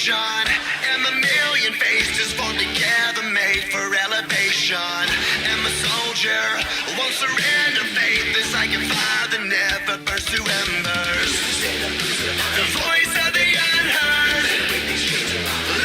nation, and the million faces formed together, made for elevation. And my soldier won't surrender faith is like a fire that never burns to embers. The voice of the unheard,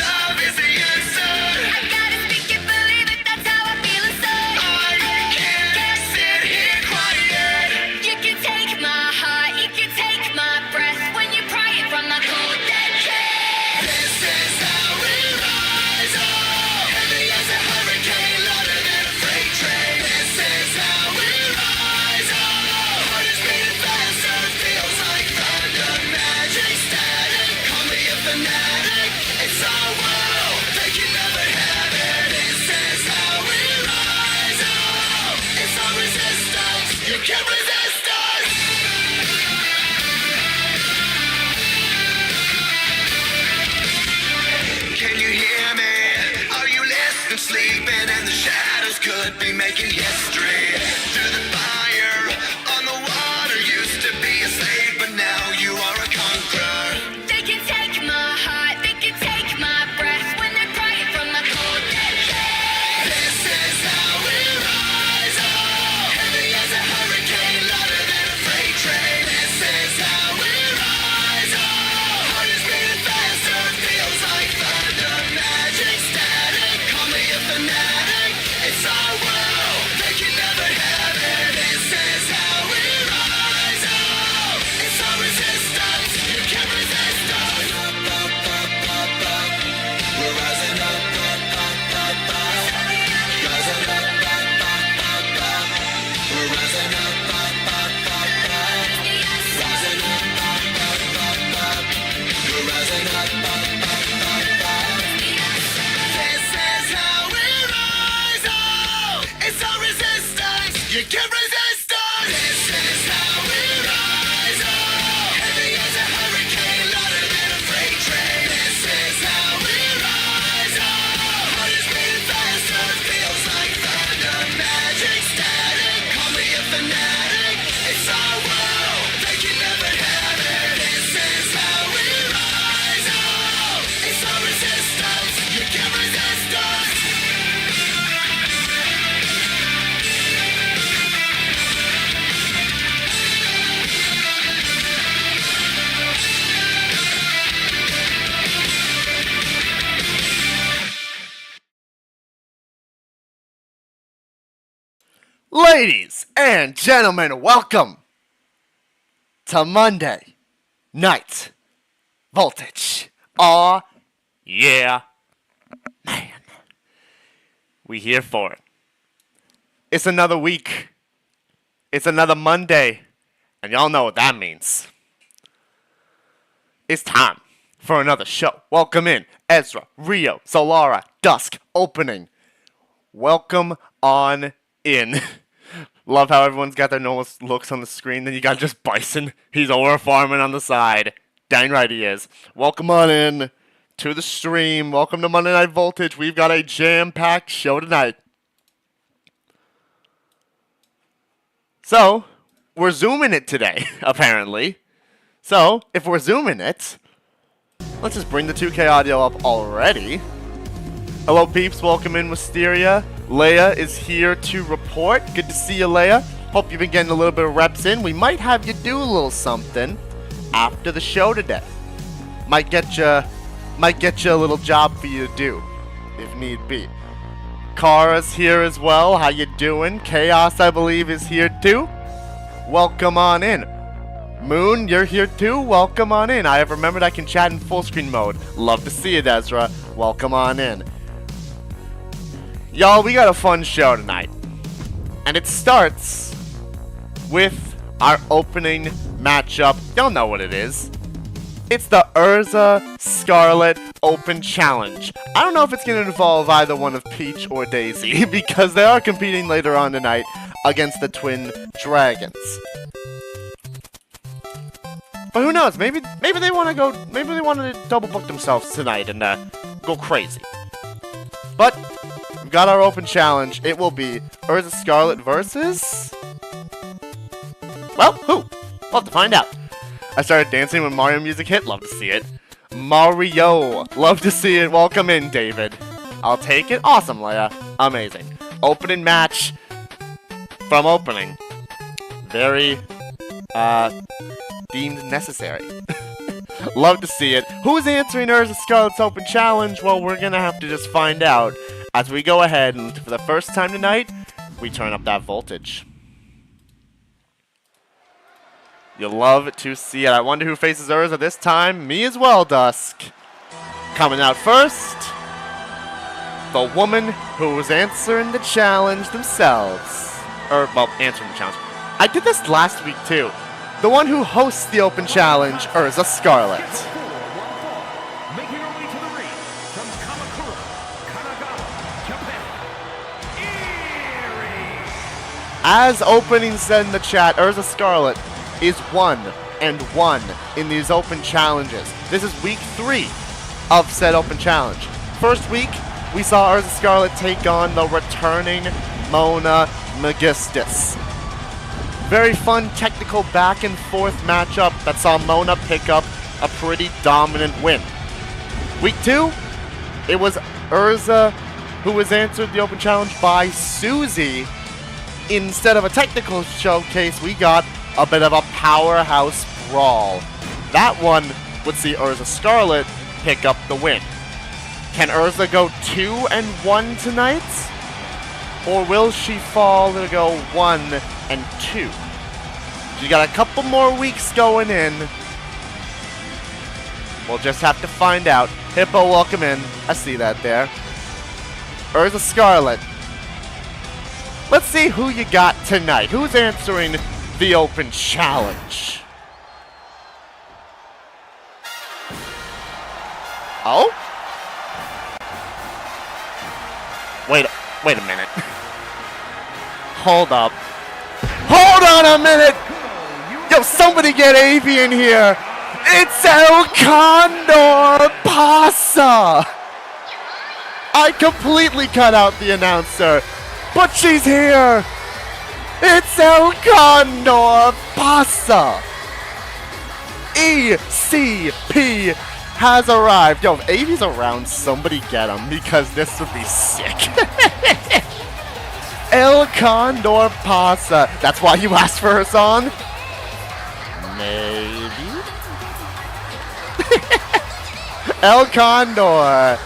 love is the answer. I gotta speak it, believe it, that's how I feel inside. I can't sit here quiet. You can take my heart, you can take my breath when you pry it from the cold dead chest. This is how we rise up, heavy as a hurricane, louder than a freight train. This is how we rise up, heart is beating faster, feels like thunder, magic, static. Call me a fanatic, it's our world, they can never have it. This is how we rise up, it's our resistance, you can't resist us. Can you hear me? Are you listening, sleeping, and the shadows could be making history? Through the fire, on the water, used to be a slave, but now you are a conqueror. They can take my heart, they can take my breath when they pry it from the cold dead chest. This is how we rise up, heavy as a hurricane, louder than a freight train. This is how we rise up, heart is beating faster, feels like thunder, magic, static. Call me a fanatic, it's our world, they can never have it. This is how we rise up, it's our resistance, you can't resist us. We're rising up, rising up, we're rising up, rising up, we're rising up. This is how we rise up, it's our resistance, you can't resist us. This is how we rise up, heavy as a hurricane, louder than a freight train. This is how we rise up, heart is beating faster, feels like thunder, magic, static. Call me a fanatic, it's our world, they can never have it. This is how we rise up, it's our resistance, you can't resist us. Ladies and gentlemen, welcome to Monday Night Voltage. Aw, yeah, man. We here for it. It's another week. It's another Monday. And y'all know what that means. It's time for another show. Welcome in Erza, Rio, Solara, Dusk, opening. Welcome on in. Love how everyone's got their normal looks on the screen. Then you got just Bison. He's over farming on the side. Dang right he is. Welcome on in to the stream. Welcome to Monday Night Voltage. We've got a jam-packed show tonight. So, we're zooming it today, apparently. So, if we're zooming it, let's just bring the 2K audio up already. Hello peeps, welcome in Wisteria. Leia is here to report. Good to see you, Leia. Hope you've been getting a little bit of reps in. We might have you do a little something after the show today. Might get you a little job for you to do, if need be. Kara's here as well. How you doing? Chaos, I believe, is here too. Welcome on in. Moon, you're here too. Welcome on in. I have remembered I can chat in full screen mode. Love to see it, Ezra. Welcome on in. Y'all, we got a fun show tonight. And it starts with our opening matchup. Y'all know what it is. It's the Erza Scarlet Open Challenge. I don't know if it's going to involve either one of Peach or Daisy, because they are competing later on tonight against the Twin Dragons. But who knows? Maybe they want to go. Maybe they want to double book themselves tonight and go crazy. But we've got our open challenge. It will be Erza Scarlet versus. Well, who? We'll have to find out. I started dancing when Mario music hit. Love to see it. Mario. Love to see it. Welcome in, David. I'll take it. Awesome, Leia. Amazing. Opening match from opening. Very, deemed necessary. Love to see it. Who's answering Erza Scarlet's open challenge? Well, we're gonna have to just find out as we go ahead and for the first time tonight, we turn up that voltage. You'll love to see it. I wonder who faces Erza this time. Me as well, Dusk. Coming out first, the woman who was answering the challenge themselves. Well, answering the challenge. I did this last week, too. The one who hosts the open challenge, Erza Scarlet. Making her way to the ring from Kamakura, Kanagawa, Japan. As opening said in the chat, Erza Scarlet is 1-1 in these open challenges. This is week 3 of said open challenge. First week, we saw Erza Scarlet take on the returning Mona Magistus. Very fun technical back and forth matchup that saw Mona pick up a pretty dominant win. Week 2, it was Erza who was answered the open challenge by Susie. Instead of a technical showcase, we got a bit of a powerhouse brawl. That one would see Erza Scarlet pick up the win. Can Erza go 2-1 tonight? Or will she fall to go 1-2? She got a couple more weeks going in. We'll just have to find out. Hippo, welcome in. I see that there. Erza Scarlet. Let's see who you got tonight. Who's answering the open challenge? Oh? Wait a minute. Hold up. Hold on a minute! Yo, somebody get Avi in here! It's El Condor Pasa! I completely cut out the announcer, but she's here! It's El Condor Pasa! ECP has arrived. Yo, if Avi's around, somebody get him, because this would be sick. El Condor Pasa. That's why you asked for her song? Maybe? El Condor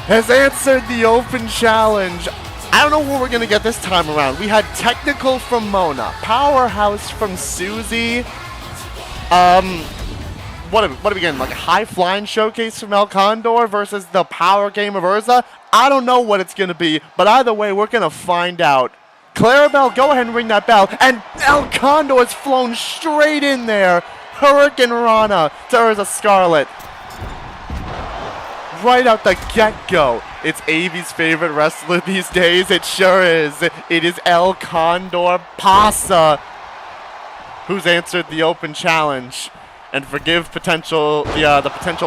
has answered the open challenge. I don't know what we're going to get this time around. We had technical from Mona, powerhouse from Susie. What are we getting? Like a high-flying showcase from El Condor versus the power game of Erza? I don't know what it's going to be, but either way, we're going to find out. Clarabelle, go ahead and ring that bell. And El Condor has flown straight in there. Hurricane Rana to Erza Scarlet. Right out the get-go. It's Avi's favorite wrestler these days. It sure is. It is El Condor Pasa who's answered the open challenge. And forgive the potential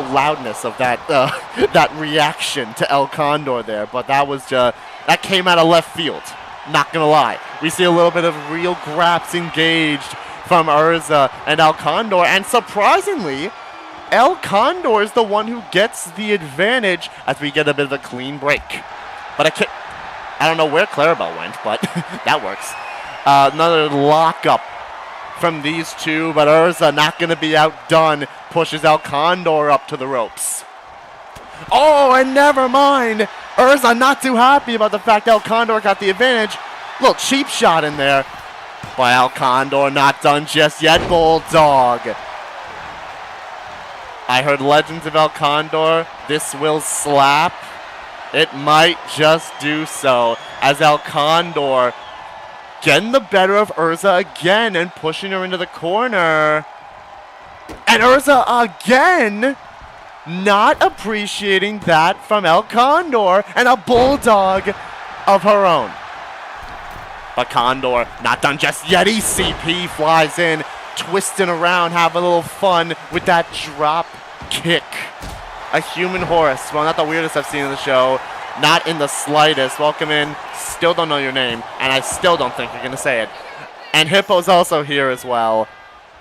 loudness of that that reaction to El Condor there, but that came out of left field. Not gonna lie, we see a little bit of real graps engaged from Erza and El Condor, and surprisingly, El Condor is the one who gets the advantage as we get a bit of a clean break. But I don't know where Clarabelle went, but that works. Another lockup from these two, but Erza not going to be outdone. Pushes El Condor up to the ropes. Oh, and never mind. Erza not too happy about the fact El Condor got the advantage. Little cheap shot in there. But El Condor not done just yet. Bulldog. I heard legends of El Condor. This will slap. It might just do so as El Condor getting the better of Erza again and pushing her into the corner. And Erza again not appreciating that from El Condor and a bulldog of her own. But Condor not done just yet. ECP flies in, twisting around, having a little fun with that drop kick. A human horse. Well, not the weirdest I've seen in the show. Not in the slightest. Welcome in. Still don't know your name, and I still don't think you're going to say it. And Hippo's also here as well.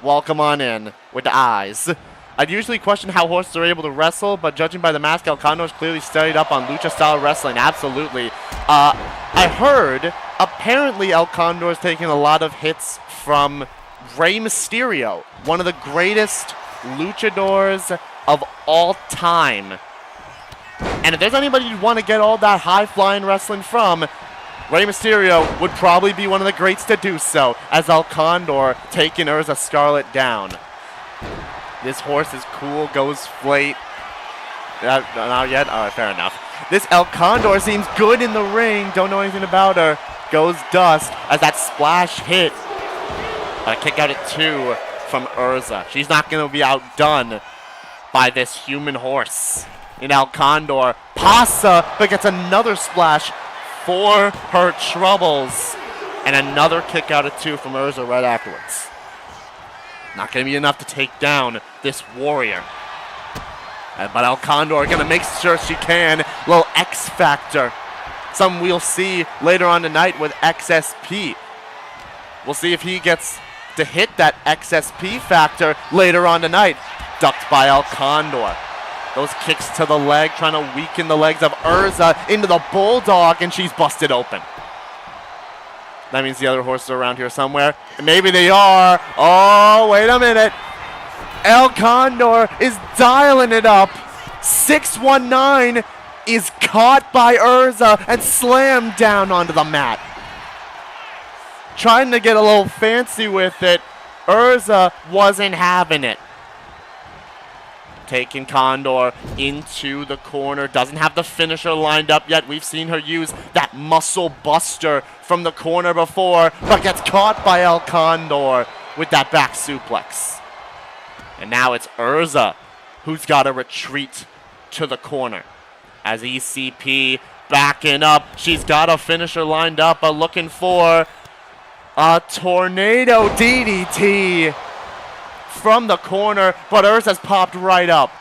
Welcome on in with the eyes. I'd usually question how horses are able to wrestle, but judging by the mask, El Condor's clearly studied up on lucha-style wrestling. Absolutely. I heard, apparently El Condor's taken a lot of hits from Rey Mysterio, one of the greatest luchadors of all time. And if there's anybody you'd want to get all that high-flying wrestling from, Rey Mysterio would probably be one of the greats to do so, as El Condor taking Erza Scarlet down. This horse is cool, goes flat. Not yet? Alright, fair enough. This El Condor seems good in the ring, don't know anything about her. Goes dust as that splash hit. A kick out at 2 from Erza. She's not going to be outdone by this human horse. In El Condor, Pasa, but gets another splash for her troubles. And another kick out at 2 from Erza right afterwards. Not going to be enough to take down this warrior. But El Condor going to make sure she can. Little X Factor. Something we'll see later on tonight with XSP. We'll see if he gets to hit that XSP factor later on tonight. Ducked by El Condor. Those kicks to the leg, trying to weaken the legs of Erza into the Bulldog, and she's busted open. That means the other horses are around here somewhere. And maybe they are. Oh, wait a minute. El Condor is dialing it up. 619 is caught by Erza and slammed down onto the mat. Trying to get a little fancy with it. Erza wasn't having it. Taking Condor into the corner. Doesn't have the finisher lined up yet. We've seen her use that muscle buster from the corner before, but gets caught by El Condor with that back suplex. And now it's Erza who's got to retreat to the corner. As ECP backing up. She's got a finisher lined up, but looking for a tornado DDT from the corner, but Erza's popped right up.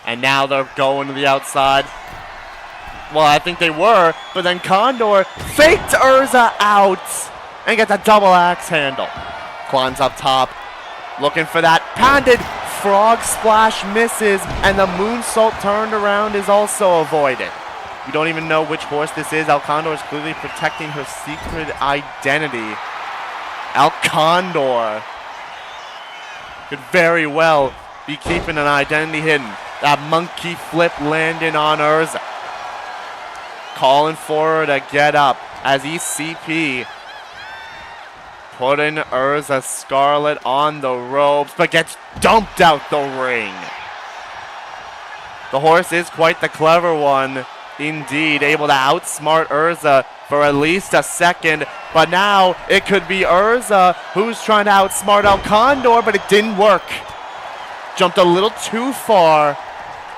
And now they're going to the outside. Well, I think they were, but then Condor faked Erza out and gets a double axe handle. Climbs up top, looking for that pounded frog splash, misses, and the moonsault turned around is also avoided. We don't even know which horse this is. El Condor is clearly protecting her secret identity. El Condor could very well be keeping an identity hidden. That monkey flip landing on Erza. Calling for her to get up as ECP putting Erza Scarlet on the ropes, but gets dumped out the ring. The horse is quite the clever one indeed, able to outsmart Erza for at least a second, but now it could be Erza who's trying to outsmart El Condor, but it didn't work. Jumped a little too far,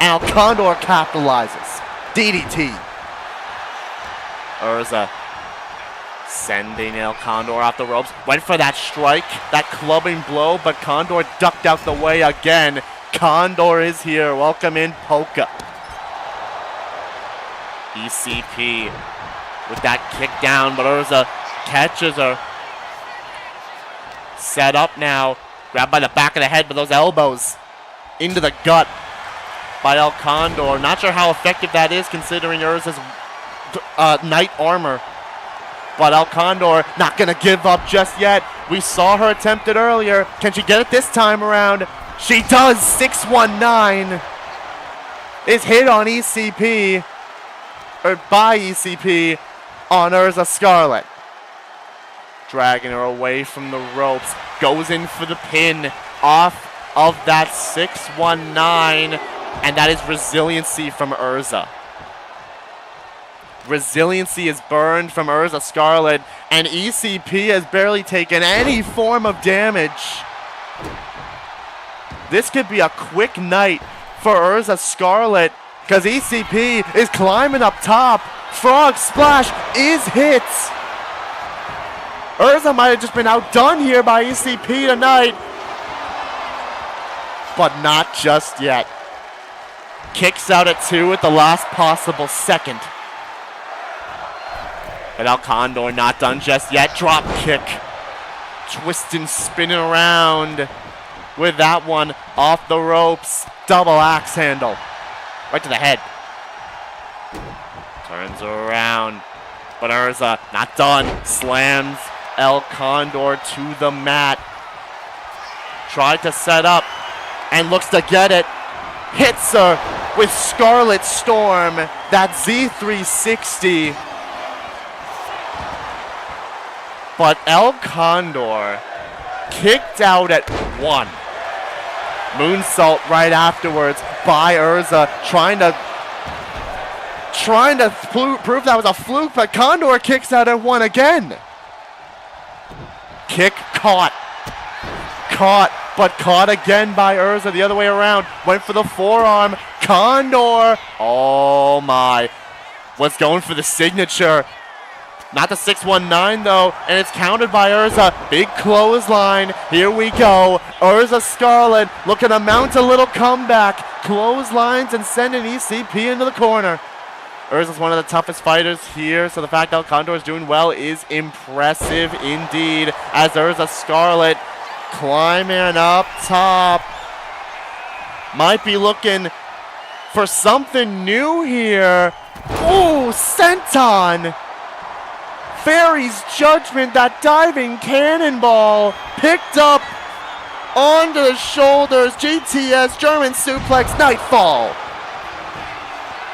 and El Condor capitalizes. DDT. Erza sending El Condor off the ropes. Went for that strike, that clubbing blow, but Condor ducked out the way again. Condor is here. Welcome in, Polka. ECP with that kick down, but Erza catches her. Set up now. Grabbed by the back of the head, but those elbows into the gut by El Condor. Not sure how effective that is considering Erza's knight armor. But El Condor not going to give up just yet. We saw her attempt it earlier. Can she get it this time around? She does. 619 is hit on ECP, or by ECP, on Erza Scarlet. Dragging her away from the ropes. Goes in for the pin off of that 619. And that is resiliency from Erza. Resiliency is burned from Erza Scarlet, and ECP has barely taken any form of damage. This could be a quick night for Erza Scarlet, because ECP is climbing up top. Frog Splash is hit. Erza might have just been outdone here by ECP tonight, but not just yet. Kicks out at 2 at the last possible second. But El Condor not done just yet. Drop kick. Twisting, spinning around. with that one off the ropes. Double axe handle. Right to the head. Turns around. But Erza, not done. Slams El Condor to the mat. Tried to set up and looks to get it. Hits her with Scarlet Storm. That Z360. But El Condor kicked out at 1. Moonsault right afterwards by Erza, trying to prove that was a fluke, but Condor kicks out at 1 again. Kick caught, but caught again by Erza the other way around. Went for the forearm. Condor, oh my, was going for the signature. Not the 619 though, and it's countered by Erza. Big clothesline. Here we go. Erza Scarlet looking to mount a little comeback. Clotheslines and send an ECP into the corner. Erza's one of the toughest fighters here, so the fact that El Condor is doing well is impressive indeed. As Erza Scarlet climbing up top. Might be looking for something new here. Ooh, senton. Fairy's Judgment, that diving cannonball, picked up onto the shoulders. GTS, German suplex, Nightfall.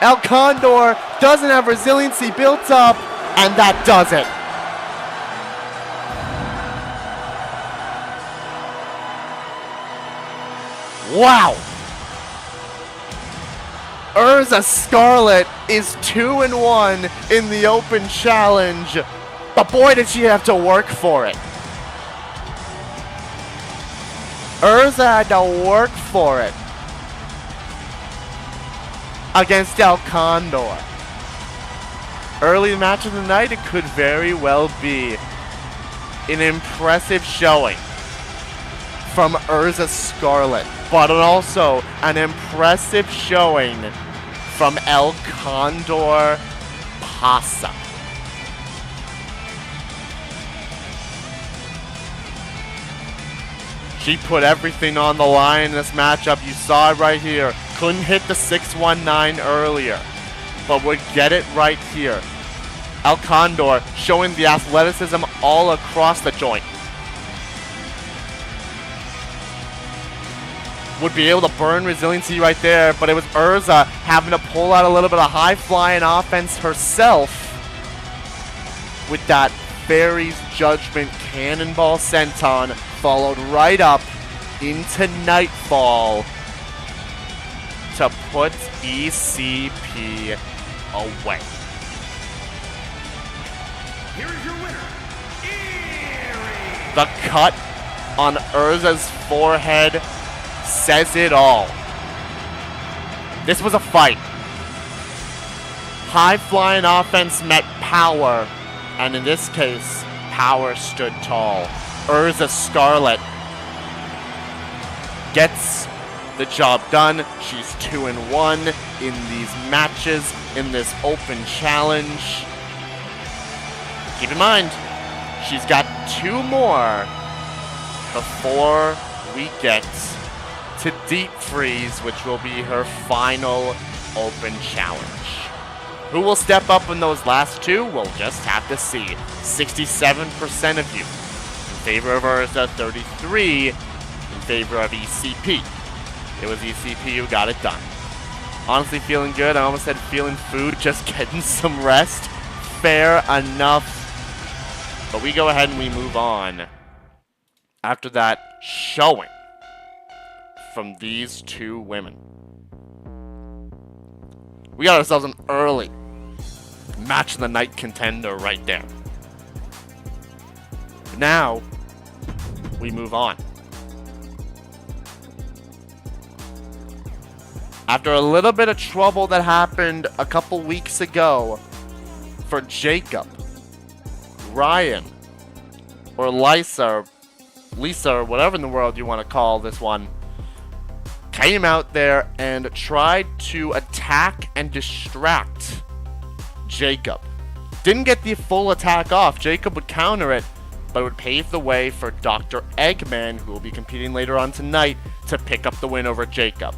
El Condor doesn't have resiliency built up, and that does it. Wow. Erza Scarlet is 2-1 in the open challenge. But boy, did she have to work for it. Erza had to work for it against El Condor. Early match of the night, it could very well be an impressive showing from Erza Scarlet, but also an impressive showing from El Condor Pasa. She put everything on the line in this matchup. You saw it right here. Couldn't hit the 619 earlier, but would get it right here. El Condor showing the athleticism all across the joint. Would be able to burn resiliency right there, but it was Erza having to pull out a little bit of high-flying offense herself with that Fairy's Judgment Cannonball Senton, followed right up into Nightfall to put ECP away. Here is your winner, Eerie. The cut on Erza's forehead says it all. This was a fight. High-flying offense met power, and in this case, power stood tall. Erza Scarlet gets the job done. She's 2-1 in these matches, in this open challenge. Keep in mind, she's got 2 more before we get to Deep Freeze, which will be her final open challenge. Who will step up in those last 2? We'll just have to see. 67% of you in favor of Erza, 33 in favor of ECP. It was ECP who got it done. Honestly feeling good. I almost said feeling food, just getting some rest. Fair enough. But we go ahead and we move on after that showing from these 2 women. We got ourselves an early match of the night contender right there. But now, we move on. After a little bit of trouble that happened a couple weeks ago for Jacob, Ryan, or Lisa, or whatever in the world you want to call this one, came out there and tried to attack and distract Jacob. Didn't get the full attack off. Jacob would counter it, but it would pave the way for Dr. Eggman, who will be competing later on tonight, to pick up the win over Jacob.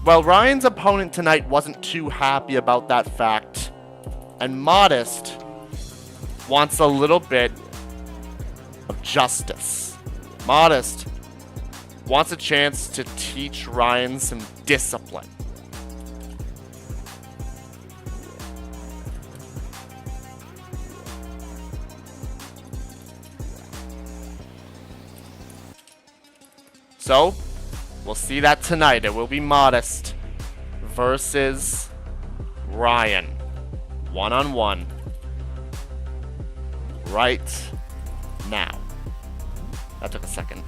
Well, Ryan's opponent tonight wasn't too happy about that fact, and Modest wants a little bit of justice. Modest wants a chance to teach Ryan some discipline. So, we'll see that tonight. It will be Modest versus Ryan. One-on-one. Right now. That took a second.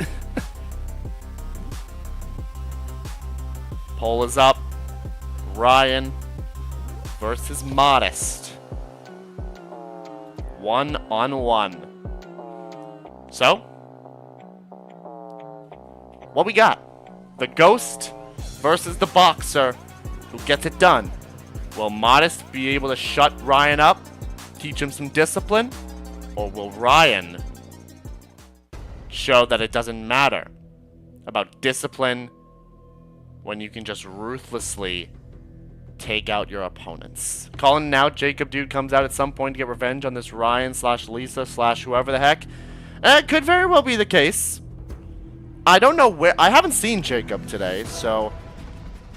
Poll is up. Ryan versus Modest. One-on-one. So, what we got? The Ghost versus the Boxer. Who gets it done? Will Modest be able to shut Ryan up? Teach him some discipline? Or will Ryan show that it doesn't matter about discipline when you can just ruthlessly take out your opponents? Calling out, Jacob Dude comes out at some point to get revenge on this Ryan / Lisa / whoever the heck. It could very well be the case. I don't know where. I haven't seen Jacob today, so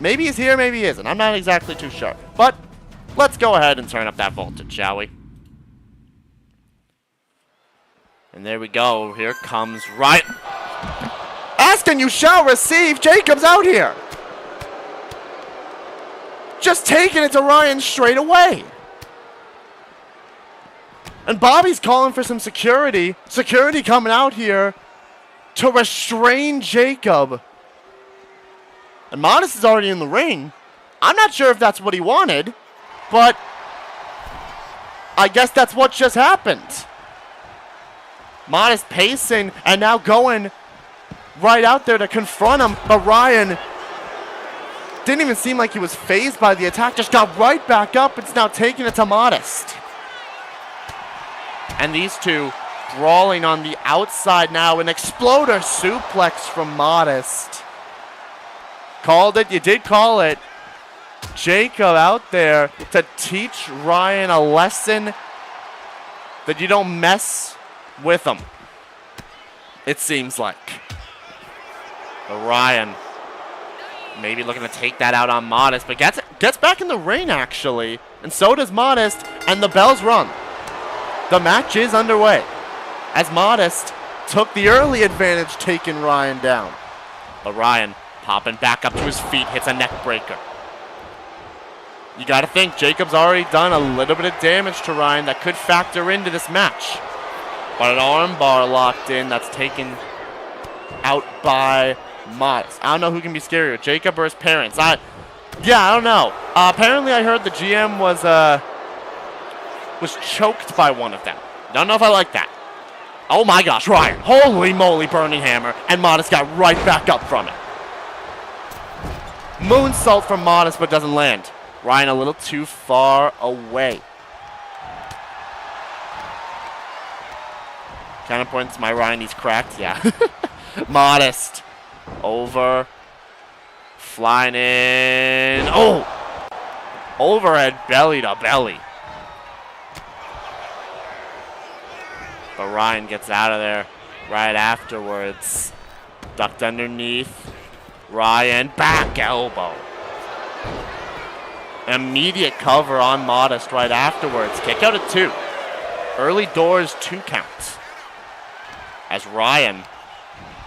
maybe he's here, maybe he isn't. I'm not exactly too sure. But let's go ahead and turn up that voltage, shall we? And there we go. Here comes Ryan. Ask and you shall receive. Jacob's out here. Just taking it to Ryan straight away. And Bobby's calling for some security. Security coming out here to restrain Jacob. And Modest is already in the ring. I'm not sure if that's what he wanted, but I guess that's what just happened. Modest pacing and now going right out there to confront him, but Ryan didn't even seem like he was fazed by the attack, just got right back up. It's now taking it to Modest. And these two brawling on the outside now. An exploder suplex from Modest. Called it. You did call it. Jacob out there to teach Ryan a lesson that you don't mess with him. It seems like. But Ryan maybe looking to take that out on Modest, but gets back in the ring actually. And so does Modest, and the bell's rung. The match is underway, as Modest took the early advantage, taking Ryan down. But Ryan popping back up to his feet, hits a neck breaker. You gotta think, Jacob's already done a little bit of damage to Ryan that could factor into this match. But an armbar locked in, that's taken out by Modest. I don't know who can be scarier, Jacob or his parents. I don't know. Apparently I heard the GM was choked by one of them. Don't know if I like that. Oh my gosh, Ryan. Holy moly, burning hammer. And Modest got right back up from it. Moonsault from Modest, but doesn't land. Ryan a little too far away. Counterpoints, my Ryan, he's cracked. Yeah. Modest. Over. Flying in. Oh! Overhead belly to belly. But Ryan gets out of there right afterwards. Ducked underneath. Ryan, back elbow. Immediate cover on Modest right afterwards. Kick out at 2. Early doors 2 counts. As Ryan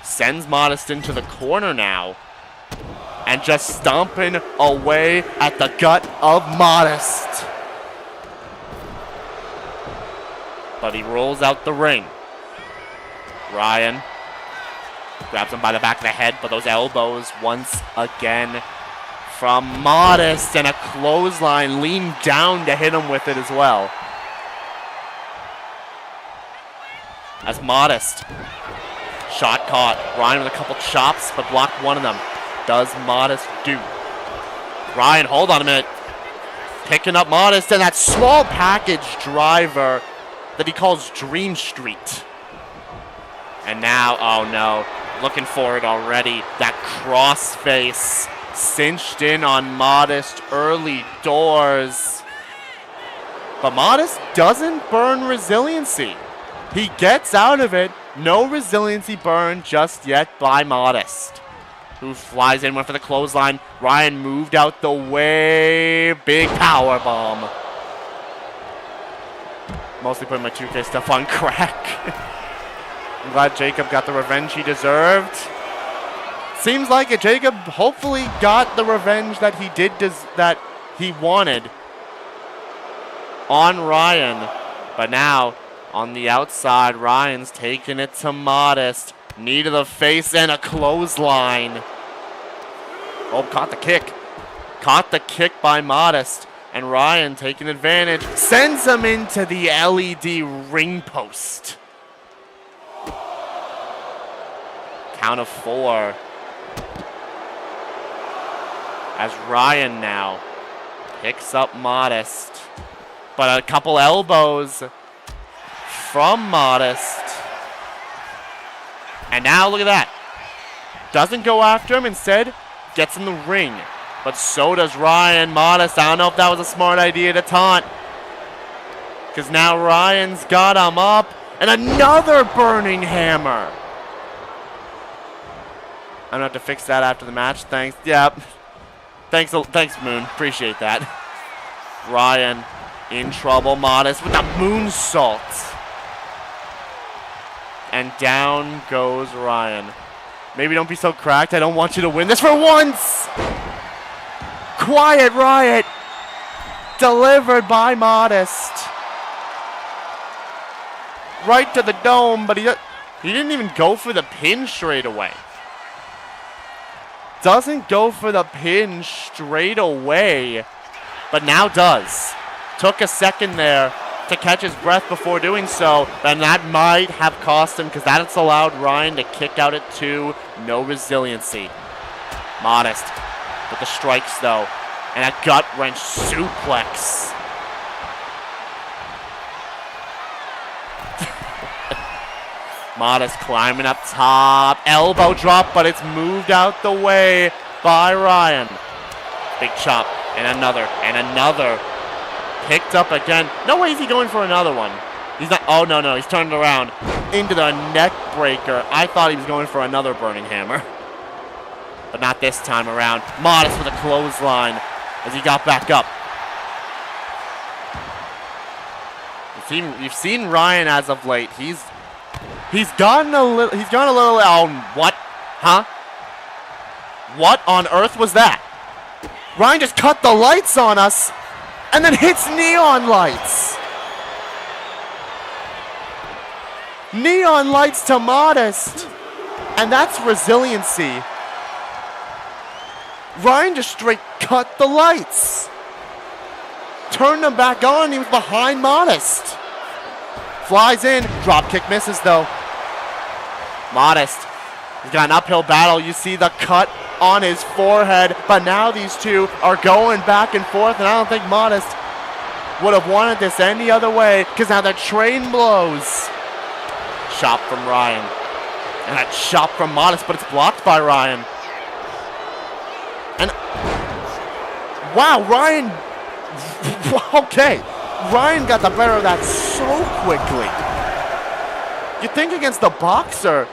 sends Modest into the corner now. And just stomping away at the gut of Modest. But he rolls out the ring. Ryan grabs him by the back of the head, but those elbows once again from Modest, and a clothesline leaned down to hit him with it as well. As Modest, shot caught. Ryan with a couple chops, but blocked one of them. Does Modest do? Ryan, hold on a minute. Picking up Modest, and that small package driver that he calls Dream Street. And now, oh no, looking for it already. That crossface cinched in on Modest early doors. But Modest doesn't burn resiliency. He gets out of it. No resiliency burn just yet by Modest, who flies in, went for the clothesline. Ryan moved out the way. Big power bomb. Mostly putting my 2K stuff on crack. I'm glad Jacob got the revenge he deserved. Seems like it. Jacob hopefully got the revenge that he did that he wanted on Ryan. But now, on the outside, Ryan's taking it to Modest. Knee to the face and a clothesline. Oh, caught the kick. Caught the kick by Modest. And Ryan taking advantage. Sends him into the LED ring post. Count of 4. As Ryan now picks up Modest. But a couple elbows from Modest. And now look at that. Doesn't go after him. Instead, gets in the ring. But so does Ryan. Modest, I don't know if that was a smart idea to taunt. Because now Ryan's got him up. And another burning hammer. I'm going to have to fix that after the match. Thanks. Yeah. Thanks, Moon. Appreciate that. Ryan in trouble. Modest with a moonsault. And down goes Ryan. Maybe don't be so cracked. I don't want you to win this for once. Quiet Riot. Delivered by Modest. Right to the dome, but he didn't even go for the pin straight away. Doesn't go for the pin straight away, but now does. Took a second there to catch his breath before doing so, and that might have cost him because that's allowed Ryan to kick out at 2. No resiliency. Modest with the strikes though, and a gut wrench suplex. Modest climbing up top, elbow drop, but it's moved out the way by Ryan. Big chop, and another, picked up again. No way is he going for another one. He's not, oh no, he's turned around into the neck breaker. I thought he was going for another burning hammer, but not this time around. Modest with a clothesline as he got back up. You've seen Ryan as of late. He's gone a little, oh, what? Huh? What on earth was that? Ryan just cut the lights on us and then hits neon lights. Neon lights to Modest. And that's resiliency. Ryan just straight cut the lights. Turned them back on, he was behind Modest. Flies in, drop kick misses though. Modest, he's got an uphill battle. You see the cut on his forehead, but now these two are going back and forth, and I don't think Modest would have wanted this any other way, because now the train blows. Chop from Ryan, and a chop from Modest, but it's blocked by Ryan. And wow, Ryan, okay. Ryan got the better of that so quickly. You'd think against the boxer,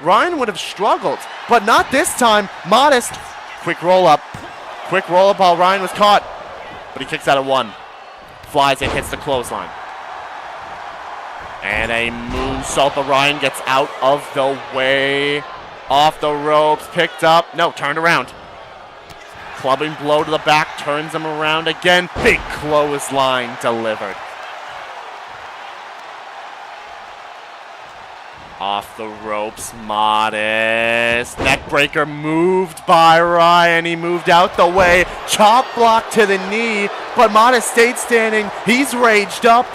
Ryan would have struggled, but not this time. Modest, quick roll up while Ryan was caught, but he kicks out at 1. Flies in, hits the clothesline. And a moonsault, but Ryan gets out of the way. Off the ropes, picked up, no, turned around. Clubbing blow to the back, turns him around again. Big clothesline delivered. Off the ropes, Modest. Neckbreaker moved by Ryan. He moved out the way. Chop block to the knee, but Modest stayed standing. He's raged up.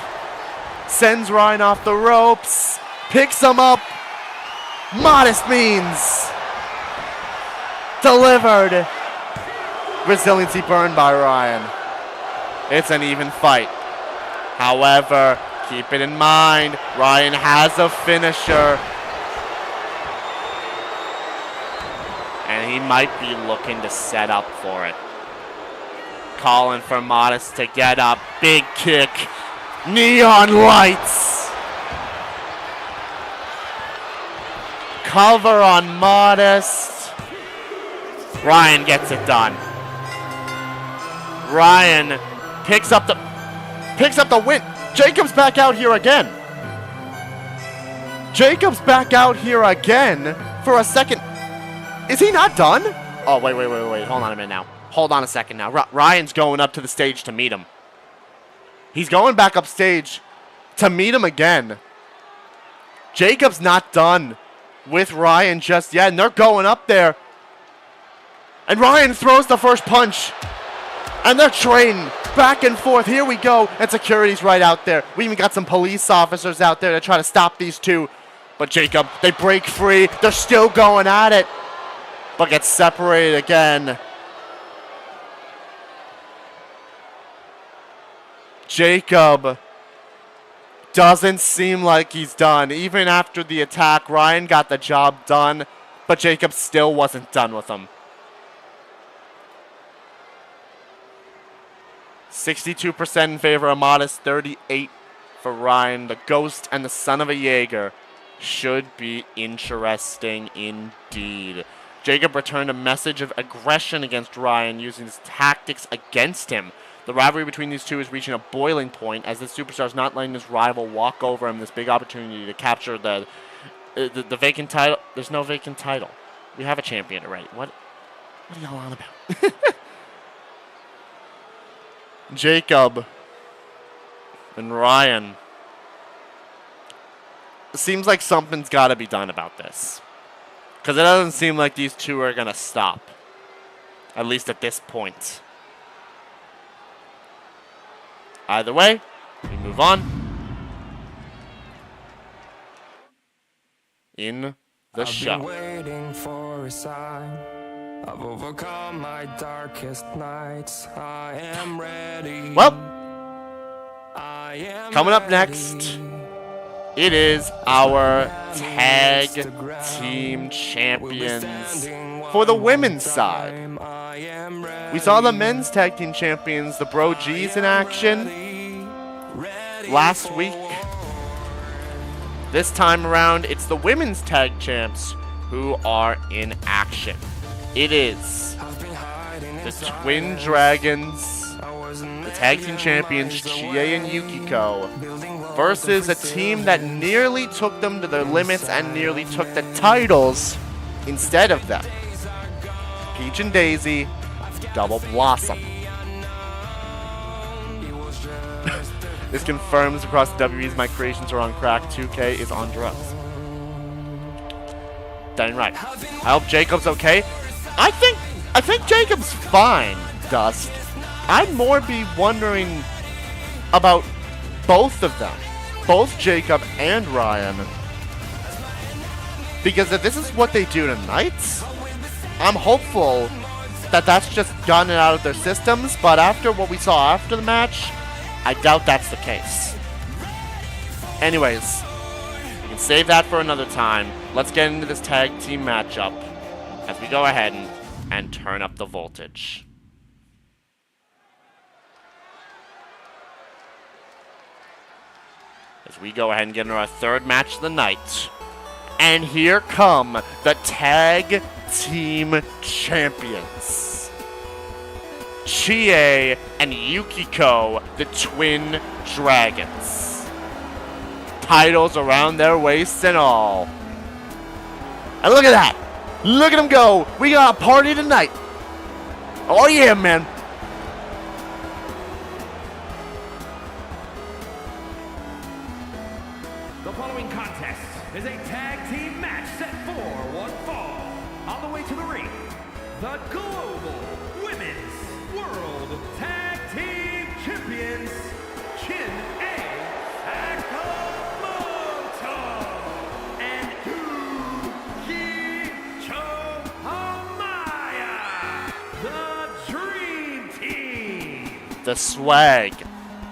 Sends Ryan off the ropes. Picks him up. Modest means delivered. Resiliency burned by Ryan. It's an even fight. However, Keep it in mind. Ryan has a finisher. And he might be looking to set up for it. Calling for Modest to get up. Big kick. Neon lights. Cover on Modest. Ryan gets it done. Ryan picks up the win. Jacob's back out here again. Jacob's back out here again for a second. Is he not done? Oh, wait. Hold on a minute now. Hold on a second now. Ryan's going up to the stage to meet him. He's going back up stage to meet him again. Jacob's not done with Ryan just yet, and they're going up there. And Ryan throws the first punch. And they're trading back and forth. Here we go. And security's right out there. We even got some police officers out there to try to stop these two. But Jacob, they break free. They're still going at it. But get separated again. Jacob doesn't seem like he's done. Even after the attack, Ryan got the job done. But Jacob still wasn't done with him. 62% in favor of Modest, 38 for Ryan. The Ghost and the Son of a Jaeger should be interesting indeed. Jacob returned a message of aggression against Ryan using his tactics against him. The rivalry between these two is reaching a boiling point as the superstar is not letting his rival walk over him. This big opportunity to capture the vacant title. There's no vacant title. We have a champion already. What are y'all on about? Jacob and Ryan. It seems like something's got to be done about this. Because it doesn't seem like these two are going to stop. At least at this point. Either way, we move on. In the show. Waiting for a sign. I've overcome my darkest nights. I am ready. Well, I am coming up ready. next, it is our tag team champions for the women's side. We saw the men's tag team champions, the Bro G's, in action last week. This time around, it's the women's tag champs who are in action. It is the Twin Dragons, the tag team champions Chie and Yukiko, versus a team that nearly took them to their limits and nearly took the titles instead of them. Peach and Daisy, Double Blossom. This confirms across WWE's My Creations Are on Crack, 2K is on drugs. Dang right. I hope Jacob's okay. I think Jacob's fine, Dust. I'd more be wondering about both of them. Both Jacob and Ryan. Because if this is what they do tonight, I'm hopeful that that's just gotten it out of their systems, but after what we saw after the match, I doubt that's the case. Anyways, we can save that for another time. Let's get into this tag team matchup as we go ahead and turn up the voltage. As we go ahead and get into our third match of the night. And here come the tag team champions. Chie and Yukiko, the Twin Dragons. Titles around their waists and all. And look at that. Look at them go. We got a party tonight. Oh yeah, man. The following contest is a tag team match set for one fall. On the way to the ring, the Global Women's World Tag Team Champions, Shin A. Sakamoto and Yuki Chohamaya, the Dream Team. The swag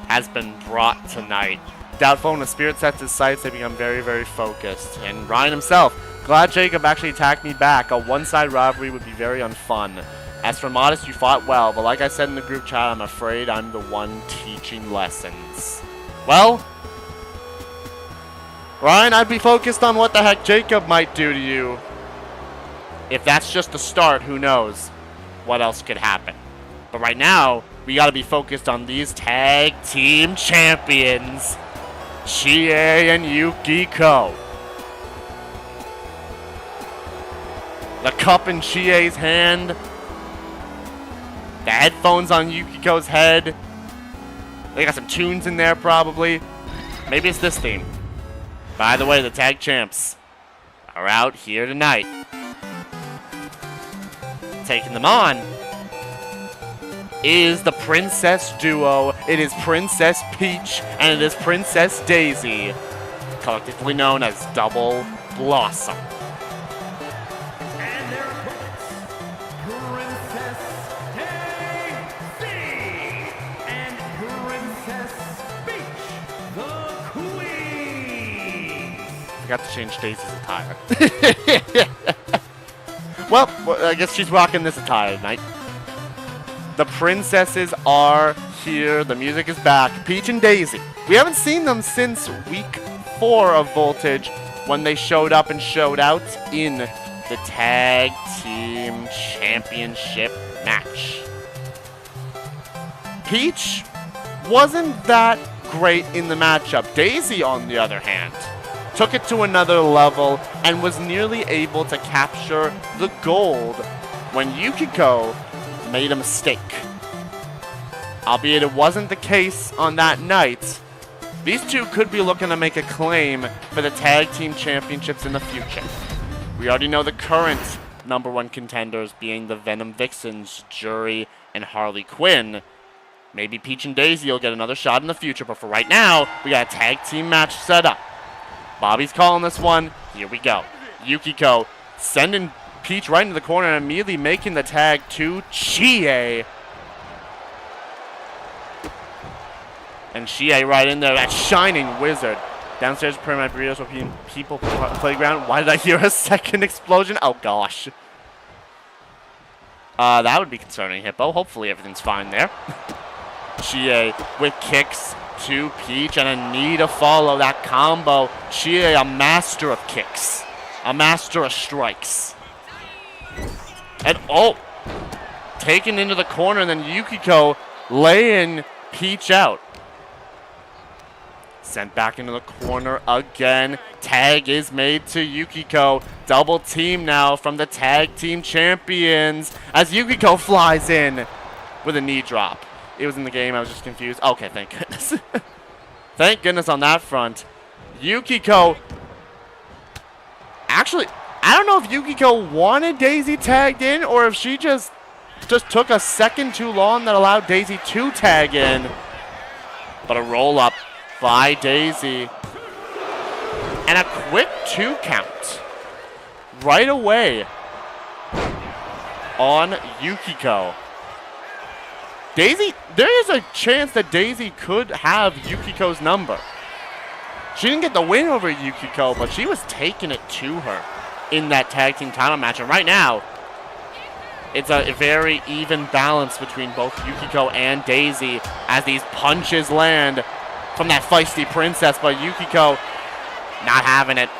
has been brought tonight. Doubtful when the spirit sets his sights, they become very, very focused. And Ryan himself, glad Jacob actually attacked me back. A one-side rivalry would be very unfun. As for Modest, you fought well, but like I said in the group chat, I'm afraid I'm the one teaching lessons. Well, Ryan, I'd be focused on what the heck Jacob might do to you. If that's just the start, who knows what else could happen. But right now, we gotta be focused on these tag team champions, Chie and Yukiko. The cup in Chie's hand. The headphones on Yukiko's head. They got some tunes in there probably. Maybe it's this theme. By the way, the tag champs are out here tonight. Taking them on is the Princess Duo. It is Princess Peach and it is Princess Daisy, collectively known as Double Blossom. And their opponents, Princess Daisy and Princess Peach, the Queen. Forgot to change Daisy's attire. Well, I guess she's rocking this attire tonight. The princesses are here. The music is back. Peach and Daisy. We haven't seen them since week 4 of Voltage when they showed up and showed out in the Tag Team Championship match. Peach wasn't that great in the matchup. Daisy, on the other hand, took it to another level and was nearly able to capture the gold when Yukiko made a mistake. Albeit it wasn't the case on that night, these two could be looking to make a claim for the Tag Team Championships in the future. We already know the current #1 contenders being the Venom Vixens, Jury, and Harley Quinn. Maybe Peach and Daisy will get another shot in the future, but for right now, we got a tag team match set up. Bobby's calling this one. Here we go. Yukiko sending Peach right into the corner and immediately making the tag to Chie. And Chie right in there, that shining wizard. Downstairs, per my burritos with people playground. Why did I hear a second explosion? Oh gosh. That would be concerning, Hippo. Hopefully everything's fine there. Chie with kicks to Peach and a knee to follow that combo. Chie, a master of kicks. A master of strikes. And oh, taken into the corner, and then Yukiko laying Peach out. Sent back into the corner again. Tag is made to Yukiko. Double team now from the Tag Team Champions as Yukiko flies in with a knee drop. It was in the game, I was just confused. Okay, thank goodness. Thank goodness on that front. Yukiko. Actually, I don't know if Yukiko wanted Daisy tagged in or if she just took a second too long that allowed Daisy to tag in. But a roll up by Daisy. And a quick 2 count right away on Yukiko. Daisy, there is a chance that Daisy could have Yukiko's number. She didn't get the win over Yukiko, but she was taking it to her in that tag team title match. And right now, it's a very even balance between both Yukiko and Daisy as these punches land from that feisty princess, but Yukiko not having it.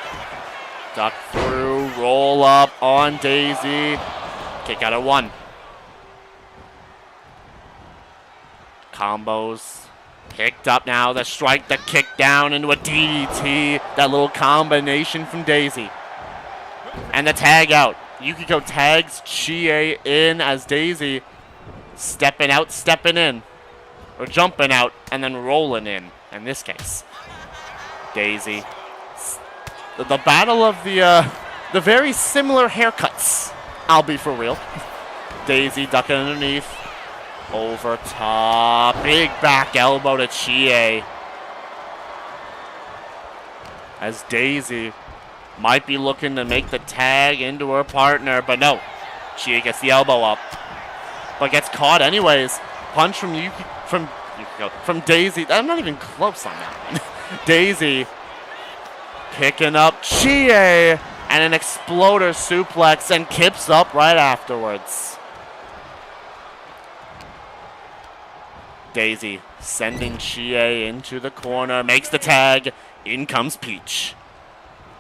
Duck through, roll up on Daisy. Kick out at 1. Combos picked up now. The strike, the kick down into a DDT. That little combination from Daisy. And the tag out. Yukiko tags Chie in as Daisy stepping out, stepping in. Or jumping out and then rolling in this case. Daisy. The battle of the very similar haircuts. I'll be for real. Daisy ducking underneath. Over top. Big back elbow to Chie. As Daisy might be looking to make the tag into her partner, but no. Chie gets the elbow up. But gets caught anyways. Punch from Daisy. I'm not even close on that one. Daisy picking up Chie and an exploder suplex and kips up right afterwards. Daisy sending Chie into the corner, makes the tag. In comes Peach.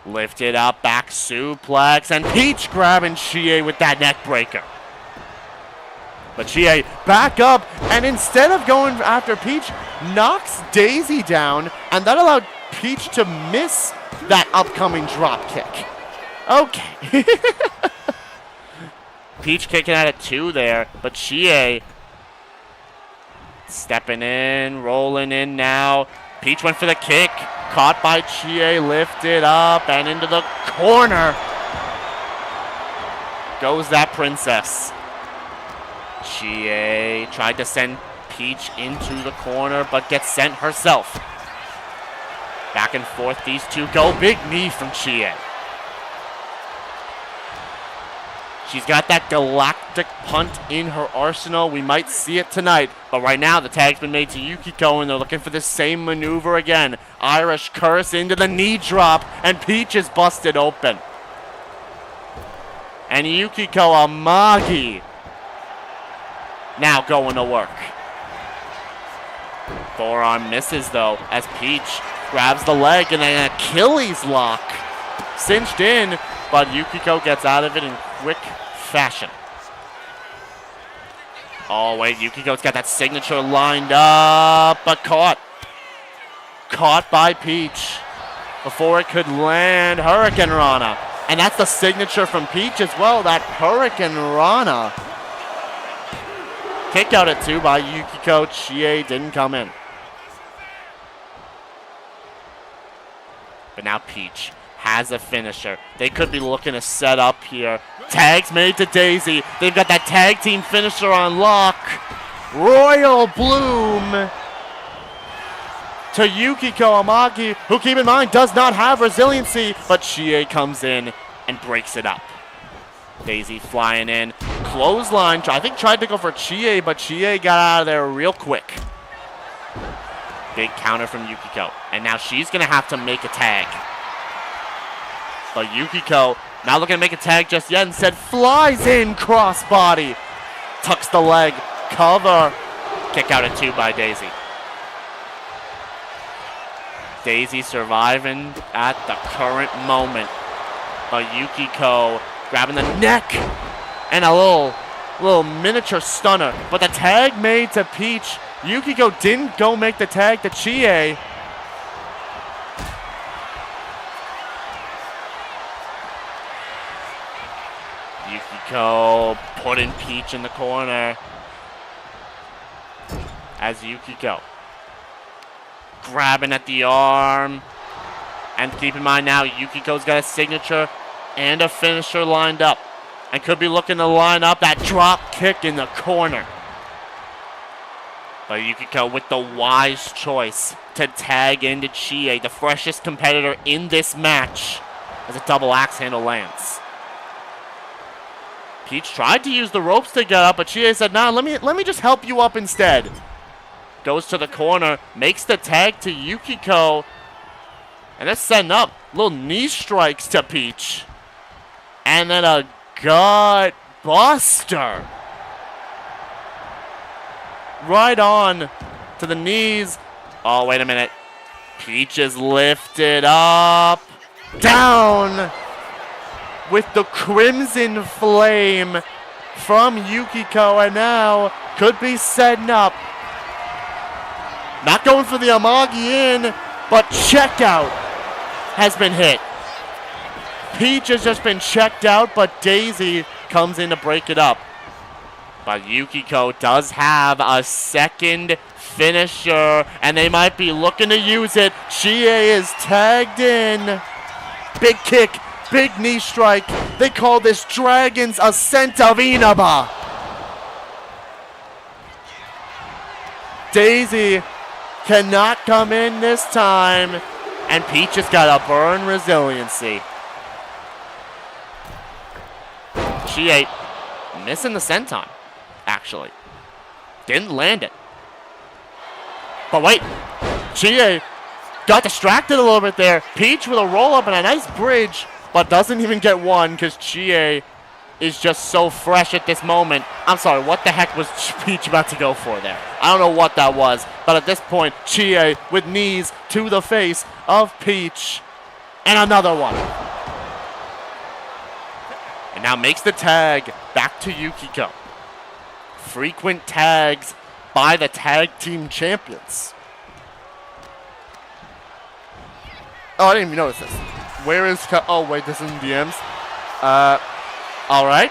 Lifted up, back suplex, and Peach grabbing Chie with that neck breaker. But Chie back up, and instead of going after Peach, knocks Daisy down, and that allowed Peach to miss that upcoming drop kick. Okay. Peach kicking out at 2 there, but Chie stepping in, rolling in now. Peach went for the kick, caught by Chie, lifted up, and into the corner goes that princess. Chie tried to send Peach into the corner, but gets sent herself. Back and forth these two go. Big knee from Chie. She's got that galactic punt in her arsenal. We might see it tonight. But right now, the tag's been made to Yukiko, and they're looking for the same maneuver again. Irish curse into the knee drop, and Peach is busted open. And Yukiko Amagi now going to work. Forearm misses, though, as Peach grabs the leg, and an Achilles lock. Cinched in, but Yukiko gets out of it in quick fashion. Oh, wait, Yukiko's got that signature lined up, but caught. Caught by Peach before it could land. Hurricane Rana. And that's the signature from Peach as well, that Hurricane Rana. Kick out at 2 by Yukiko. Chie didn't come in. But now Peach has a finisher. They could be looking to set up here. Tags made to Daisy. They've got that tag team finisher on lock. Royal Bloom to Yukiko Amagi, who, keep in mind, does not have resiliency, but Chie comes in and breaks it up. Daisy flying in. Clothesline, I think tried to go for Chie, but Chie got out of there real quick. Big counter from Yukiko. And now she's going to have to make a tag. But Yukiko not looking to make a tag just yet. Instead, flies in crossbody. Tucks the leg. Cover. Kick out at 2 by Daisy. Daisy surviving at the current moment. But Yukiko grabbing the neck. And a little miniature stunner. But the tag made to Peach. Yukiko didn't go make the tag to Chie. Yukiko putting Peach in the corner. As Yukiko grabbing at the arm. And keep in mind now, Yukiko's got a signature and a finisher lined up. And could be looking to line up that drop kick in the corner. But Yukiko with the wise choice to tag into Chie, the freshest competitor in this match, as a double axe handle lands. Peach tried to use the ropes to get up, but Chie said, nah, let me just help you up instead. Goes to the corner, makes the tag to Yukiko, and they're setting up little knee strikes to Peach. And then a gut buster. Right on to the knees. Oh, wait a minute. Peach is lifted up. Down with the Crimson Flame from Yukiko. And now could be setting up. Not going for the Amagi in, but checkout has been hit. Peach has just been checked out, but Daisy comes in to break it up. But Yukiko does have a second finisher, and they might be looking to use it. Chie is tagged in. Big kick, big knee strike. They call this Dragon's Ascent of Inaba. Daisy cannot come in this time, and Peach has got a burn resiliency. Chie missing the senton. Actually. Didn't land it. But wait. Chie got distracted a little bit there. Peach with a roll-up and a nice bridge, but doesn't even get one because Chie is just so fresh at this moment. I'm sorry, what the heck was Peach about to go for there? I don't know what that was, but at this point, Chie with knees to the face of Peach. And another one. And now makes the tag back to Yukiko. Frequent tags by the tag team champions. Oh, I didn't even notice this. Where is... Oh, wait, this is in DMs. All right.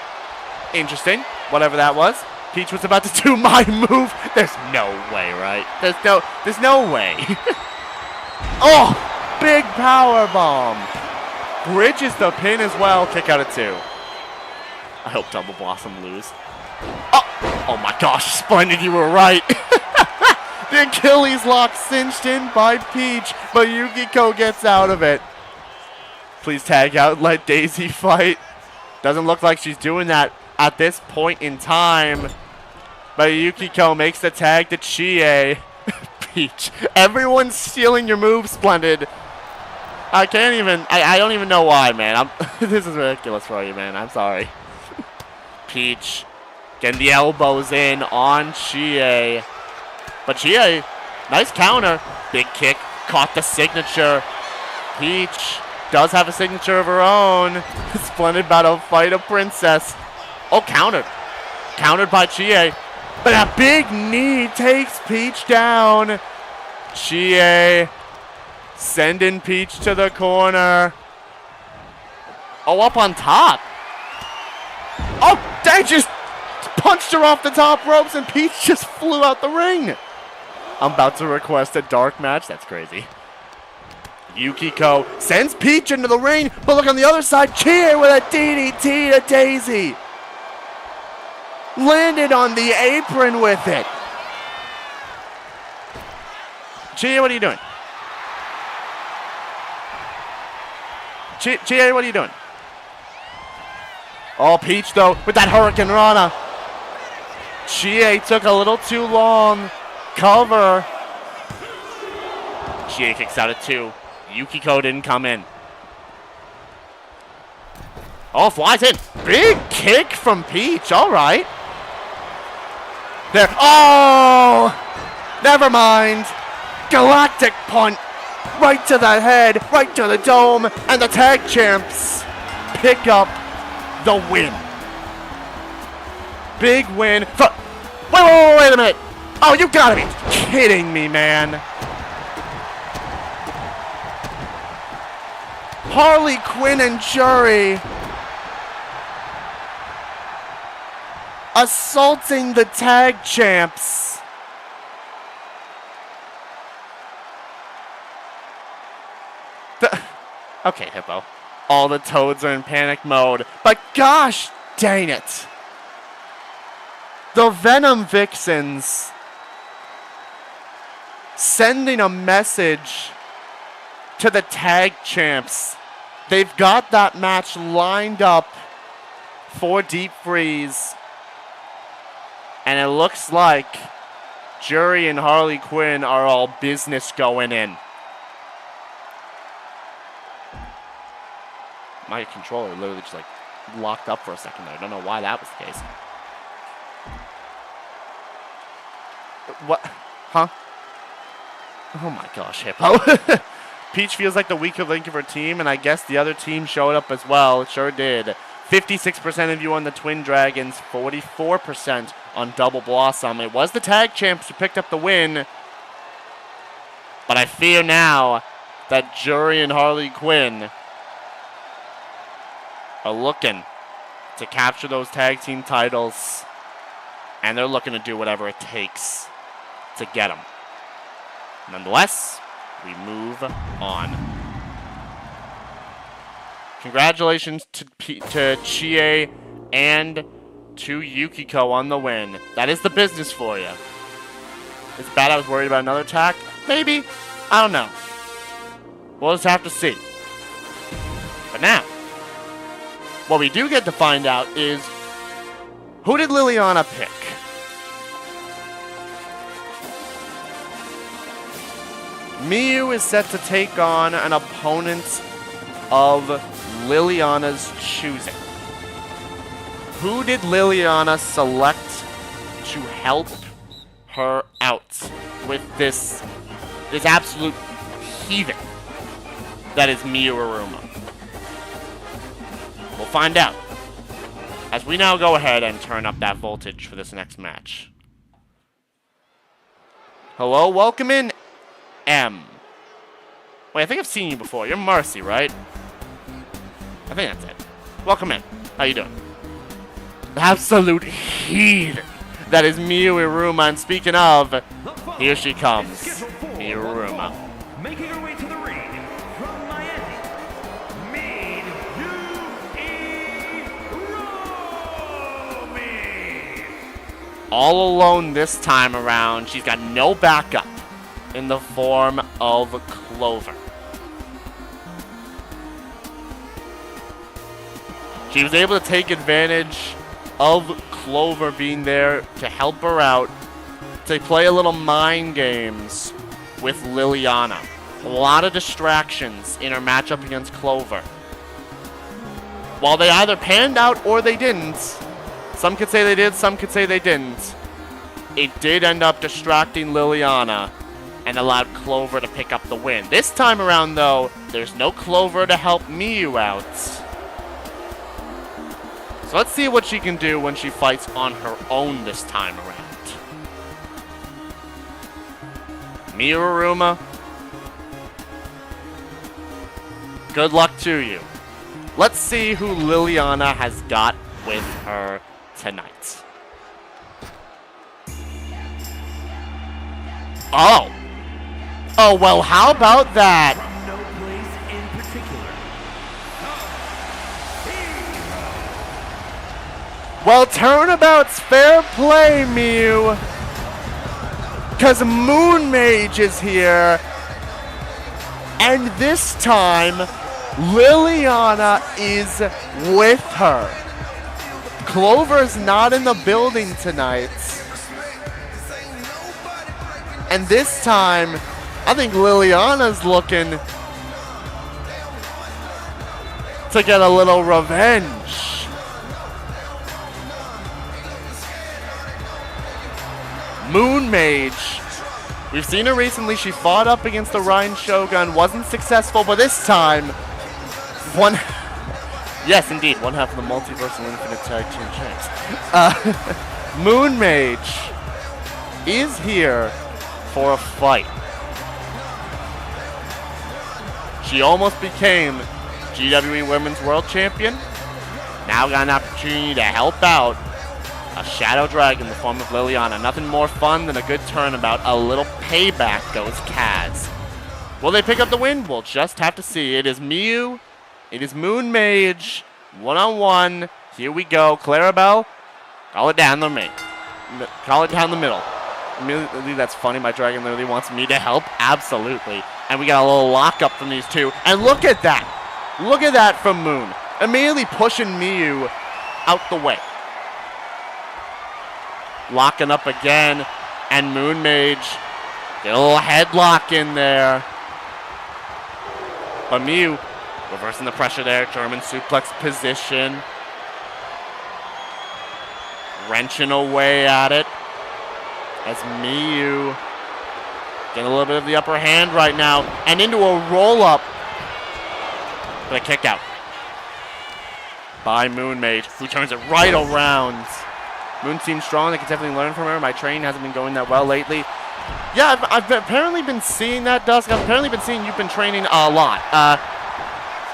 Interesting. Whatever that was. Peach was about to do my move. There's no way, right? There's no way. Oh, big power bomb. Bridges the pin as well. Kick out at 2. I hope Double Blossom lose. Oh my gosh, Splendid, you were right. The Achilles lock cinched in by Peach, but Yukiko gets out of it. Please tag out, let Daisy fight. Doesn't look like she's doing that at this point in time. But Yukiko makes the tag to Chie. Peach, everyone's stealing your move, Splendid. I don't even know why, man. This is ridiculous for you, man. I'm sorry. Peach getting the elbows in on Chie. But Chie, nice counter. Big kick, caught the signature. Peach does have a signature of her own. Splendid about to fight a princess. Oh, countered. Countered by Chie. But a big knee takes Peach down. Chie sending Peach to the corner. Oh, up on top. Oh, they just punched her off the top ropes and Peach just flew out the ring. I'm about to request a dark match. That's crazy. Yukiko sends Peach into the ring, but look on the other side, Chie with a DDT to Daisy. Landed on the apron with it. Chie, what are you doing? Chie, what are you doing? Oh, Peach, though, with that Hurricane Rana. Chie took a little too long. Cover. Chie kicks out at 2. Yukiko didn't come in. Oh, flies in. Big kick from Peach. All right. There. Oh! Never mind. Galactic punt. Right to the head. Right to the dome. And the tag champs pick up the win. Big win. Wait a minute. Oh, you gotta be kidding me, man. Harley Quinn and Jury assaulting the tag champs. Okay, Hippo. All the toads are in panic mode, but gosh dang it. The Venom Vixens sending a message to the tag champs. They've got that match lined up for Deep Freeze. And it looks like Jury and Harley Quinn are all business going in. My controller literally just like locked up for a second there. I don't know why that was the case. What? Huh? Oh my gosh, Hippo. Peach feels like the weaker link of her team, and I guess the other team showed up as well. It sure did. 56% of you on the Twin Dragons, 44% on Double Blossom. It was the tag champs who picked up the win. But I fear now that Jury and Harley Quinn are looking to capture those tag team titles. And they're looking to do whatever it takes to get them. Nonetheless, we move on. Congratulations to Chie and to Yukiko on the win. That is the business for you. It's bad I was worried about another attack. Maybe. I don't know. We'll just have to see. But now, what we do get to find out is, who did Lilliana pick? Miku is set to take on an opponent of Lilliana's choosing. Who did Lilliana select to help her out with this absolute heathen that is Miku Aruma? We'll find out as we now go ahead and turn up that voltage for this next match. Hello, welcome in, M. Wait, I think I've seen you before. You're Marcy, right? I think that's it. Welcome in. How you doing? Absolute heathen. That is Miku Aruma, and speaking of, here she comes. Miku Aruma. Making her way to the ring from Miami, Romy. All alone this time around. She's got no backup in the form of Clover. She was able to take advantage of Clover being there to help her out, to play a little mind games with Lilliana. A lot of distractions in her matchup against Clover. While they either panned out or they didn't, some could say they did, some could say they didn't, it did end up distracting Lilliana and allowed Clover to pick up the win. This time around, though, there's no Clover to help Miku out. So let's see what she can do when she fights on her own this time around. Miku Aruma, good luck to you. Let's see who Lilliana has got with her tonight. Oh. Oh, well, how about that? From no place in particular. Well, turnabout's fair play, Miku. Because Moon Mage is here. And this time, Lilliana is with her. Clover's not in the building tonight. And this time, I think Lilliana's looking to get a little revenge. Moon Mage. We've seen her recently. She fought up against the Raiden Shogun. Wasn't successful, but this time, yes, indeed, one half of the Multiversal Infinite Tag Team Champs. Moon Mage is here for a fight. She almost became GWE Women's World Champion. Now got an opportunity to help out a Shadow Dragon in the form of Lilliana. Nothing more fun than a good turnabout. A little payback goes Kaz. Will they pick up the win? We'll just have to see. It is Miku. It is Moon Mage. One-on-one. Here we go. Clarabelle. Call it down the middle. Call it down the middle. Immediately, that's funny. My dragon literally wants me to help. Absolutely. And we got a little lockup from these two. And look at that. Look at that from Moon. Immediately pushing Miku out the way. Locking up again. And Moon Mage. Get a little headlock in there. But Miku reversing the pressure there. German suplex position. Wrenching away at it. As Miku getting a little bit of the upper hand right now. And into a roll-up. But a kick out by Moon Mage, who turns it right around. Moon seems strong. They can definitely learn from her. My training hasn't been going that well lately. Yeah, I've apparently been seeing that, Dusk. I've apparently been seeing you've been training a lot.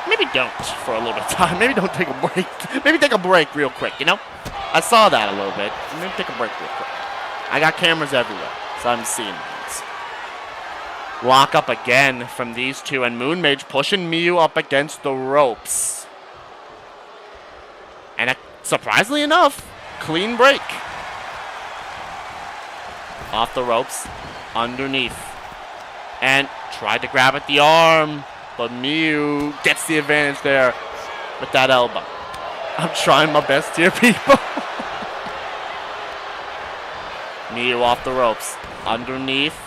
Maybe don't for a little bit of time. Maybe don't take a break. Maybe take a break real quick, you know? I saw that a little bit. Maybe take a break real quick. I got cameras everywhere, so I'm seeing things. Lock up again from these two, and Moon Mage pushing Miku up against the ropes. And surprisingly enough, clean break. Off the ropes, underneath. And tried to grab at the arm, but Miku gets the advantage there with that elbow. I'm trying my best here, people. Miku off the ropes, underneath.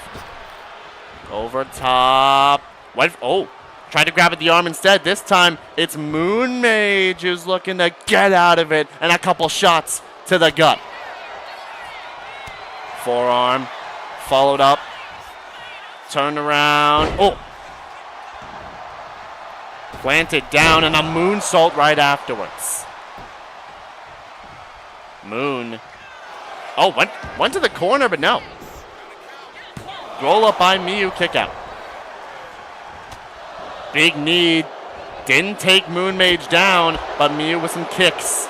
Over top. What? Oh, tried to grab at the arm instead. This time, it's Moon Mage who's looking to get out of it, and a couple shots to the gut. Forearm, followed up, turned around. Oh, planted down, and a moonsault right afterwards. Moon. Oh, went to the corner, but no. Roll up by Miu, kick out. Big knee. Didn't take Moon Mage down, but Miu with some kicks.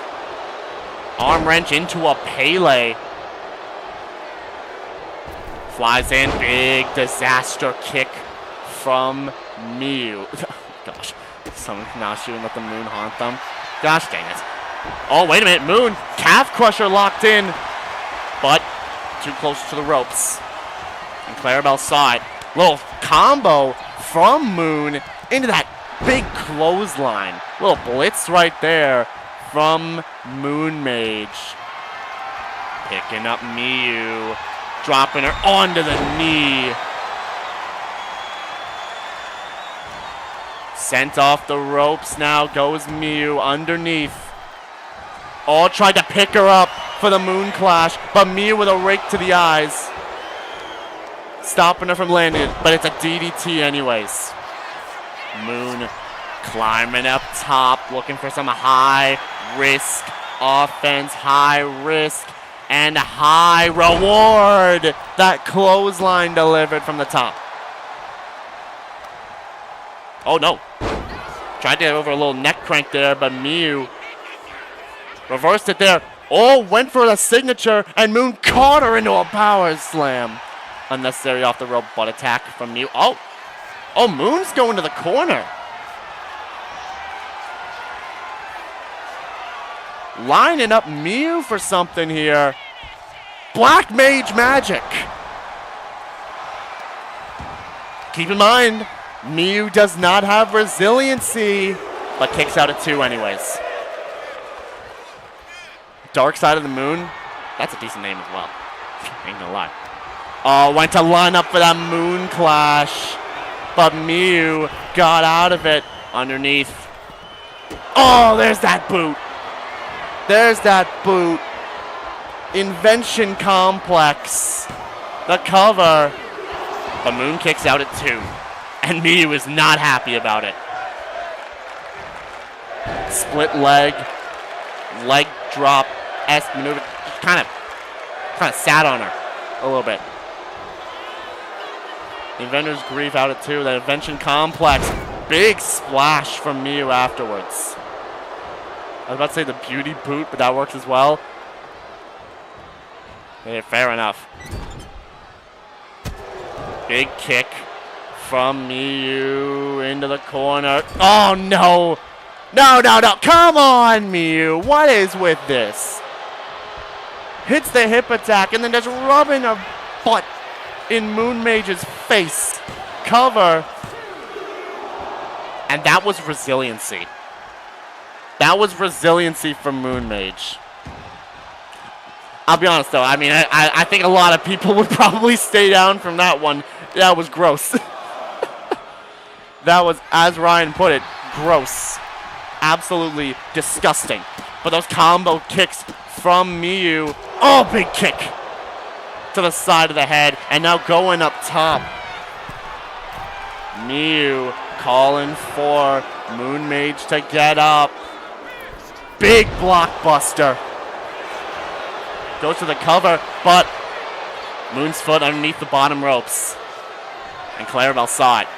Arm wrench into a Pele. Flies in, big disaster kick from Miu. Gosh, someone now shooting, let the Moon haunt them. Gosh dang it. Oh, wait a minute, Moon. Calf crusher locked in, but too close to the ropes. And Clarabelle saw it. Little combo from Moon into that big clothesline. Little blitz right there from Moon Mage. Picking up Miu. Dropping her onto the knee. Sent off the ropes now goes Miu underneath. All tried to pick her up for the Moon Clash, but Miu with a rake to the eyes. Stopping her from landing, but it's a DDT anyways. Moon climbing up top, looking for some high risk offense, high risk, and high reward. That clothesline delivered from the top. Oh no. Tried to get over a little neck crank there, but Miu reversed it there. Oh, went for the signature, and Moon caught her into a power slam. Unnecessary off the rope butt attack from Miu. Oh, Moon's going to the corner. Lining up Miu for something here. Black Mage magic. Keep in mind, Miu does not have resiliency, but kicks out at 2 anyways. Dark Side of the Moon. That's a decent name as well. Ain't gonna lie. Oh, went to line up for that Moon Clash, but Miu got out of it underneath. Oh, there's that boot. There's that boot. Invention Complex. The cover. But Moon kicks out at 2. And Miu is not happy about it. Split leg. Leg drop-esque maneuver. Just kind of sat on her a little bit. Inventor's Grief out at 2. The Invention Complex. Big splash from Miu afterwards. I was about to say the beauty boot, but that works as well. Yeah, fair enough. Big kick from Miu into the corner. Oh, no. No. Come on, Miu. What is with this? Hits the hip attack and then just rubbing her butt in Moon Mage's face. Cover. And that was resiliency. That was resiliency from Moon Mage. I'll be honest though, I mean, I think a lot of people would probably stay down from that one. That was gross. That was, as Ryan put it, gross. Absolutely disgusting. But those combo kicks from Miu. Oh, big kick to the side of the head. And now going up top. Miu calling for Moon Mage to get up. Big blockbuster. Goes to the cover, but Moon's foot underneath the bottom ropes. And Clarabelle saw it.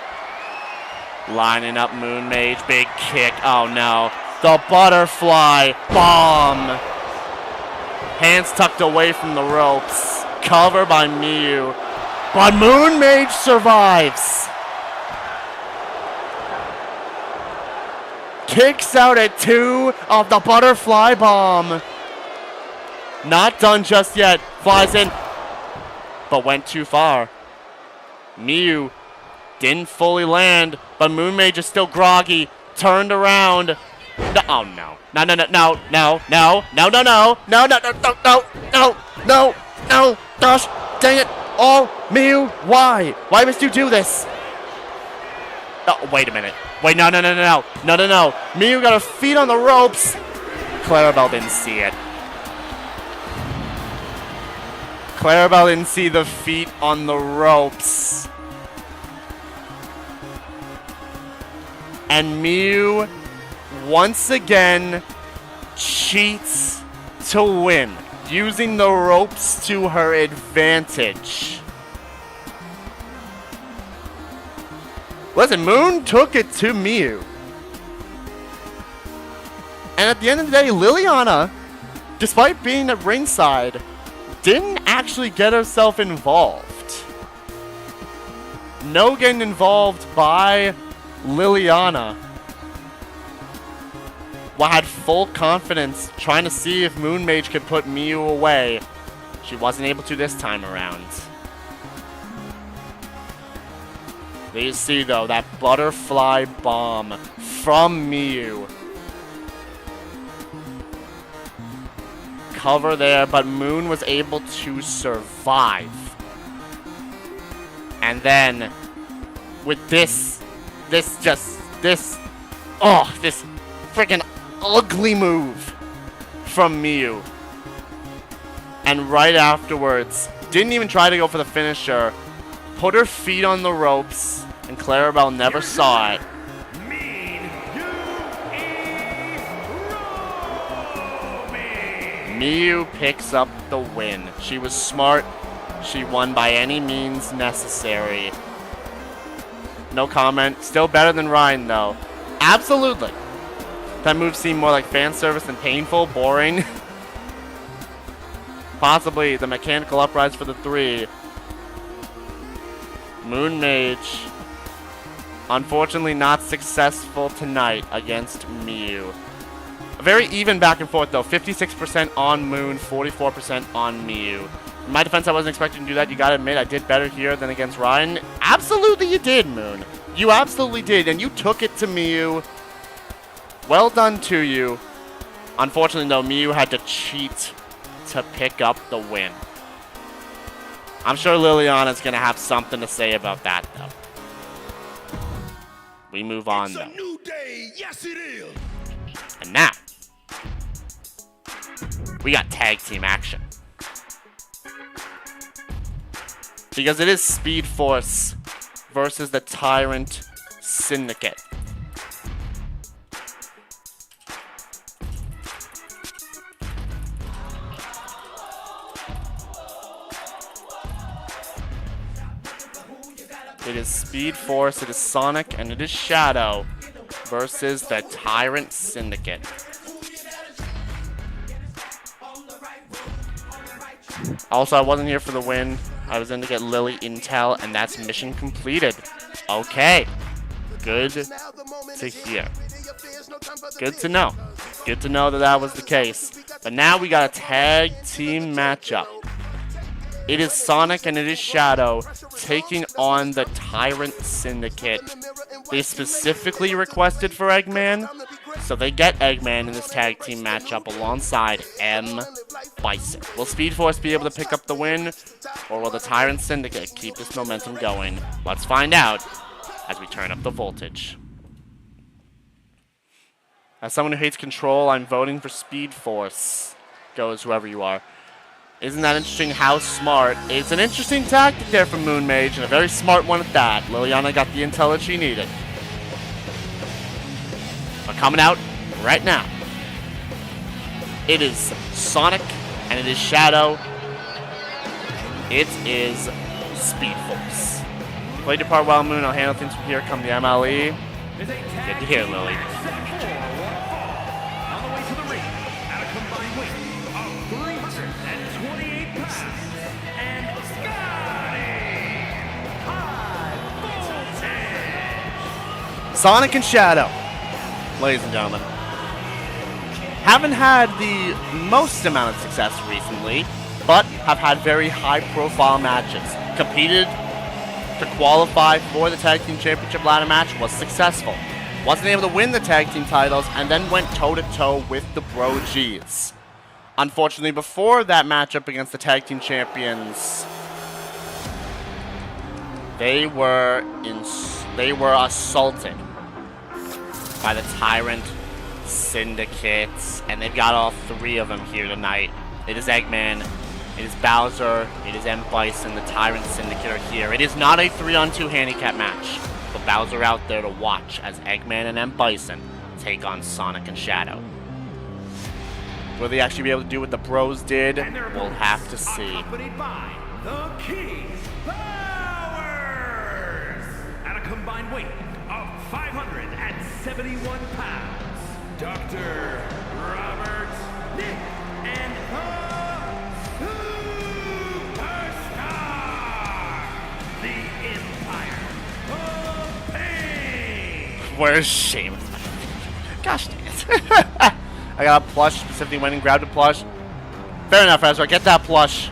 Lining up Moon Mage, big kick. Oh no. The butterfly bomb. Hands tucked away from the ropes. Cover by Miu. But Moon Mage survives. Kicks out at 2 of the butterfly bomb. Not done just yet. Flies in, but went too far. Miu didn't fully land, but Moon Mage is still groggy. Turned around. No, oh no. No. Gosh, dang it. Oh, Miu, why? Why must you do this? Oh, wait a minute. Wait, no. Miu got her feet on the ropes. Clarabelle didn't see it. Clarabelle didn't see the feet on the ropes. And Miu, once again, cheats to win, using the ropes to her advantage. Listen, Moon took it to Miu. And at the end of the day, Lilliana, despite being at ringside, didn't actually get herself involved. No getting involved by Lilliana. Had full confidence trying to see if Moon Mage could put Miu away. She wasn't able to this time around. There you see though, that butterfly bomb from Miu. Cover there, but Moon was able to survive. And then with this freaking ugly move from Miu. And right afterwards, didn't even try to go for the finisher. Put her feet on the ropes, and Clarabelle never saw it. Miu picks up the win. She was smart. She won by any means necessary. No comment. Still better than Ryan, though. Absolutely. That move seemed more like fan service than painful, boring. Possibly the mechanical uprise for the 3. Moon Mage, unfortunately not successful tonight against Miu. A very even back and forth though. 56% on Moon, 44% on Miu. In my defense, I wasn't expecting to do that. You gotta admit, I did better here than against Ryan. Absolutely you did, Moon. You absolutely did, and you took it to Miu. Well done to you. Unfortunately, though, Miu had to cheat to pick up the win. I'm sure Liliana's going to have something to say about that, though. We move on, though. It's a new day. Yes, it is. And now, we got tag team action. Because it is Speed Force versus the Tyrant Syndicate. It is Speed Force, it is Sonic, and it is Shadow versus the Tyrant Syndicate. Also, I wasn't here for the win. I was in to get Lily intel, and that's mission completed. Okay. Good to hear. Good to know. Good to know that that was the case. But now we got a tag team matchup. It is Sonic and it is Shadow taking on the Tyrant Syndicate. They specifically requested for Eggman, so they get Eggman in this tag team matchup alongside M. Bison. Will Speed Force be able to pick up the win, or will the Tyrant Syndicate keep this momentum going? Let's find out as we turn up the voltage. As someone who hates control, I'm voting for Speed Force. Goes whoever you are. Isn't that interesting how smart? It's an interesting tactic there from Moon Mage, and a very smart one at that. Liliana got the intel that she needed. But coming out right now, it is Sonic and it is Shadow. It is Speed Force. Played your part well, Moon. I'll handle things from here come the MLE. Good to hear, Lily. On the way to the ring, at a combined weight of 328 pounds, and High Voltage. Sonic and Shadow, ladies and gentlemen, haven't had the most amount of success recently, but have had very high-profile matches. Competed to qualify for the Tag Team Championship ladder match, was successful. Wasn't able to win the Tag Team titles, and then went toe-to-toe with the Bro Gs. Unfortunately, before that matchup against the Tag Team Champions, They were assaulted by the Tyrant, Syndicate, and they've got all three of them here tonight. It is Eggman, it is Bowser, it is M. Bison, the Tyrant, Syndicate are here. It is not a 3-on-2 handicap match, but Bowser out there to watch as Eggman and M. Bison take on Sonic and Shadow. Will they actually be able to do what the bros did? We'll have to see. Accompanied by the King Powers at a combined weight of 571 pounds. Dr. Robert Nick and the Superstar, the Empire of Pain. Where's Sheamus? Gosh dang it. I got a plush, specifically went and grabbed a plush. Fair enough, Erza, get that plush.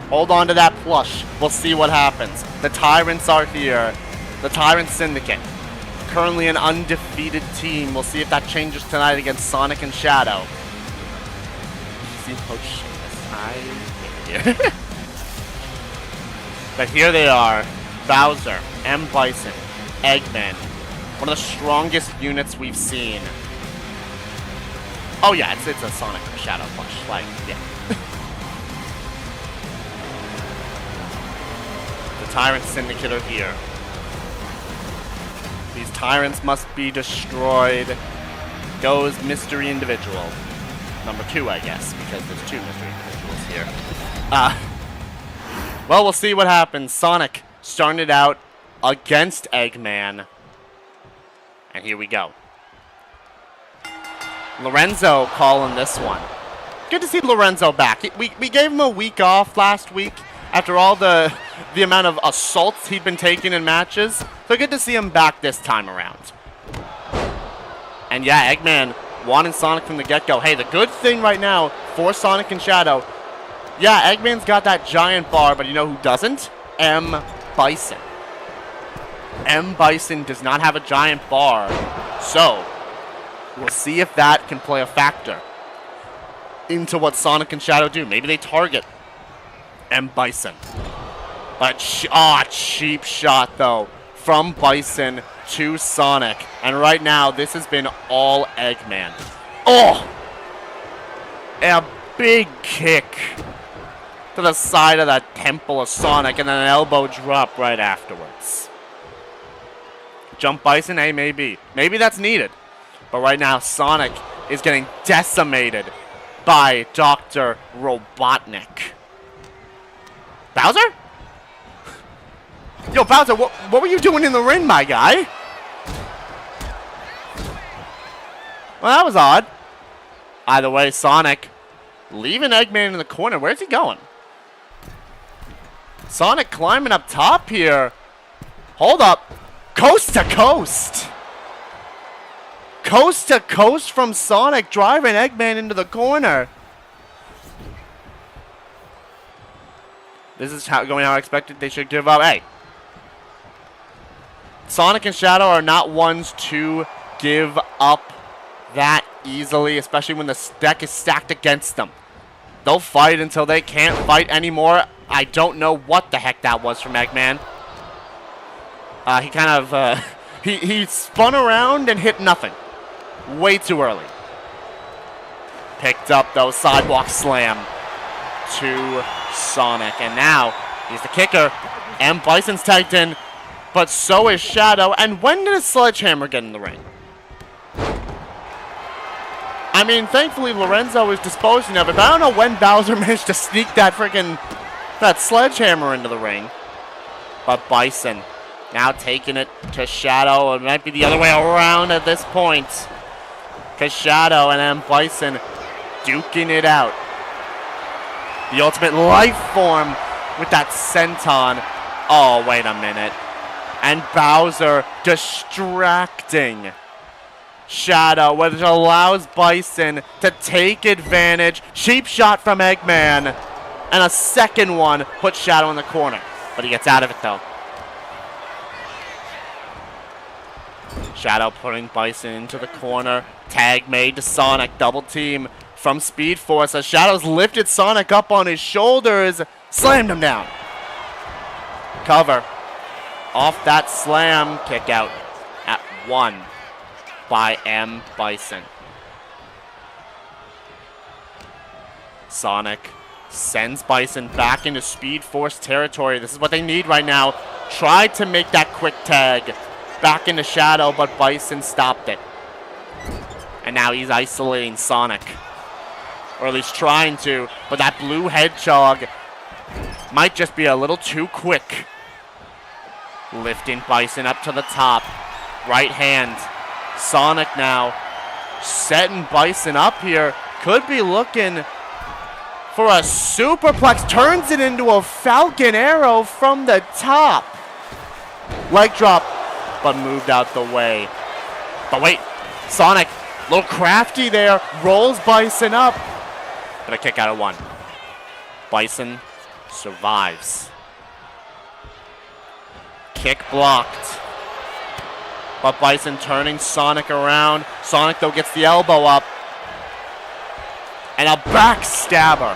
Hold on to that plush. We'll see what happens. The Tyrants are here. The Tyrant Syndicate. Currently an undefeated team. We'll see if that changes tonight against Sonic and Shadow. See Coach Sheamus. Here. But here they are. Bowser, M. Bison, Eggman. One of the strongest units we've seen. Oh yeah, it's a Sonic and Shadow plush. Like, yeah. The Tyrant Syndicate are here. These Tyrants must be destroyed. Goes Mystery Individual. Number 2, I guess, because there's 2 Mystery Individuals here. Well, we'll see what happens. Sonic started out against Eggman. And here we go. Lorenzo calling this one. Good to see Lorenzo back. We gave him a week off last week after all the amount of assaults he'd been taking in matches. So good to see him back this time around. And yeah, Eggman wanted Sonic from the get-go. Hey, the good thing right now for Sonic and Shadow, yeah, Eggman's got that giant bar, but you know who doesn't? M. Bison. M. Bison does not have a giant bar. So we'll see if that can play a factor into what Sonic and Shadow do. Maybe they target M. Bison. But, cheap shot, though, from Bison to Sonic. And right now, this has been all Eggman. Oh! A big kick to the side of that temple of Sonic, and then an elbow drop right afterwards. Jump Bison? Hey, maybe. Maybe that's needed. But right now, Sonic is getting decimated by Dr. Robotnik. Bowser? Yo, Bowser, what were you doing in the ring, my guy? Well, that was odd. Either way, Sonic leaving Eggman in the corner. Where's he going? Sonic climbing up top here. Hold up. Coast to coast. Coast to coast from Sonic, driving Eggman into the corner. This is going how I expected. They should give up. Hey. Sonic and Shadow are not ones to give up that easily, especially when the deck is stacked against them. They'll fight until they can't fight anymore. I don't know what the heck that was from Eggman. He kind of, he spun around and hit nothing. Way too early. Picked up, though, sidewalk slam to Sonic. And now, he's the kicker. M. Bison's tagged in, but so is Shadow. And when did a sledgehammer get in the ring? I mean, thankfully, Lorenzo is disposing of it, but I don't know when Bowser managed to sneak that sledgehammer into the ring. But Bison now taking it to Shadow. It might be the other way around at this point. Because Shadow and M. Bison duking it out. The ultimate life form with that senton. Oh, wait a minute. And Bowser distracting Shadow, which allows Bison to take advantage. Cheap shot from Eggman. And a second one puts Shadow in the corner. But he gets out of it, though. Shadow putting Bison into the corner. Tag made to Sonic. Double team from Speed Force as Shadow's lifted Sonic up on his shoulders. Slammed him down. Cover. off that slam. Kick out at 1 by M. Bison. Sonic sends Bison back into Speed Force territory. This is what they need right now. Tried to make that quick tag back into Shadow, but Bison stopped it. And now he's isolating Sonic. Or at least trying to. But that blue hedgehog might just be a little too quick. Lifting Bison up to the top. Right hand. Sonic now setting Bison up here. Could be looking for a superplex. Turns it into a Falcon Arrow from the top. Leg drop, but moved out the way. But wait, Sonic, a little crafty there. Rolls Bison up. But a kick out of 1. Bison survives. Kick blocked. But Bison turning Sonic around. Sonic, though, gets the elbow up. And a backstabber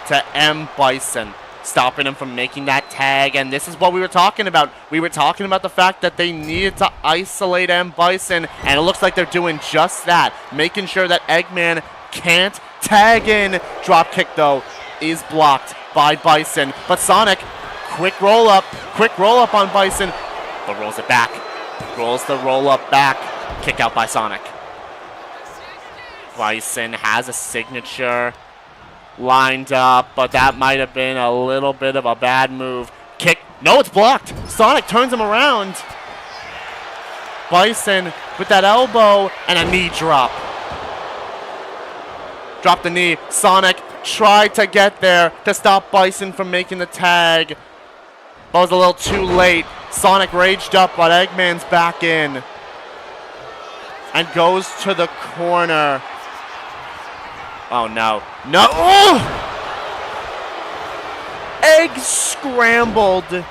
to M. Bison, stopping him from making that tag. And this is what we were talking about. We were talking about the fact that they needed to isolate M. Bison, and it looks like they're doing just that, making sure that Eggman can't tag in. Drop kick, though, is blocked by Bison. But Sonic, quick roll up on Bison, but rolls it back. Rolls the roll up back. Kick out by Sonic. Bison has a signature lined up, but that might have been a little bit of a bad move. Kick. No, it's blocked. Sonic turns him around. Bison with that elbow and a knee drop. Drop the knee. Sonic tried to get there to stop Bison from making the tag, but was a little too late. Sonic raged up, but Eggman's back in and goes to the corner. Oh, no. No! Oh! Egg scrambled.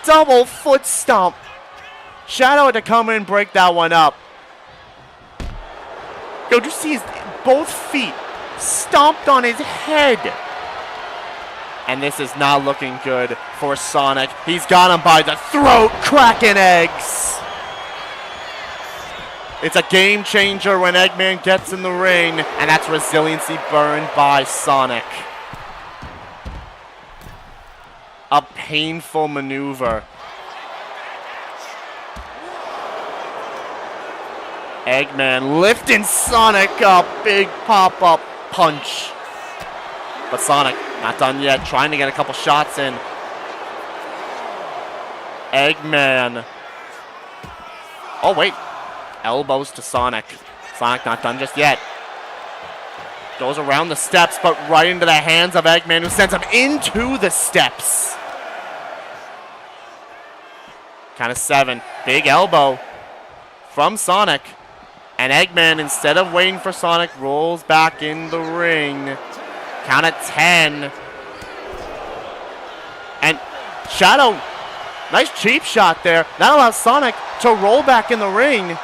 Double foot stomp. Shadow had to come in and break that one up. Yo, did you see his both feet stomped on his head? And this is not looking good for Sonic. He's got him by the throat, cracking eggs. It's a game changer when Eggman gets in the ring, and that's resiliency burned by Sonic. A painful maneuver. Eggman lifting Sonic up, big pop-up punch. But Sonic, not done yet, trying to get a couple shots in. Eggman. Oh, wait. Elbows to Sonic. Sonic not done just yet. Goes around the steps, but right into the hands of Eggman, who sends him into the steps. Count of 7. Big elbow from Sonic. And Eggman, instead of waiting for Sonic, rolls back in the ring. Count of 10. And Shadow, nice cheap shot there. That allows Sonic to roll back in the ring,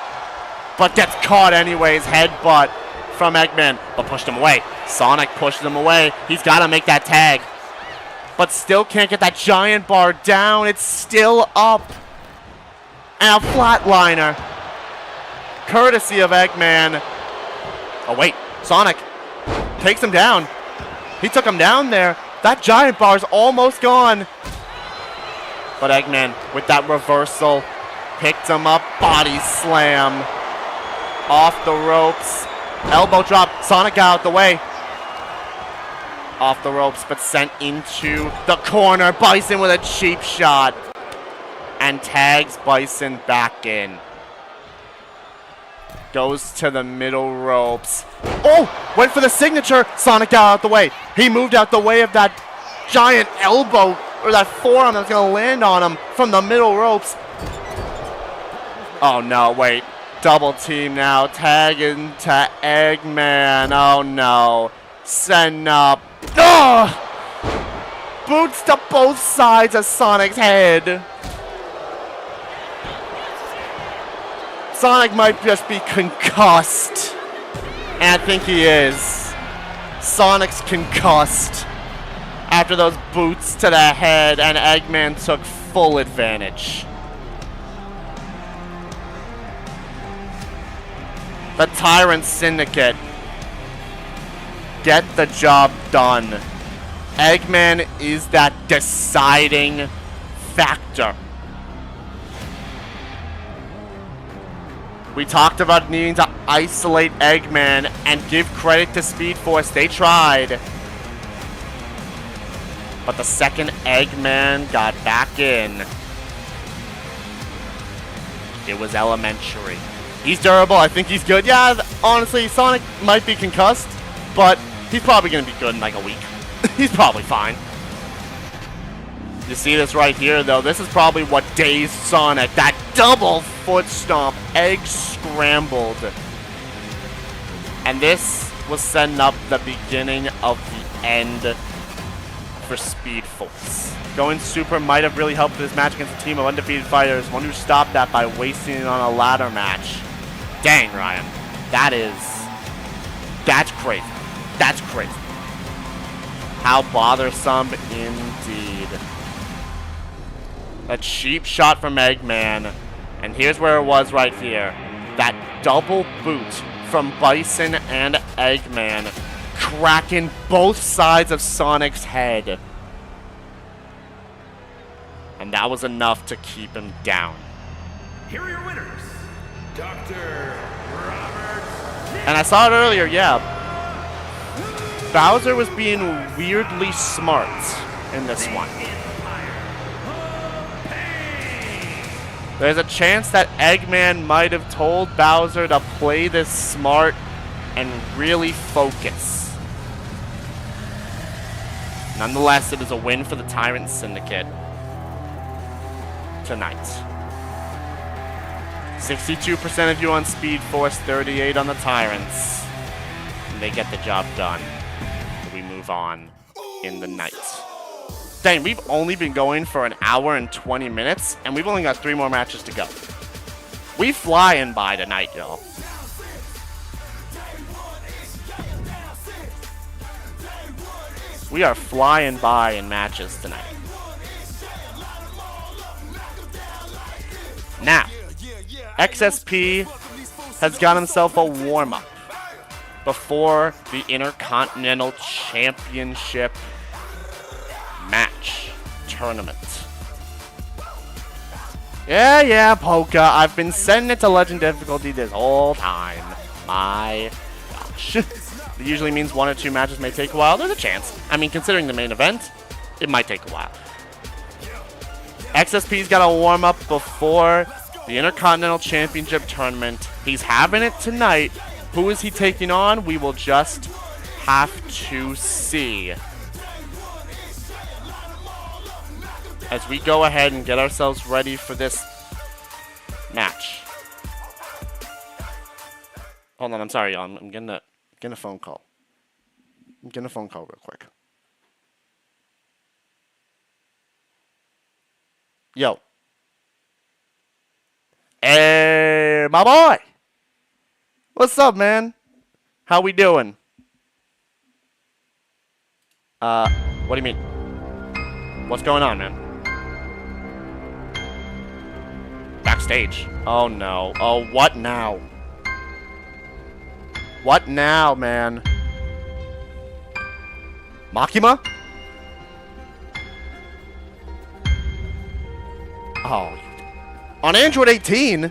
but gets caught anyways. Headbutt from Eggman, but pushed him away. Sonic pushes him away. He's got to make that tag, but still can't get that giant bar down. It's still up. And a flatliner, courtesy of Eggman. Oh, wait. Sonic takes him down. He took him down there. That giant bar's almost gone. But Eggman, with that reversal, picked him up. Body slam. Off the ropes. Elbow drop. Sonic out the way. Off the ropes, but sent into the corner. Bison with a cheap shot. And tags Bison back in. Goes to the middle ropes. Oh! Went for the signature. Sonic got out the way. He moved out the way of that giant elbow, or that forearm that's going to land on him from the middle ropes. Oh no, wait. Double team now. Tag into Eggman. Oh no. Send up. Ugh! Boots to both sides of Sonic's head. Sonic might just be concussed. And I think he is. Sonic's concussed after those boots to the head, and Eggman took full advantage. The Tyrant Syndicate get the job done. Eggman is that deciding factor. We talked about needing to isolate Eggman and give credit to Speed Force. They tried. But the second Eggman got back in, it was elementary. He's durable. I think he's good. Yeah, honestly, Sonic might be concussed, but he's probably going to be good in like a week. He's probably fine. You see this right here, though? This is probably what dazed Sonic. That double foot stomp. Egg scrambled. And this was setting up the beginning of the end for Speed Force. Going super might have really helped this match against a team of undefeated fighters. One who stopped that by wasting it on a ladder match. Dang, Ryan. That's crazy. That's crazy. How bothersome indeed. A cheap shot from Eggman. And here's where it was right here. That double boot from Bison and Eggman, cracking both sides of Sonic's head. And that was enough to keep him down. Here are your winners, Dr. Robert. And I saw it earlier, yeah. Bowser was being weirdly smart in this one. There's a chance that Eggman might have told Bowser to play this smart and really focus. Nonetheless, it is a win for the Tyrant Syndicate tonight. 62% of you on Speed Force, 38 on the Tyrants. And they get the job done. We move on in the night. Dang, we've only been going for an hour and 20 minutes, and we've only got 3 more matches to go. We flying by tonight, y'all. We are flying by in matches tonight. Now, XSP has got himself a warm-up before the Intercontinental Championship match tournament. Yeah, Polka. I've been setting it to legend difficulty this whole time. My gosh. It usually means 1 or 2 matches may take a while. There's a chance. I mean, considering the main event, it might take a while. XSP's got a warm-up before the Intercontinental Championship tournament. He's having it tonight. Who is he taking on? We will just have to see. As we go ahead and get ourselves ready for this match. Hold on, I'm sorry, y'all. I'm getting a phone call. I'm getting a phone call real quick. Yo. Hey, my boy. What's up, man? How we doing? What do you mean? What's going on, man? Backstage. Oh, no. Oh, what now? What now, man? Makima? Oh. On Android 18?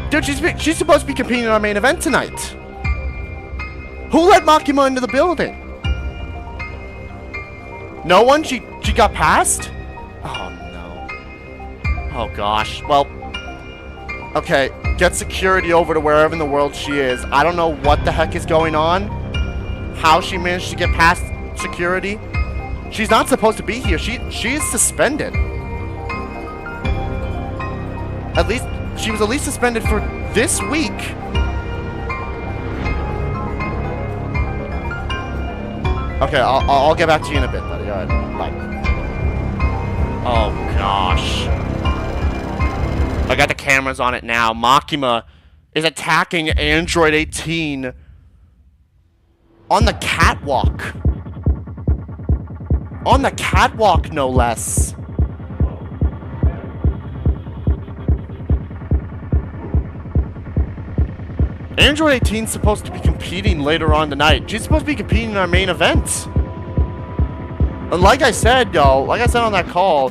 Dude, she's supposed to be competing in our main event tonight. Who let Makima into the building? No one? She got past? Oh, no. Oh, gosh. Well, okay. Get security over to wherever in the world she is. I don't know what the heck is going on. How she managed to get past security. She's not supposed to be here. She is suspended. At least, she was at least suspended for this week. Okay, I'll get back to you in a bit, buddy. Alright, bye. Oh, gosh. I got the cameras on it now. Makima is attacking Android 18 on the catwalk. On the catwalk, no less. Android 18's supposed to be competing later on tonight. She's supposed to be competing in our main event. And like I said, y'all, like I said on that call,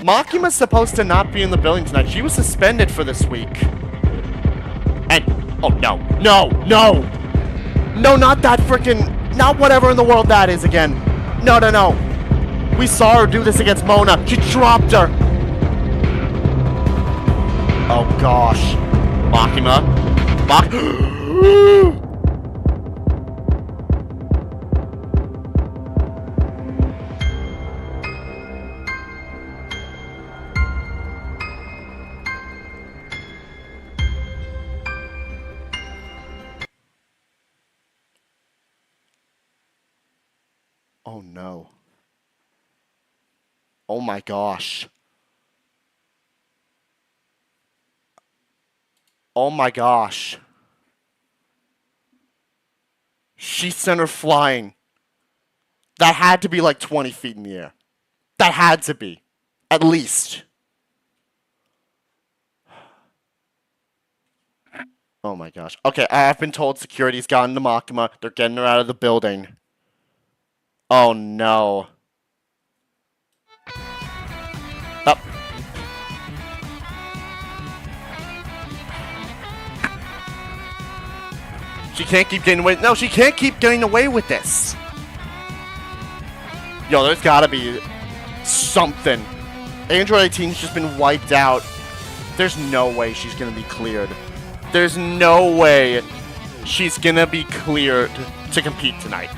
Makima's supposed to not be in the building tonight. She was suspended for this week. And, oh no, no, no! No, not that frickin', not whatever in the world that is again. No, no, no. We saw her do this against Mona. She dropped her. Oh gosh. Makima. Oh no. Oh my gosh. Oh my gosh. She sent her flying. That had to be like 20 feet in the air. That had to be. At least. Oh my gosh. Okay, I've been told security's gotten to Makima. They're getting her out of the building. Oh no. Up. She can't keep getting away. No, she can't keep getting away with this. Yo, there's gotta be something. Android 18's just been wiped out. There's no way she's gonna be cleared. There's no way she's gonna be cleared to compete tonight.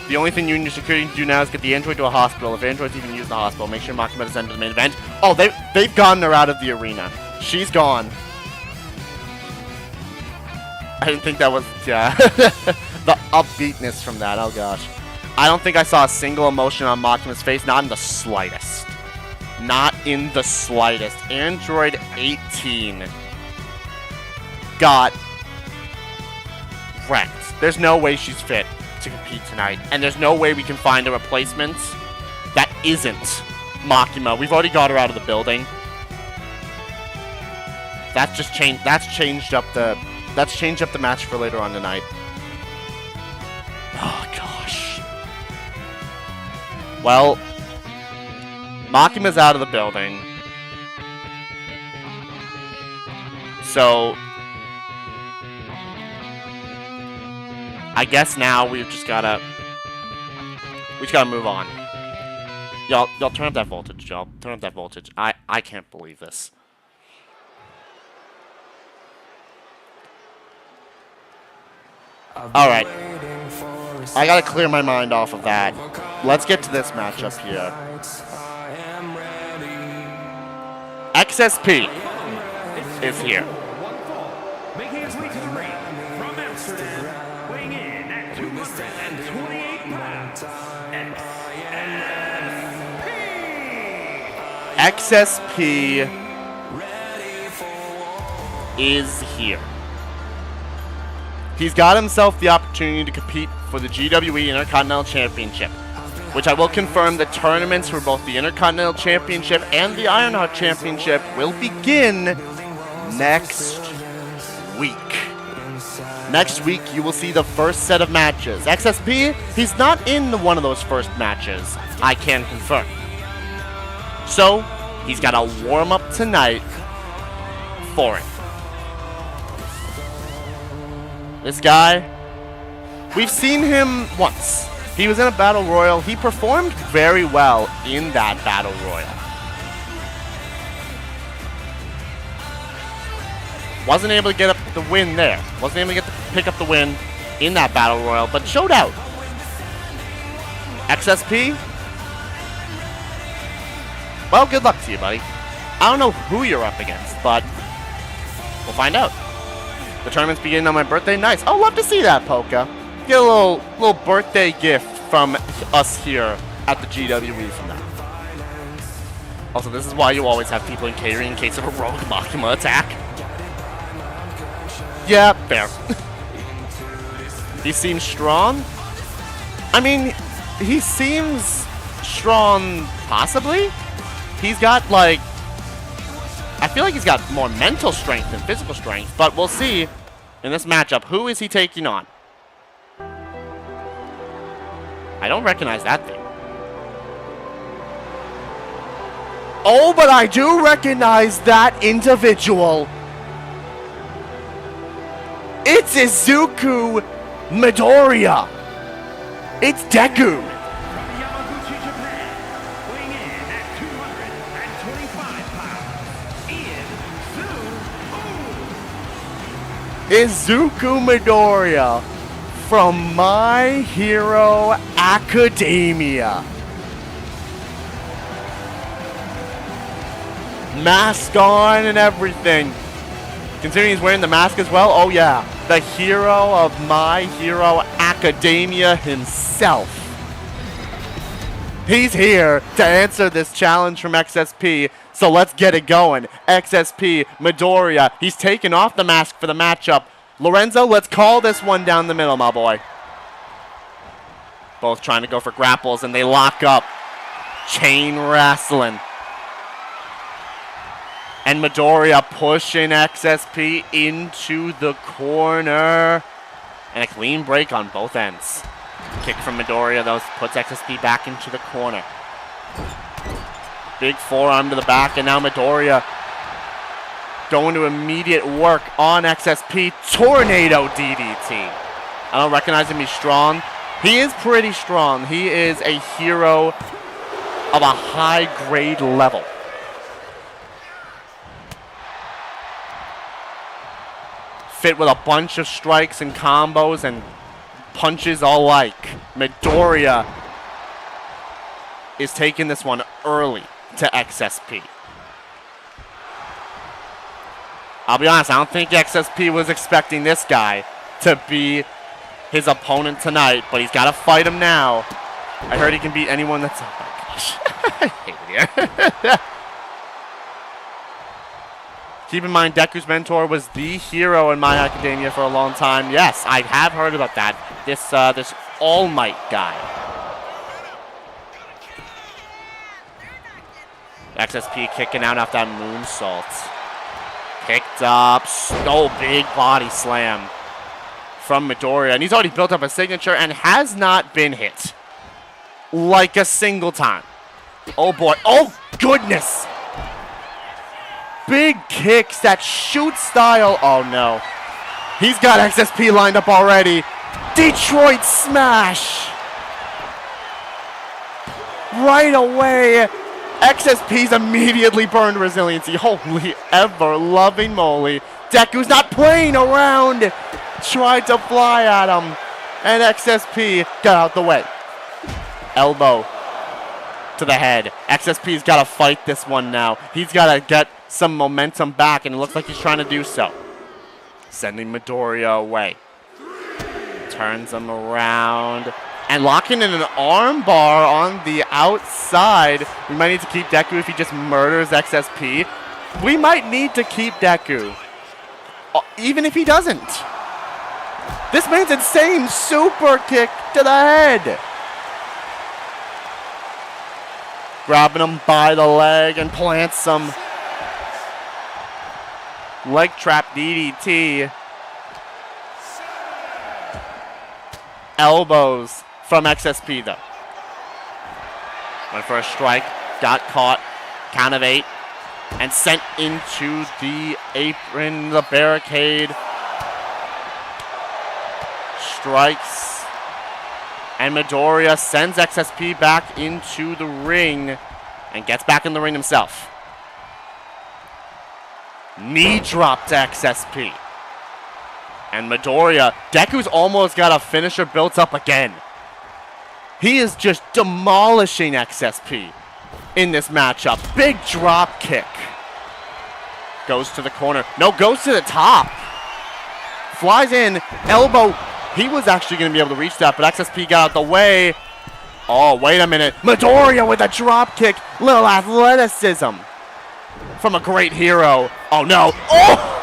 The only thing you and your security can do now is get the android to a hospital. If androids even use the hospital, make sure Makima is sent to the main event. Oh, they've gotten her out of the arena. She's gone. I didn't think that was, yeah. The upbeatness from that, oh gosh. I don't think I saw a single emotion on Makima's face, not in the slightest. Not in the slightest. Android 18 got wrecked. There's no way she's fit to compete tonight, and there's no way we can find a replacement that isn't Makima. We've already got her out of the building. That's just changed. That's changed up the match for later on tonight. Oh gosh. Well, Makima's out of the building, so I guess now we just gotta move on. Y'all turn up that voltage, y'all. Turn up that voltage. I can't believe this. Alright. I gotta clear my mind off of that. Let's get to this matchup here. XSP is here. Making his way to the ring from Amsterdam, weighing in at 228 pounds, XSP is here. He's got himself the opportunity to compete for the GWE Intercontinental Championship, which I will confirm the tournaments for both the Intercontinental Championship and the Ironheart Championship will begin next week. Next week, you will see the first set of matches. XSP, he's not in one of those first matches, I can confirm. So, he's got to warm up tonight for it. This guy, we've seen him once. He was in a battle royal. He performed very well in that battle royal. Wasn't able to get up the win there. Wasn't able to pick up the win in that battle royal, but showed out. XSP, well, good luck to you, buddy. I don't know who you're up against, but we'll find out. The tournament's beginning on my birthday. Nice. I'll love to see that, Polka. Get a little birthday gift from us here at the GWE from that. Also, this is why you always have people in catering in case of a rogue Makima attack. Yeah, fair. He seems strong. I mean, he seems strong, possibly. He's got, like, I feel like he's got more mental strength than physical strength, but we'll see in this matchup. Who is he taking on? I don't recognize that thing. Oh, but I do recognize that individual. It's Izuku Midoriya. It's Deku. From Yamaguchi, Japan, weighing in at 225 pounds, Izuku Midoriya from My Hero Academia. Mask on and everything. Considering he's wearing the mask as well, oh yeah. The hero of My Hero Academia himself. He's here to answer this challenge from XSP, so let's get it going. XSP, Midoriya, he's taken off the mask for the matchup. Lorenzo, let's call this one down the middle, my boy. Both trying to go for grapples, and they lock up. Chain wrestling. And Midoriya pushing XSP into the corner. And a clean break on both ends. Kick from Midoriya, though, puts XSP back into the corner. Big forearm to the back, and now Midoriya going to immediate work on XSP. Tornado DDT. I don't recognize him. He's strong. He is pretty strong. He is a hero of a high-grade level. Fit with a bunch of strikes and combos and punches alike. Midoriya is taking this one early to XSP. I'll be honest, I don't think XSP was expecting this guy to be his opponent tonight, but he's got to fight him now. I heard he can beat anyone that's... Oh my gosh. I hate you. Keep in mind, Deku's mentor was the hero in My Academia for a long time. Yes, I have heard about that. This All Might guy. XSP kicking out off that moonsault. Picked up. Oh, big body slam from Midoriya. And he's already built up a signature and has not been hit. Like a single time. Oh boy. Oh, goodness. Big kicks, that shoot style. Oh no. He's got XSP lined up already. Detroit smash. Right away. XSP's immediately burned resiliency. Holy ever-loving moly. Deku's not playing around. Tried to fly at him. And XSP got out the way. Elbow to the head. XSP's got to fight this one now. He's got to get some momentum back, and it looks like he's trying to do so. Sending Midoriya away. Turns him around. And locking in an arm bar on the outside. We might need to keep Deku if he just murders XSP. We might need to keep Deku. Even if he doesn't. This man's insane super kick to the head. Grabbing him by the leg and plants some leg trap DDT. Elbows from XSP though. Went for a strike, got caught, count of 8, and sent into the apron, the barricade. Strikes. And Midoriya sends XSP back into the ring and gets back in the ring himself. Knee drop to XSP. And Midoriya, Deku's almost got a finisher built up again. He is just demolishing XSP in this matchup. Big drop kick. Goes to the corner. No, goes to the top. Flies in, elbow. He was actually going to be able to reach that, but XSP got out the way. Oh, wait a minute. Midoriya with a drop kick. Little athleticism from a great hero. Oh, no. Oh!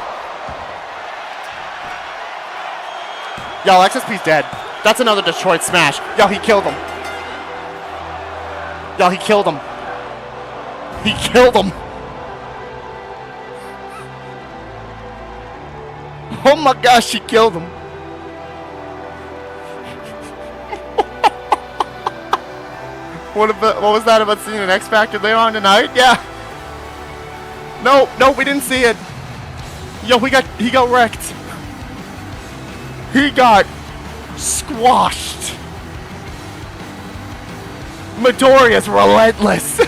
Yo, XSP's dead. That's another Detroit smash. Yo, he killed him. Yo, he killed him. He killed him. Oh my gosh, he killed him. What was that about seeing an X Factor later on tonight? Yeah. No, we didn't see it. Yo, he got wrecked. He got squashed. Midoriya's relentless.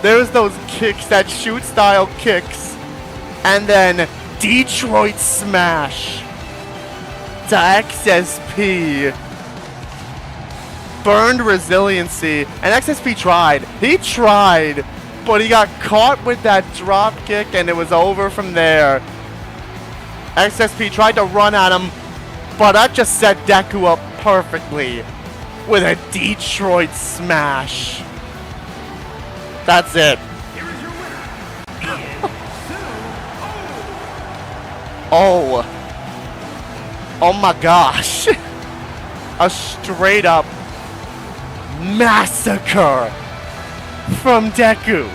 There's those kicks, that shoot style kicks. And then Detroit Smash to XSP. Burned resiliency. And XSP tried. He tried. But he got caught with that drop kick and it was over from there. XSP tried to run at him. But that just set Deku up perfectly. With a Detroit Smash. That's it. Oh. Oh my gosh. A straight up massacre from Deku.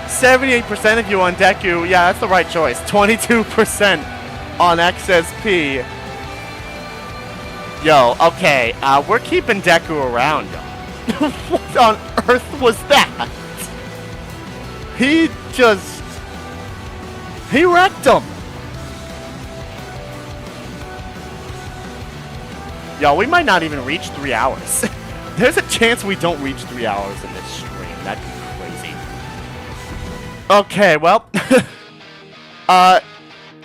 78% of you on Deku. Yeah, that's the right choice. 22% on XSP. Yo, okay. We're keeping Deku around, yo. What on earth was that? He wrecked him. Yo, we might not even reach 3 hours. There's a chance we don't reach 3 hours in this stream. That'd be crazy. Okay, well.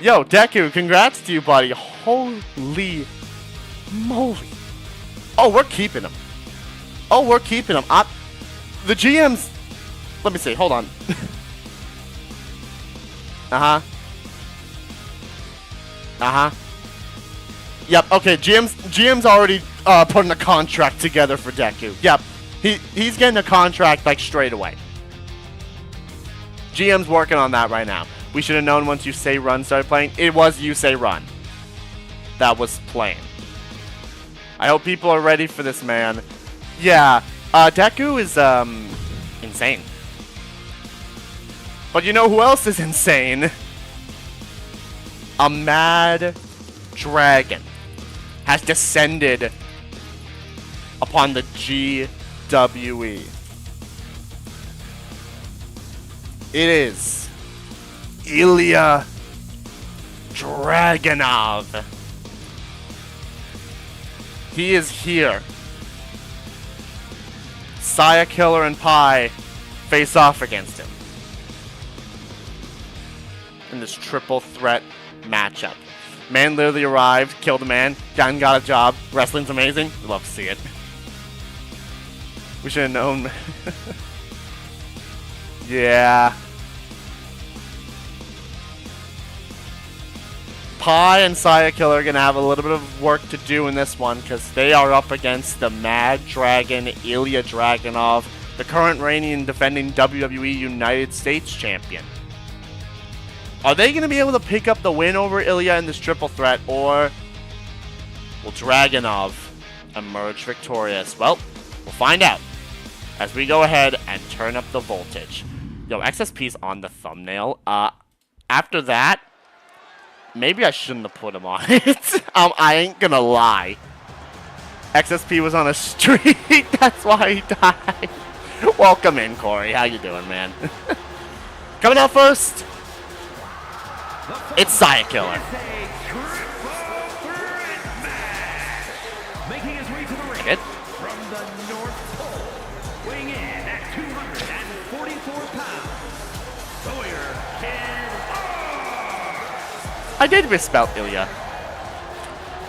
Yo, Deku, congrats to you, buddy. Holy moly. Oh, we're keeping him. Oh, we're keeping him. The GM's... Let me see. Hold on. Uh-huh. Uh-huh. Yep, okay. GM's already putting a contract together for Deku. Yep. He's getting a contract, like, straight away. GM's working on that right now. We should have known once You Say Run started playing. It was You Say Run that was playing. I hope people are ready for this, man. Yeah, Deku is, insane. But you know who else is insane? A mad dragon has descended upon the GWE. It is Ilya Dragunov. He is here. Sayakiller and Pi face off against him in this triple threat matchup. Man literally arrived, killed a man, got a job. Wrestling's amazing. We love to see it. We should have known. Yeah. Pi and Sayakiller are going to have a little bit of work to do in this one because they are up against the Mad Dragon, Ilya Dragunov, the current reigning and defending WWE United States champion. Are they going to be able to pick up the win over Ilya in this triple threat, or will Dragunov emerge victorious? Well, we'll find out as we go ahead and turn up the voltage. Yo, XSP's on the thumbnail. After that, maybe I shouldn't have put him on it. I ain't gonna lie. XSP was on a streak. That's why he died. Welcome in, Corey. How you doing, man? Coming out first, it's Sayakiller. Making his way to the ring Good. from the North Pole, weighing in at 244 pounds, Sawyer Kid. I did misspell Ilya.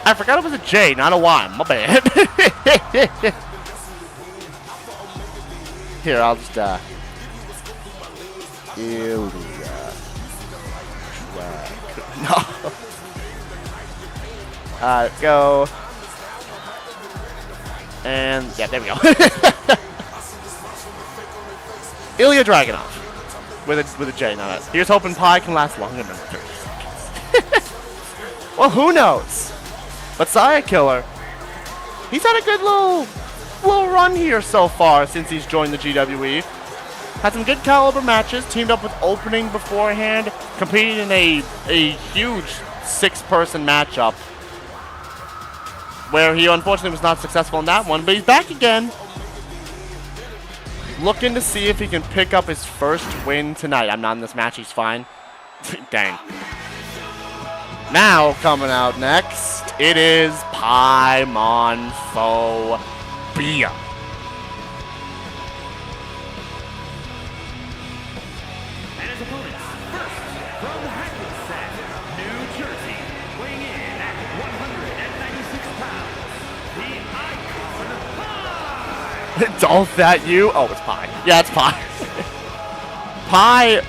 I forgot it was a J, not a Y. My bad. Here, I'll just, Ilya. No. Go. And, yeah, there we go. Ilya Dragunov. With a J, not a. Here's hoping Pi can last longer than 30 seconds. Well, who knows? But Sayakiller, he's had a good little little run here so far since he's joined the GWE. Had some good caliber matches, teamed up with Opening beforehand, competed in a huge 6-person matchup where he unfortunately was not successful in that one, but he's back again. Looking to see if he can pick up his first win tonight. I'm not in this match, he's fine. Dang. Now, coming out next, it is Paimon Phobia. And his opponents, first from Hackensack, New Jersey, weighing in at 196 pounds, the Icon Pie. Dolph, that you? Oh, it's Pie. Yeah, it's Pie. Pie,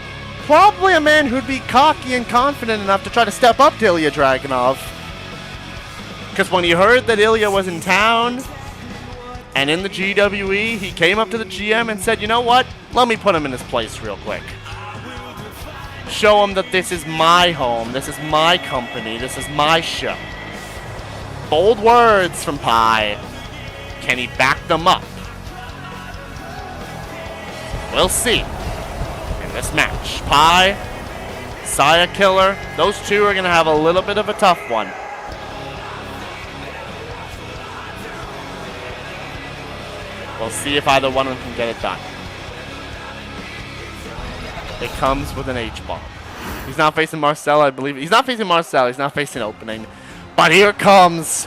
probably a man who'd be cocky and confident enough to try to step up to Ilya Dragunov. Because when he heard that Ilya was in town and in the GWE, he came up to the GM and said, you know what? Let me put him in his place real quick. Show him that this is my home, this is my company, this is my show. Bold words from Pie. Can he back them up? We'll see in this match. Pie, Sayakiller, those two are going to have a little bit of a tough one. We'll see if either one of them can get it done. It comes with an H-bomb. He's not facing Marcel, I believe. He's not facing Marcel. He's not facing Opening. But here comes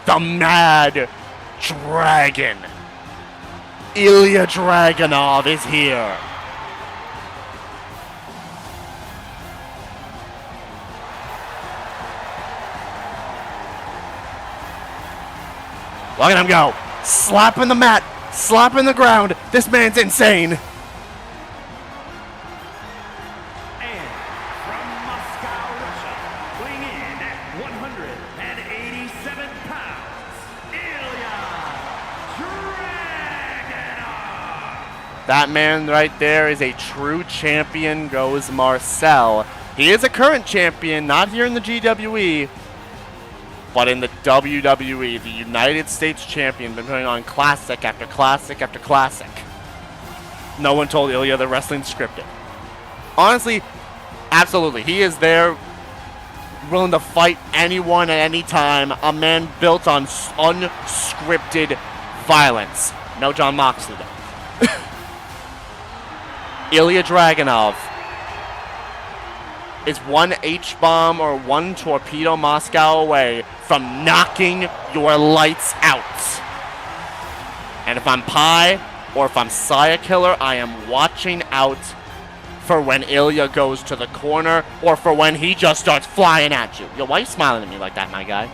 the Mad Dragon. Ilya Dragunov is here. Look at him go. Slapping the mat. Slapping the ground. This man's insane. And from Moscow, Russia, weighing in at 187 pounds, Ilya Dragunov. That man right there is a true champion, goes Marcel. He is a current champion, not here in the GWE, but in the WWE, the United States champion, been putting on classic after classic after classic. No one told Ilya the wrestling's scripted. Honestly, absolutely. He is there, willing to fight anyone at any time. A man built on unscripted violence. No John Moxley, though. Ilya Dragunov is one H-bomb or one torpedo Moscow away from knocking your lights out. And if I'm Pie or if I'm Sayakiller, I am watching out for when Ilya goes to the corner or for when he just starts flying at you. Yo, why are you smiling at me like that, my guy?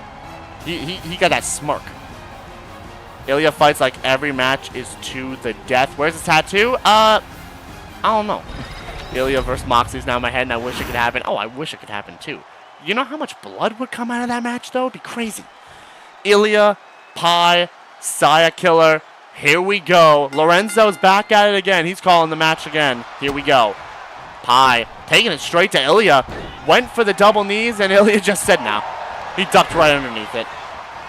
He got that smirk. Ilya fights like every match is to the death. Where's his tattoo? I don't know. Ilya versus Moxley's now in my head, and I wish it could happen. Oh, I wish it could happen, too. You know how much blood would come out of that match, though? It'd be crazy. Ilya, Pie, Sayakiller. Here we go. Lorenzo's back at it again. He's calling the match again. Here we go. Pie taking it straight to Ilya. Went for the double knees, and Ilya just said no. He ducked right underneath it.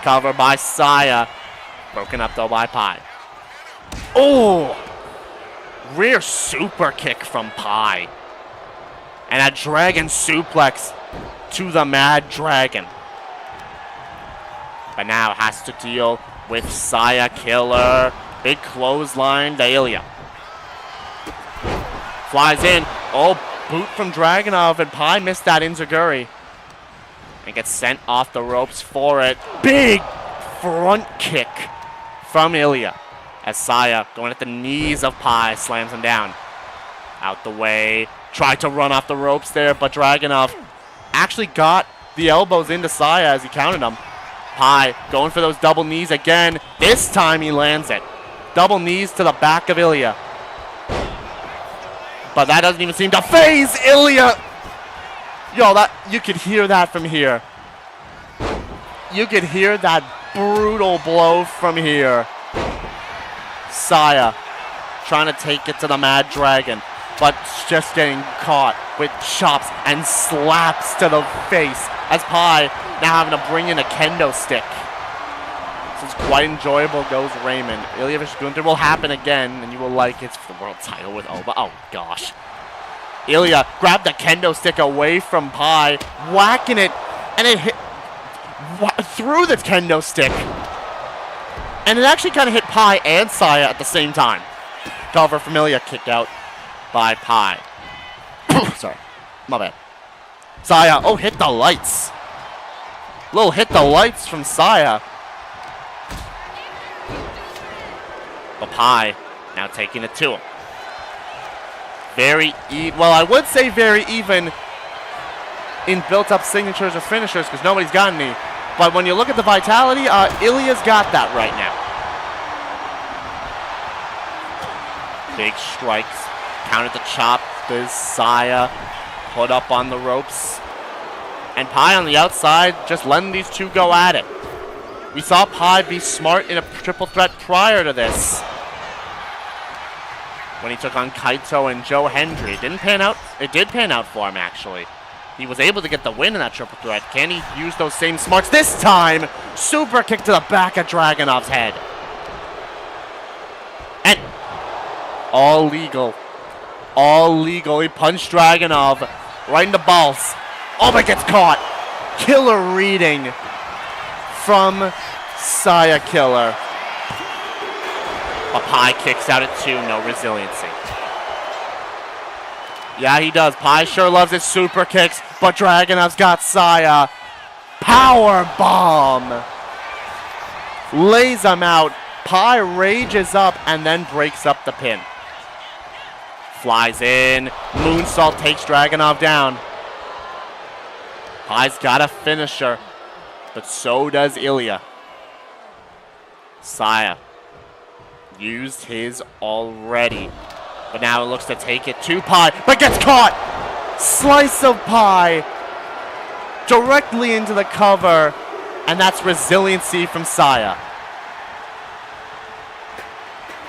Covered by Saya. Broken up, though, by Pie. Oh! Rear super kick from Pie. And a dragon suplex to the Mad Dragon. But now has to deal with Sayakiller. Big clothesline to Ilya. Flies in. Oh, boot from Dragunov, and Pie missed that enziguri. And gets sent off the ropes for it. Big front kick from Ilya. As Saya, going at the knees of Pie, slams him down. Out the way. Tried to run off the ropes there, but Dragunov actually got the elbows into Saya as he counted them. Pie going for those double knees again. This time he lands it. Double knees to the back of Ilya. But that doesn't even seem to phase Ilya. Yo, you could hear that from here. You could hear that brutal blow from here. Saya trying to take it to the Mad Dragon, but just getting caught with chops and slaps to the face as Pie now having to bring in a kendo stick. This is quite enjoyable, goes Raymond. Ilya vs. Gunther will happen again, and you will like it for the world title with Oba. Oh, gosh. Ilya grabbed the kendo stick away from Pi, whacking it, and it hit through the kendo stick. And it actually kind of hit Pi and Saya at the same time. Cover from Ilya, kick out by Pi. Sorry, my bad. Saya, oh, hit the lights. Little hit the lights from Saya. But Pi now taking it to him. Well, I would say very even in built-up signatures or finishers because nobody's got any. But when you look at the vitality, Ilya's got that right now. Big strikes. Counted the chop. There's Saya put up on the ropes. And Pi on the outside just letting these two go at it. We saw Pi be smart in a triple threat prior to this, when he took on Kaito and Joe Hendry. It didn't pan out. It did pan out for him, actually. He was able to get the win in that triple threat. Can he use those same smarts this time? Super kick to the back of Dragunov's head. And all legal. All legal. He punched Dragunov right in the balls. Oh, but gets caught. Killer reading from Sayakiller. But Pi kicks out at 2, no resiliency. Yeah, he does. Pi sure loves his super kicks, but Dragunov's got Saya. Power bomb. Lays him out. Pi rages up and then breaks up the pin. Flies in. Moonsault takes Dragunov down. Pi's got a finisher, but so does Ilya. Saya used his already, but now it looks to take it to Pi, but gets caught! Slice of Pi directly into the cover, and that's resiliency from Saya.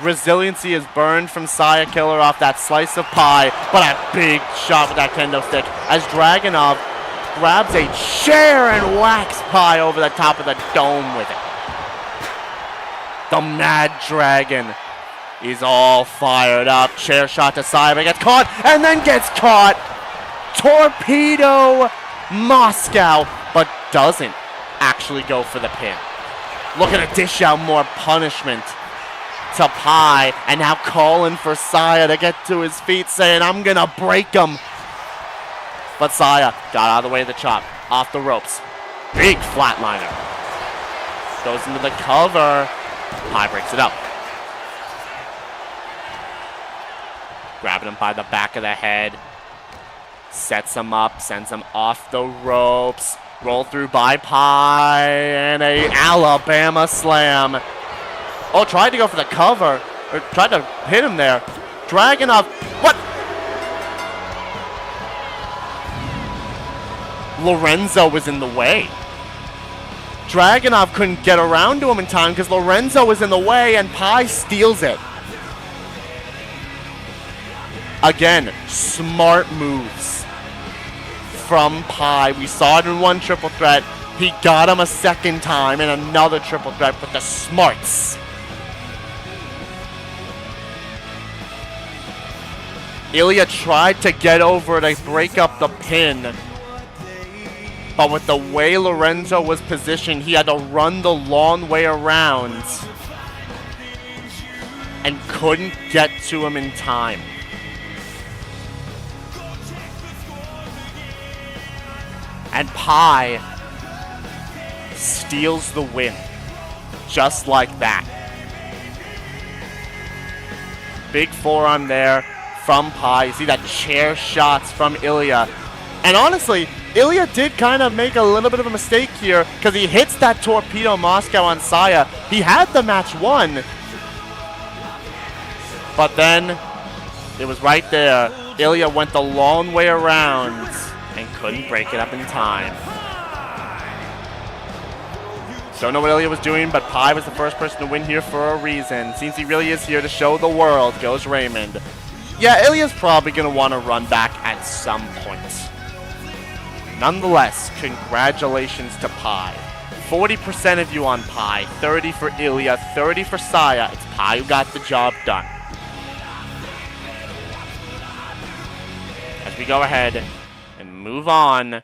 Resiliency is burned from Sayakiller off that slice of Pi, but a big shot with that kendo stick as Dragunov grabs a chair and whacks Pi over the top of the dome with it. The Mad Dragon is all fired up. Chair shot to Saya, but gets caught and then gets caught. Torpedo Moscow, but doesn't actually go for the pin. Looking to dish out more punishment to Pi, and now calling for Saya to get to his feet, saying, I'm gonna break him. But Saya got out of the way of the chop. Off the ropes. Big flatliner. Goes into the cover. Pi breaks it up. Grabbing him by the back of the head. Sets him up. Sends him off the ropes. Roll through by Pi. And a Alabama slam. Oh, tried to go for the cover. Or tried to hit him there. Dragunov. What? Lorenzo was in the way. Dragunov couldn't get around to him in time because Lorenzo was in the way, and Pi steals it. Again, smart moves from Pi. We saw it in one triple threat. He got him a second time in another triple threat with the smarts. Ilya tried to get over to break up the pin, but with the way Lorenzo was positioned, he had to run the long way around and couldn't get to him in time. And Pi steals the win, just like that. Big forearm there from Pi. You see that chair shots from Ilya. And honestly, Ilya did kind of make a little bit of a mistake here because he hits that Torpedo Moscow on Saya. He had the match won. But then it was right there. Ilya went the long way around and couldn't break it up in time. Don't know what Ilya was doing, but Pi was the first person to win here for a reason. Seems he really is here to show the world, goes Raymond. Yeah, Ilya's probably going to want to run back at some point. Nonetheless, congratulations to Pi 40% of you on Pi, 30 for Ilya, 30 for Saya. It's Pi who got the job done. As we go ahead and move on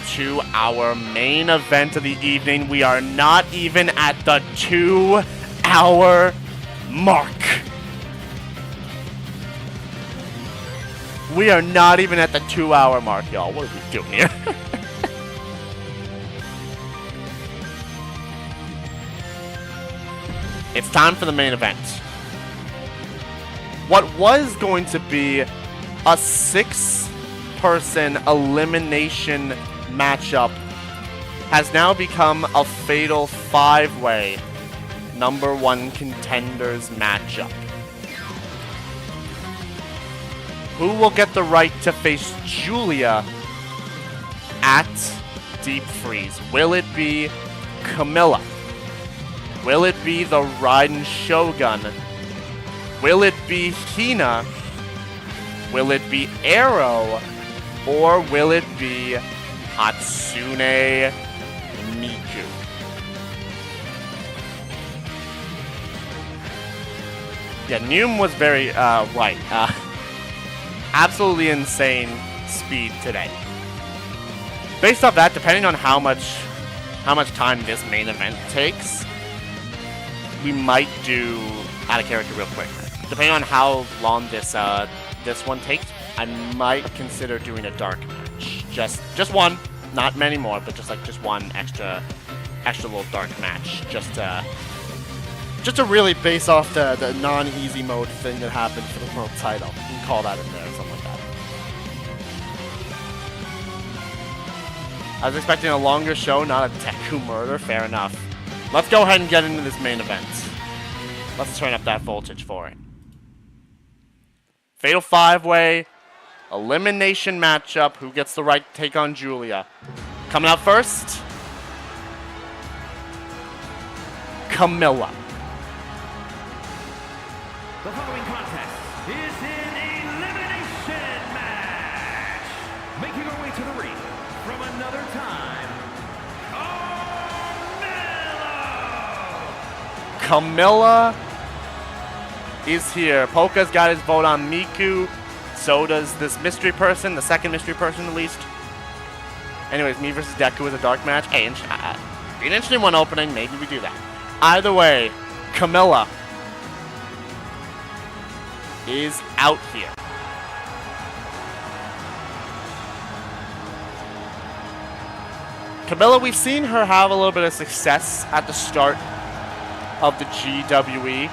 to our main event of the evening. We are not even at the 2-hour mark. We are not even at the 2-hour mark, y'all. What are we doing here? It's time for the main event. What was going to be a 6-person elimination matchup has now become a fatal 5-way #1 contenders matchup. Who will get the right to face Julia at Deep Freeze? Will it be Camilla? Will it be the Raiden Shogun? Will it be Hina? Will it be Arrow? Or will it be Hatsune Miku? Yeah, Noom was very right. Absolutely insane speed today. Based off that, depending on how much time this main event takes, we might do out of character real quick. Depending on how long this one takes, I might consider doing a dark match. Just one, not many more, but just one extra little dark match. Just to really base off the non-easy mode thing that happened for the world title. You can call that in there or something like that. I was expecting a longer show, not a Deku murder. Fair enough. Let's go ahead and get into this main event. Let's turn up that voltage for it. Fatal 5-way elimination matchup. Who gets the right to take on Julia? Coming out first, Camilla. The following contest is an elimination match. Making her way to the ring from another time, Camilla is here. Polka's got his vote on Miku. So does this mystery person, the second mystery person at least. Anyways, me versus Deku is a dark match. Hey, be an interesting one opening. Maybe we do that. Either way, Camilla is out here. Camilla, we've seen her have a little bit of success at the start of the GWE.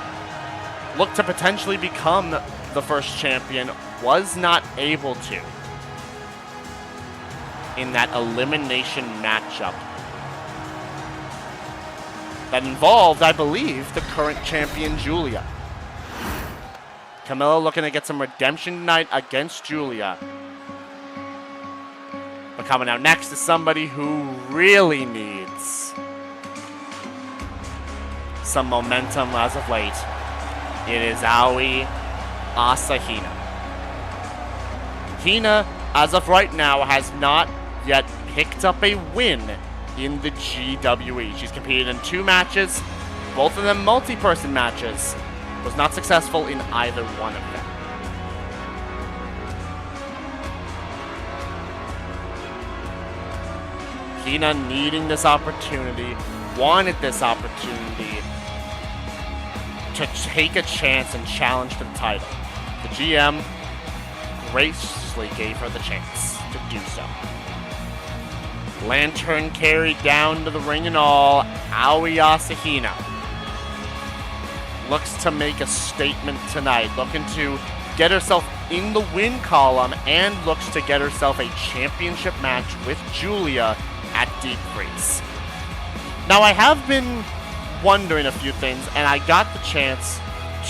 Looked to potentially become the first champion. Was not able to in that elimination matchup that involved, I believe, the current champion, Julia. Camilla looking to get some redemption tonight against Julia. But coming out next is somebody who really needs some momentum as of late. It is Asahina. Hina, as of right now, has not yet picked up a win in the GWE. She's competed in 2 matches, both of them multi-person matches. Was not successful in either one of them. Hina needing this opportunity, wanted this opportunity to take a chance and challenge for the title. The GM graciously gave her the chance to do so. Lantern carried down to the ring and all. Asahina looks to make a statement tonight, looking to get herself in the win column and looks to get herself a championship match with Julia at Deep Freeze. Now, I have been wondering a few things, and I got the chance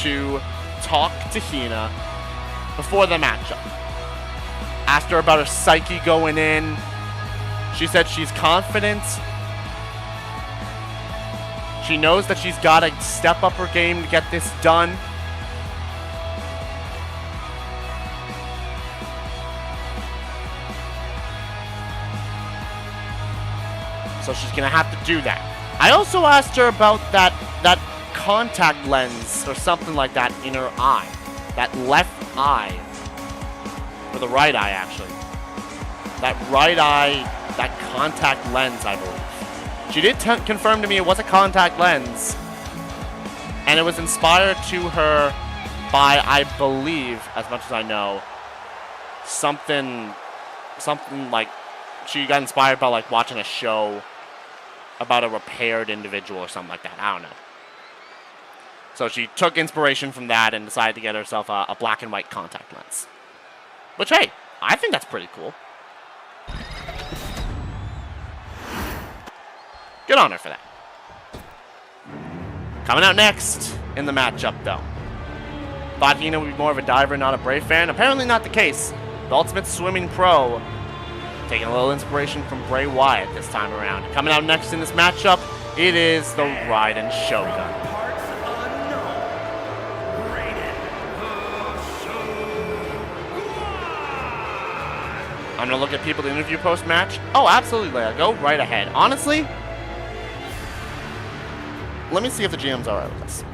to talk to Hina before the matchup. Asked her about her psyche going in. She said she's confident. She knows that she's got to step up her game to get this done. So she's going to have to do that. I also asked her about that contact lens or something like that in her eye. That left eye. Or the right eye, actually. That right eye, that contact lens, I believe. She did confirm to me it was a contact lens. And it was inspired to her by, I believe, as much as I know, something like she got inspired by like watching a show about a repaired individual or something like that. I don't know. So she took inspiration from that and decided to get herself a black and white contact lens. Which, hey, I think that's pretty cool. Good on her for that. Coming out next in the matchup, though. Thought Hina would be more of a diver, not a Brave fan. Apparently not the case. The Ultimate Swimming Pro taking a little inspiration from Bray Wyatt this time around. Coming out next in this matchup, it is the Raiden Shogun. Parts unknown. Raiden the I'm going to look at people to interview post-match. Oh, absolutely, Leia. Go right ahead. Honestly, let me see if the GM's alright with us.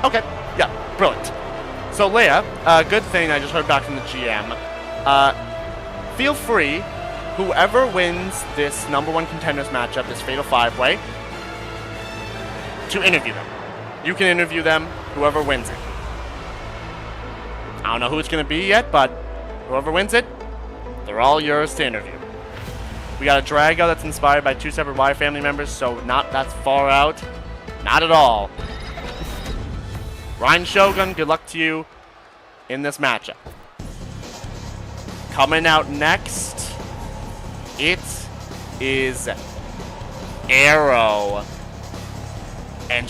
Okay, yeah, brilliant. So Leia, good thing I just heard back from the GM. Feel free, whoever wins this #1 Contenders matchup, this Fatal 5-Way, to interview them. You can interview them, whoever wins it. I don't know who it's going to be yet, but whoever wins it, they're all yours to interview. We got a Drago that's inspired by 2 separate Y family members, so not that far out. Not at all. Raiden Shogun, good luck to you in this matchup. Coming out next, it is Arrow. And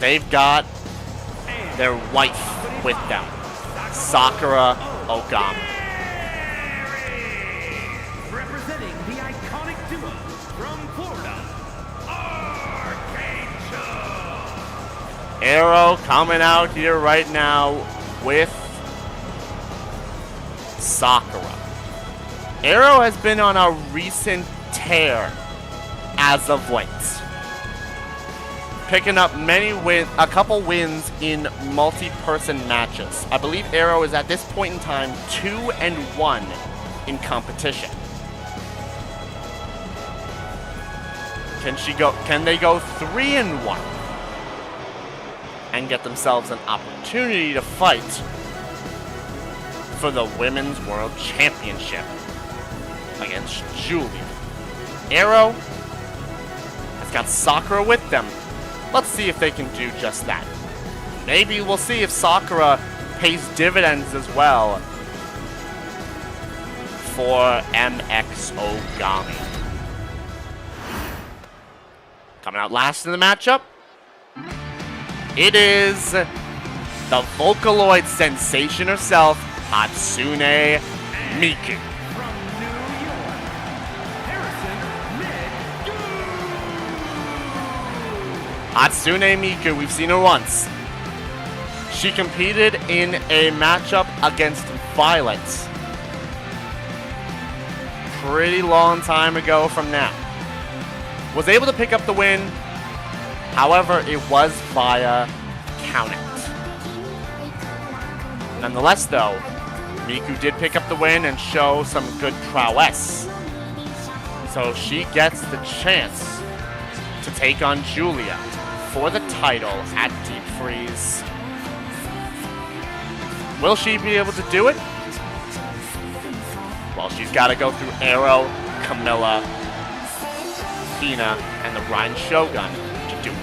they've got their wife with them, Sakura Ogama. representing the iconic duo from Florida, Archangel. Arrow coming out here right now with Sakura. Arrow has been on a recent tear as of late. Picking up a couple wins in multi-person matches. I believe Arrow is at this point in time 2-1 in competition. Can they go 3-1 and get themselves an opportunity to fight for the Women's World Championship against Julia? Arrow has got Sakura with them. Let's see if they can do just that. Maybe we'll see if Sakura pays dividends as well for MX Ogami. Coming out last in the matchup, it is the Vocaloid sensation herself, Hatsune Miku. Hatsune Miku, we've seen her once. She competed in a matchup against Violet pretty long time ago from now. Was able to pick up the win, however, it was via countout. Nonetheless, though, Miku did pick up the win and show some good prowess. So she gets the chance to take on Julia for the title at Deep Freeze. Will she be able to do it? Well, she's got to go through Arrow, Camilla, Hina, and the Raiden Shogun to do it.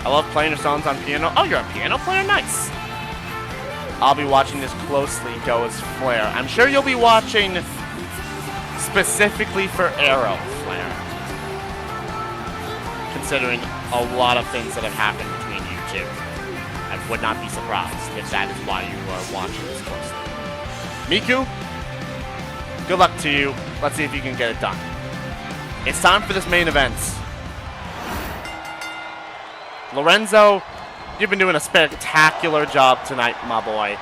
I love playing her songs on piano. Oh, you're a piano player? Nice. I'll be watching this closely go as Flair. I'm sure you'll be watching specifically for Arrow, Flair. Considering a lot of things that have happened between you two. I would not be surprised if that is why you are watching this closely. Miku, good luck to you. Let's see if you can get it done. It's time for this main event. Lorenzo you've been doing a spectacular job tonight, my boy.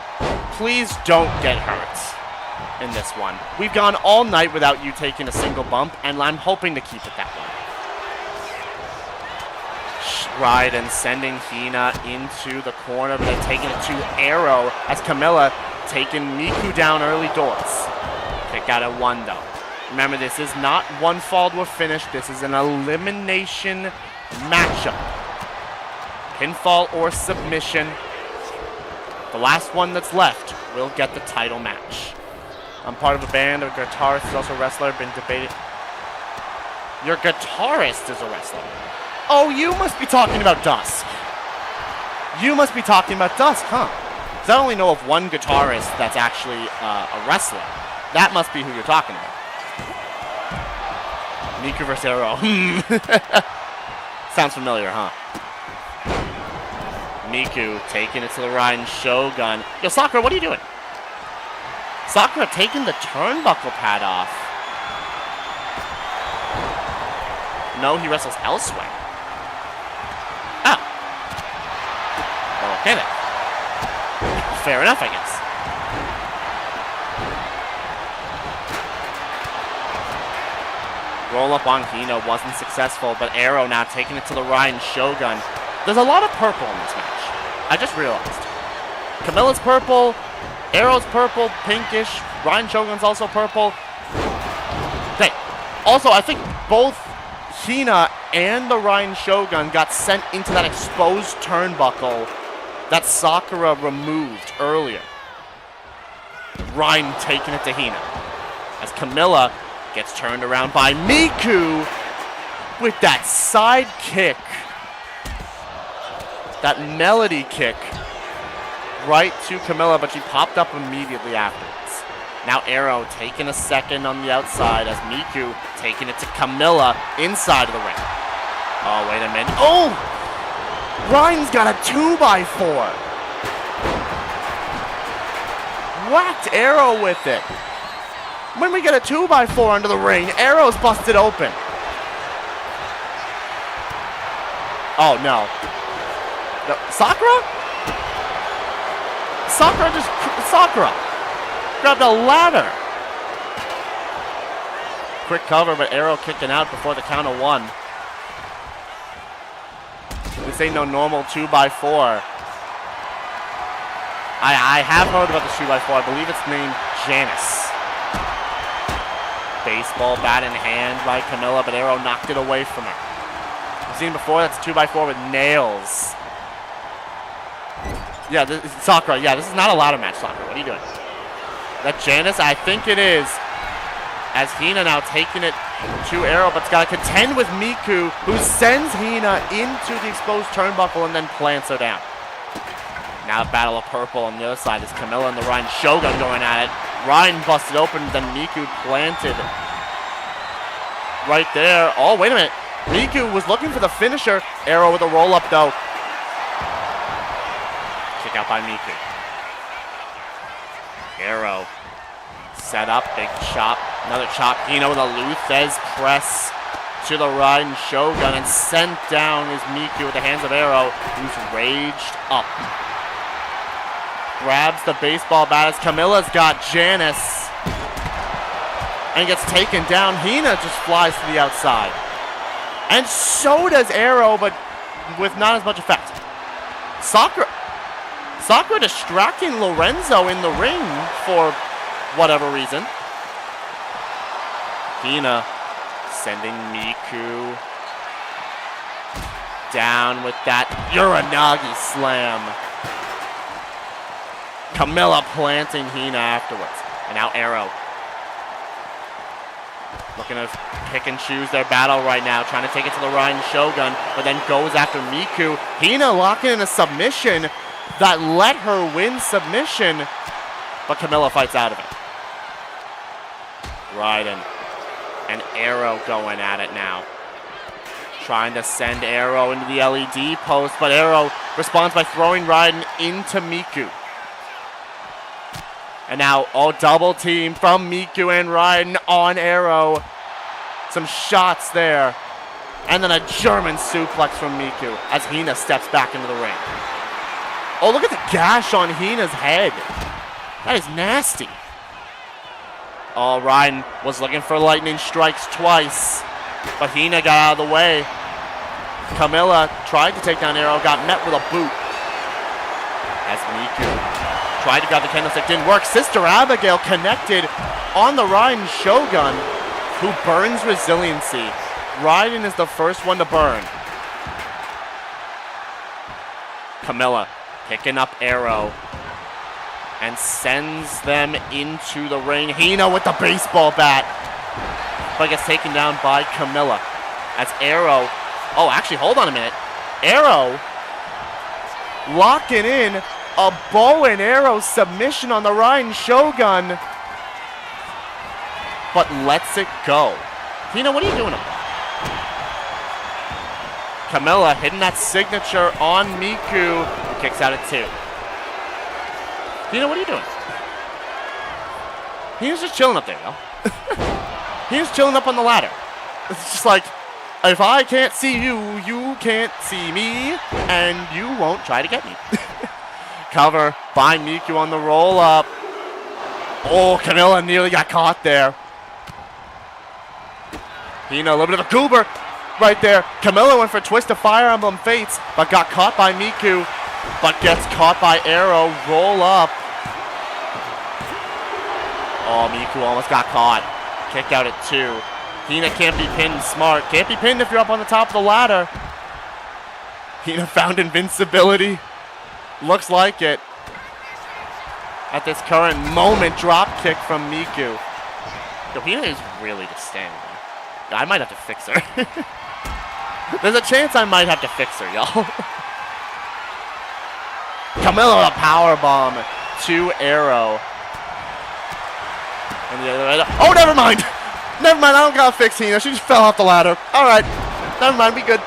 Please don't get hurt in this one. We've gone all night without you taking a single bump, and I'm hoping to keep it that way. Raiden sending Hina into the corner, but then taking it to Arrow as Camilla taking Miku down early doors. Kick out at 1 though. Remember, this is not one fall to a finish. This is an elimination matchup. Pinfall or submission. The last one that's left will get the title match. I'm part of a band. A guitarist is also a wrestler. Been debated. Your guitarist is a wrestler. Oh, you must be talking about Dusk. You must be talking about Dusk, huh? Because I only know of one guitarist that's actually a wrestler. That must be who you're talking about. Miku vs. Arrow. Sounds familiar, huh? Miku taking it to the Raiden Shogun. Yo, Sakura, what are you doing? Sakura taking the turnbuckle pad off. No, he wrestles elsewhere. Oh. Okay then. Fair enough, I guess. Roll up on Hina wasn't successful, but Arrow now taking it to the Raiden Shogun. There's a lot of purple in this match. I just realized. Camilla's purple, Arrow's purple, pinkish, Raiden Shogun's also purple. Hey, also I think both Hina and the Raiden Shogun got sent into that exposed turnbuckle that Sakura removed earlier. Raiden taking it to Hina as Camilla gets turned around by Miku with that side kick. That melody kick right to Camilla, but she popped up immediately afterwards. Now Arrow taking a second on the outside as Miku taking it to Camilla inside of the ring. Oh, wait a minute. Oh! Ryan's got a 2x4. Whacked Arrow with it. When we get a 2x4 under the ring, Arrow's busted open. Oh, no. No. Sakura? Sakura grabbed a ladder. Quick cover, but Arrow kicking out before the count of 1. This ain't no normal 2x4. I have heard about the 2x4. I believe it's named Janice. Baseball bat in hand by Camilla, but Arrow knocked it away from her. We've seen it before. That's a 2x4 with nails. Yeah, Sakura. Yeah, this is not a ladder match, Sakura. What are you doing? That Janice? I think it is. As Hina now taking it to Arrow, but's got to contend with Miku, who sends Hina into the exposed turnbuckle and then plants her down. Now battle of purple on the other side is Camilla and the Raiden Shogun going at it. Raiden busted open, then Miku planted right there. Oh, wait a minute. Miku was looking for the finisher. Arrow with a roll-up, though. Kick out by Miku. Arrow set up, big chop, another chop. Hina with a Luthez press to the Raiden Shogun and sent down is Miku with the hands of Arrow, who's raged up. Grabs the baseball bat as Camilla's got Janice and gets taken down. Hina just flies to the outside. And so does Arrow, but with not as much effect. Sakura distracting Lorenzo in the ring for whatever reason. Hina sending Miku down with that Uranagi slam. Camilla planting Hina afterwards. And now Arrow looking to pick and choose their battle right now, trying to take it to the Raiden Shogun, but then goes after Miku. Hina locking in a submission that let her win submission, but Camilla fights out of it. Raiden and Arrow going at it now. Trying to send Arrow into the LED post, but Arrow responds by throwing Raiden into Miku. And now all double team from Miku and Raiden on Arrow. Some shots there. And then a German suplex from Miku as Hina steps back into the ring. Oh, look at the gash on Hina's head. That is nasty. Oh, Raiden was looking for lightning strikes twice, but Hina got out of the way. Camilla tried to take down Arrow, got met with a boot. As Miku tried to grab the candlestick, didn't work. Sister Abigail connected on the Raiden Shogun, who burns resiliency. Raiden is the first one to burn. Camilla picking up Arrow and sends them into the ring. Hina with the baseball bat, but gets taken down by Camilla. As Arrow, oh, actually, hold on a minute. Arrow locking in a bow and arrow submission on the Raiden Shogun, but lets it go. Hina, what are you doing up there? Camilla hitting that signature on Miku, who kicks out at 2. Hina, what are you doing? He was just chilling up there, yo. He was chilling up on the ladder. It's just like, if I can't see you, you can't see me, and you won't try to get me. Cover by Miku on the roll up. Oh, Camilla nearly got caught there. Hina, a little bit of a goober right there. Camilla went for a twist of Fire Emblem Fates, but got caught by Miku, but gets caught by Arrow. Roll up. Oh, Miku almost got caught. Kicked out at 2. Hina can't be pinned. Smart. Can't be pinned if you're up on the top of the ladder. Hina found invincibility. Looks like it. At this current moment, drop kick from Miku. Yo, Hina is really just standing there. I might have to fix her. There's a chance I might have to fix her, y'all. Camilla, a power bomb to Arrow. And the other, oh, never mind. Never mind, I don't gotta fix Hina. She just fell off the ladder. All right, never mind, we good.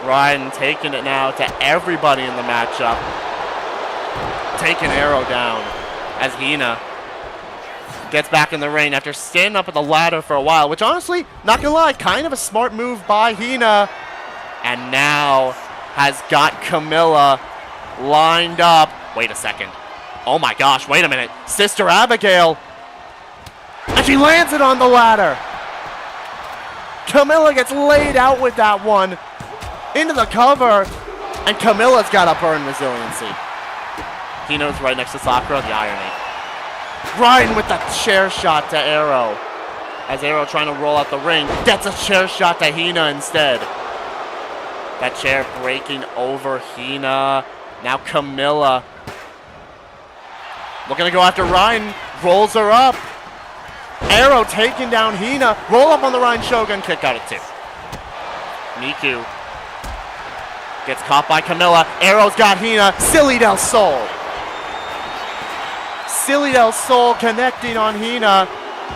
Raiden taking it now to everybody in the matchup. Taking Arrow down as Hina gets back in the ring after standing up at the ladder for a while, which honestly, not gonna lie, kind of a smart move by Hina. And now has got Camilla lined up. Wait a second. Oh my gosh, wait a minute. Sister Abigail. And she lands it on the ladder. Camilla gets laid out with that one. Into the cover. And Camilla's got to burn resiliency. Hina's right next to Sakura, the irony. Raiden with the chair shot to Arrow. As Arrow trying to roll out the ring, gets a chair shot to Hina instead. That chair breaking over Hina. Now Camilla looking to go after Raiden. Rolls her up. Arrow taking down Hina. Roll up on the Raiden Shogun. Kick out at 2. Miku gets caught by Camilla. Arrow's got Hina. Silly del Sol. Silly del Sol connecting on Hina,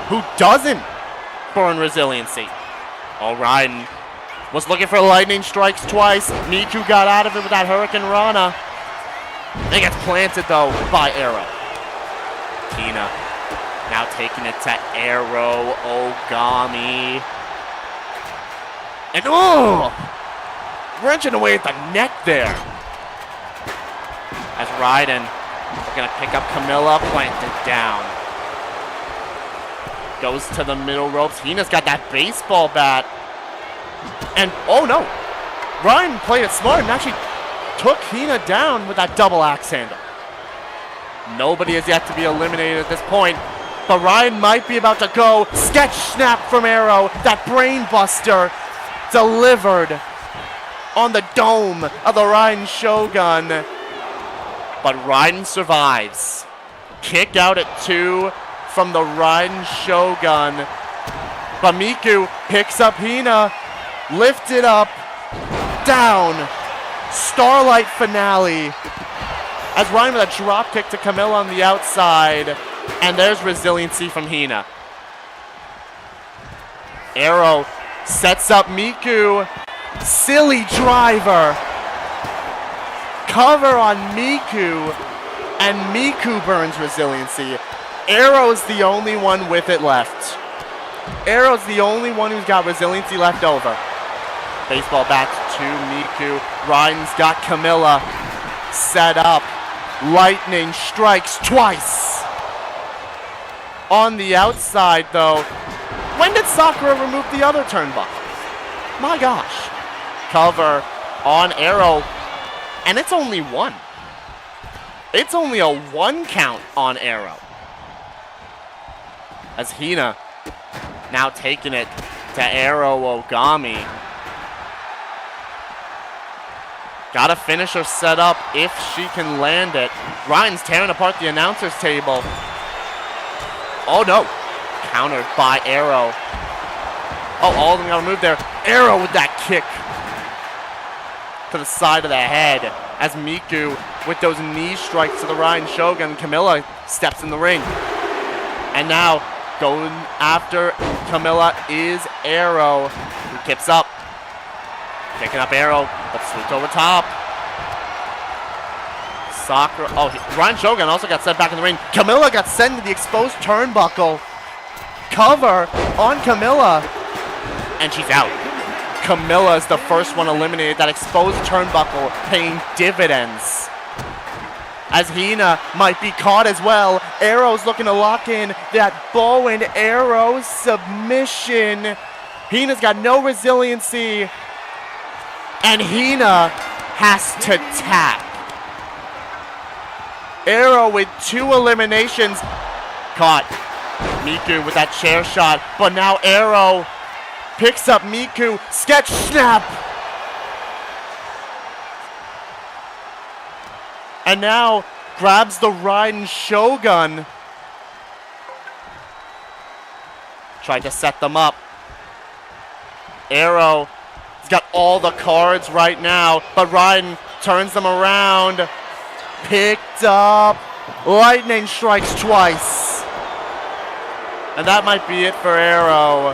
who doesn't burn resiliency. Oh, Raiden was looking for lightning strikes twice. Miku got out of it with that Hurricane Rana. It gets planted, though, by Arrow. Hina now taking it to Arrow. Ogami. And, oh! Wrenching away at the neck there. As Raiden going to pick up Camilla, planted down. Goes to the middle ropes. Hina's got that baseball bat. And, oh no. Raiden played it smart and actually took Hina down with that double axe handle. Nobody is yet to be eliminated at this point, but Raiden might be about to go. Sketch snap from Arrow. That brain buster delivered on the dome of the Raiden Shogun. But Raiden survives. Kick out at 2 from the Raiden Shogun. But Miku picks up Hina. Lift it up. Down. Starlight finale. As Raiden with a drop kick to Camilla on the outside. And there's resiliency from Hina. Arrow sets up Miku. Silly driver. Cover on Miku. And Miku burns resiliency. Arrow's the only one with it left. Arrow's the only one who's got resiliency left over. Baseball bat to Miku. Raiden's got Camilla. set up. Lightning strikes twice. On the outside, though, when did Sakura remove the other turnbuckles? My gosh. Cover on Arrow, and it's only one. It's only a 1 count on Arrow. As Hina now taking it to Arrow Ogami. Gotta finish her setup if she can land it. Ryan's tearing apart the announcer's table. Oh no. Countered by Arrow. Oh, all of them got removed there. Arrow with that kick to the side of the head as Miku with those knee strikes to the Ryan Shogun. Camilla steps in the ring. And now going after Camilla is Arrow, who kicks up. Picking up Arrow, but swooped over top. Sakura, oh, Ryan Shogun also got sent back in the ring. Camilla got sent to the exposed turnbuckle. Cover on Camilla, and she's out. Camilla is the first one eliminated. That exposed turnbuckle paying dividends. As Hina might be caught as well. Arrow's looking to lock in that bow and arrow submission. Hina's got no resiliency. And Hina has to tap. Arrow with 2 eliminations. Caught. Miku with that chair shot. But now Arrow picks up Miku. Sketch snap. And now grabs the Raiden Shogun. Tried to set them up. Arrow has got all the cards right now, but Raiden turns them around. Picked up. Lightning strikes twice. And that might be it for Arrow.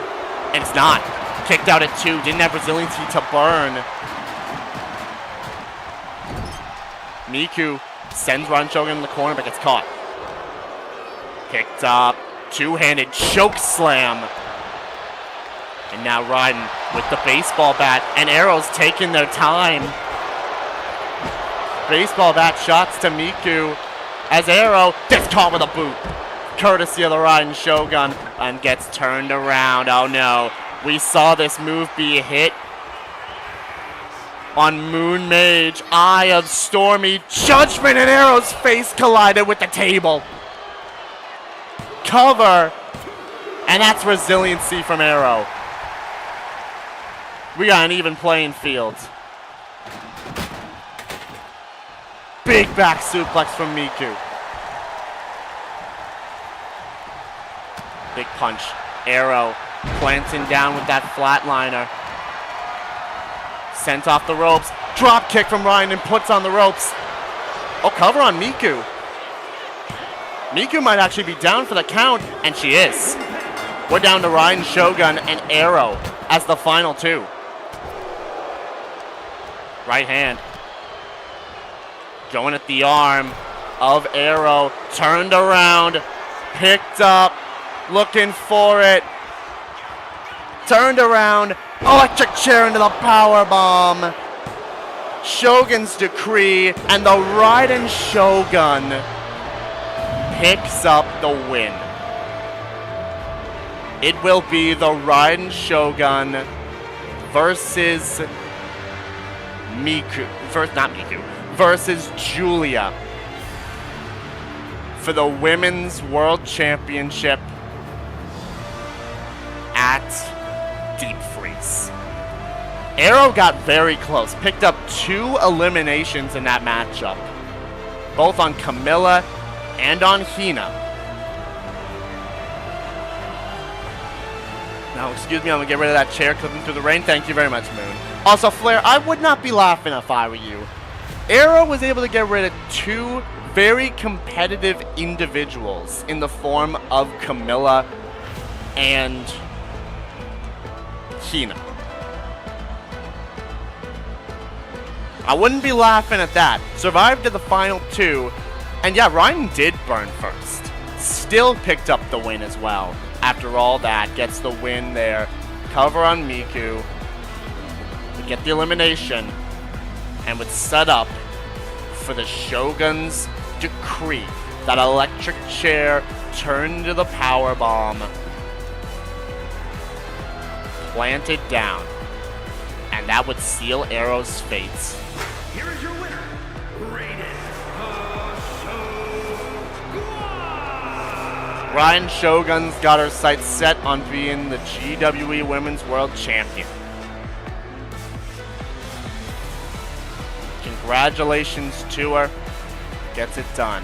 And it's not. Kicked out at 2. Didn't have resiliency to burn. Miku sends Ron Shogun in the corner, but gets caught. Picked up. 2-handed choke slam. And now Raiden with the baseball bat. And Arrow's taking their time. Baseball bat shots to Miku. As Arrow gets caught with a boot. Courtesy of the Raiden Shogun. And gets turned around. Oh no. We saw this move be hit on Moon Mage. Eye of Stormy Judgment, and Arrow's face collided with the table. Cover. And that's resiliency from Arrow. We got an even playing field. Big back suplex from Miku. Big punch. Arrow planting down with that flatliner. Sent off the ropes. Drop kick from Ryan and puts on the ropes. Oh, cover on Miku. Miku might actually be down for the count, and she is. We're down to Ryan Shogun and Arrow as the final 2. Right hand. Going at the arm of Arrow. Turned around. Picked up. Looking for it. Turned around. Electric chair into the power bomb. Shogun's decree, and the Raiden Shogun picks up the win. It will be the Raiden Shogun versus Miku. Versus Julia for the Women's World Championship at Deep Freeze. Arrow got very close. Picked up 2 eliminations in that matchup. Both on Camilla and on Hina. Now, excuse me, I'm going to get rid of that chair clipping through the rain. Thank you very much, Moon. Also, Flair, I would not be laughing if I were you. Arrow was able to get rid of 2 very competitive individuals in the form of Camilla and Hina. I wouldn't be laughing at that. Survived to the final 2. And yeah, Ryan did burn first. Still picked up the win as well. After all that, gets the win there. Cover on Miku. We get the elimination. And would set up for the Shogun's decree. That electric chair turned into the power bomb, planted down, and that would seal Arrow's fates. Here is your winner, Raiden Shogun. Ryan Shogun's got her sights set on being the GWE Women's World Champion. Congratulations to her. Gets it done.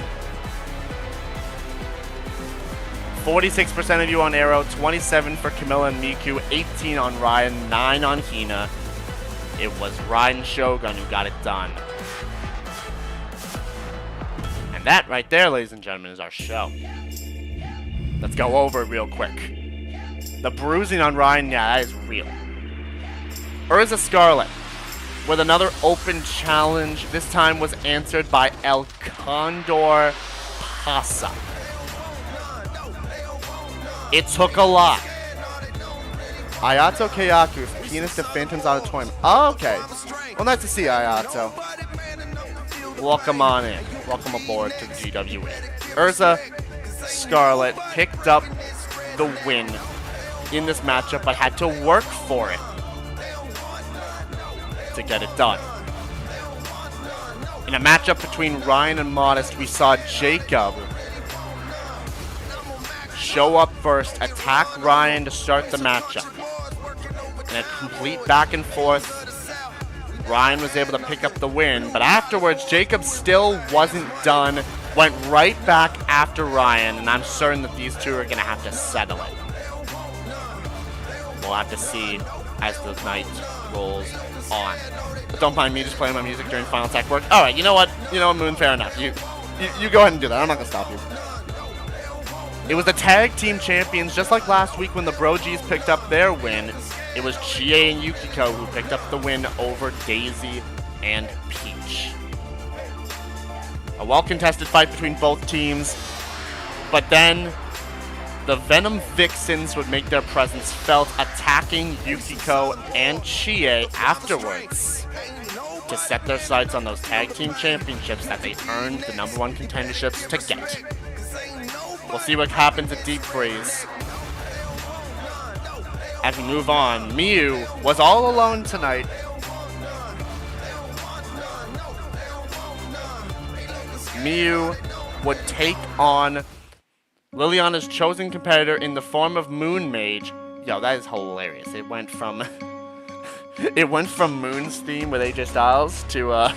46% of you on Arrow, 27 for Camilla and Miku, 18 on Ryan, 9 on Hina. It was Ryan Shogun who got it done. And that right there, ladies and gentlemen, is our show. Let's go over it real quick. The bruising on Ryan, yeah, that is real. Erza Scarlet with another open challenge. This time was answered by El Condor Pasa. It took a lot. Ayato Kayaku's Pianist of Phantoms Auditorium. Oh, okay. Well, nice to see you, Ayato. Welcome on in. Welcome aboard to the GWE. Erza Scarlet picked up the win in this matchup, but had to work for it to get it done. In a matchup between Ryan and Modest, we saw Jacob show up first, attack Ryan to start the matchup. In a complete back and forth, Ryan was able to pick up the win, but afterwards, Jacob still wasn't done, went right back after Ryan, and I'm certain that these two are going to have to settle it. We'll have to see as the night rolls on. But don't mind me just playing my music during Final Attack work. Alright, you know what? Moon, fair enough. You go ahead and do that. I'm not going to stop you. It was the tag team champions, just like last week when the Bro Gs picked up their win. It was Chie and Yukiko who picked up the win over Daisy and Peach. A well-contested fight between both teams, but then the Venom Vixens would make their presence felt, attacking Yukiko and Chie afterwards to set their sights on those tag team championships that they earned the #1 contenderships to get. We'll see what happens at Deep Freeze. As we move on, Miu was all alone tonight. Miu would take on Lilliana's chosen competitor in the form of Moon Mage. Yo, that is hilarious. It went from Moon's theme with AJ Styles to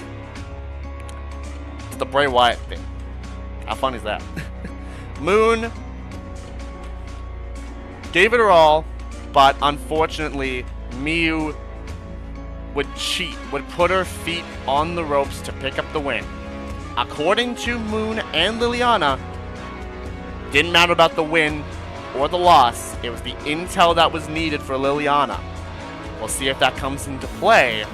the Bray Wyatt thing. How fun is that? Moon gave it her all, but unfortunately, Miu would cheat, would put her feet on the ropes to pick up the win. According to Moon and Lilliana, didn't matter about the win or the loss, it was the intel that was needed for Lilliana. We'll see if that comes into play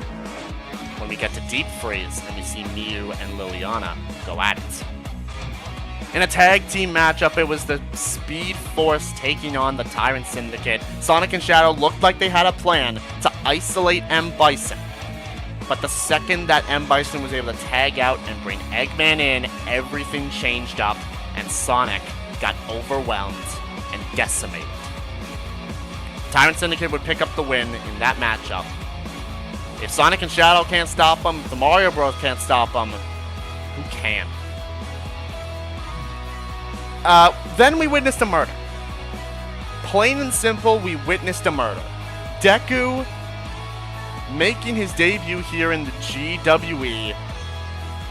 when we get to Deep Freeze and we see Miu and Lilliana go at it. In a tag team matchup, it was the Speed Force taking on the Tyrant Syndicate. Sonic and Shadow looked like they had a plan to isolate M. Bison. But the second that M. Bison was able to tag out and bring Eggman in, everything changed up, and Sonic got overwhelmed and decimated. Tyrant Syndicate would pick up the win in that matchup. If Sonic and Shadow can't stop them, if the Mario Bros. Can't stop them, who can? Then we witnessed a murder. Plain and simple, we witnessed a murder. Deku making his debut here in the GWE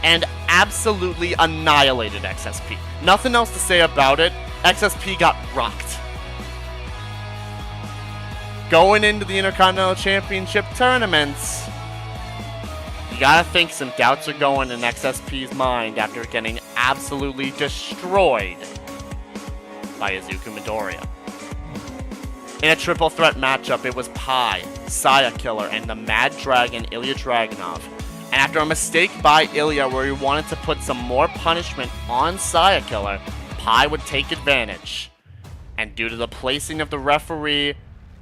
and absolutely annihilated XSP. Nothing else to say about it. XSP got rocked. Going into the Intercontinental Championship tournaments, you gotta think some doubts are going in XSP's mind after getting absolutely destroyed by Izuku Midoriya. In a triple threat matchup, it was Pi, Sayakiller, and the Mad Dragon, Ilya Dragunov. And after a mistake by Ilya where he wanted to put some more punishment on Sayakiller, Pi would take advantage. And due to the placing of the referee,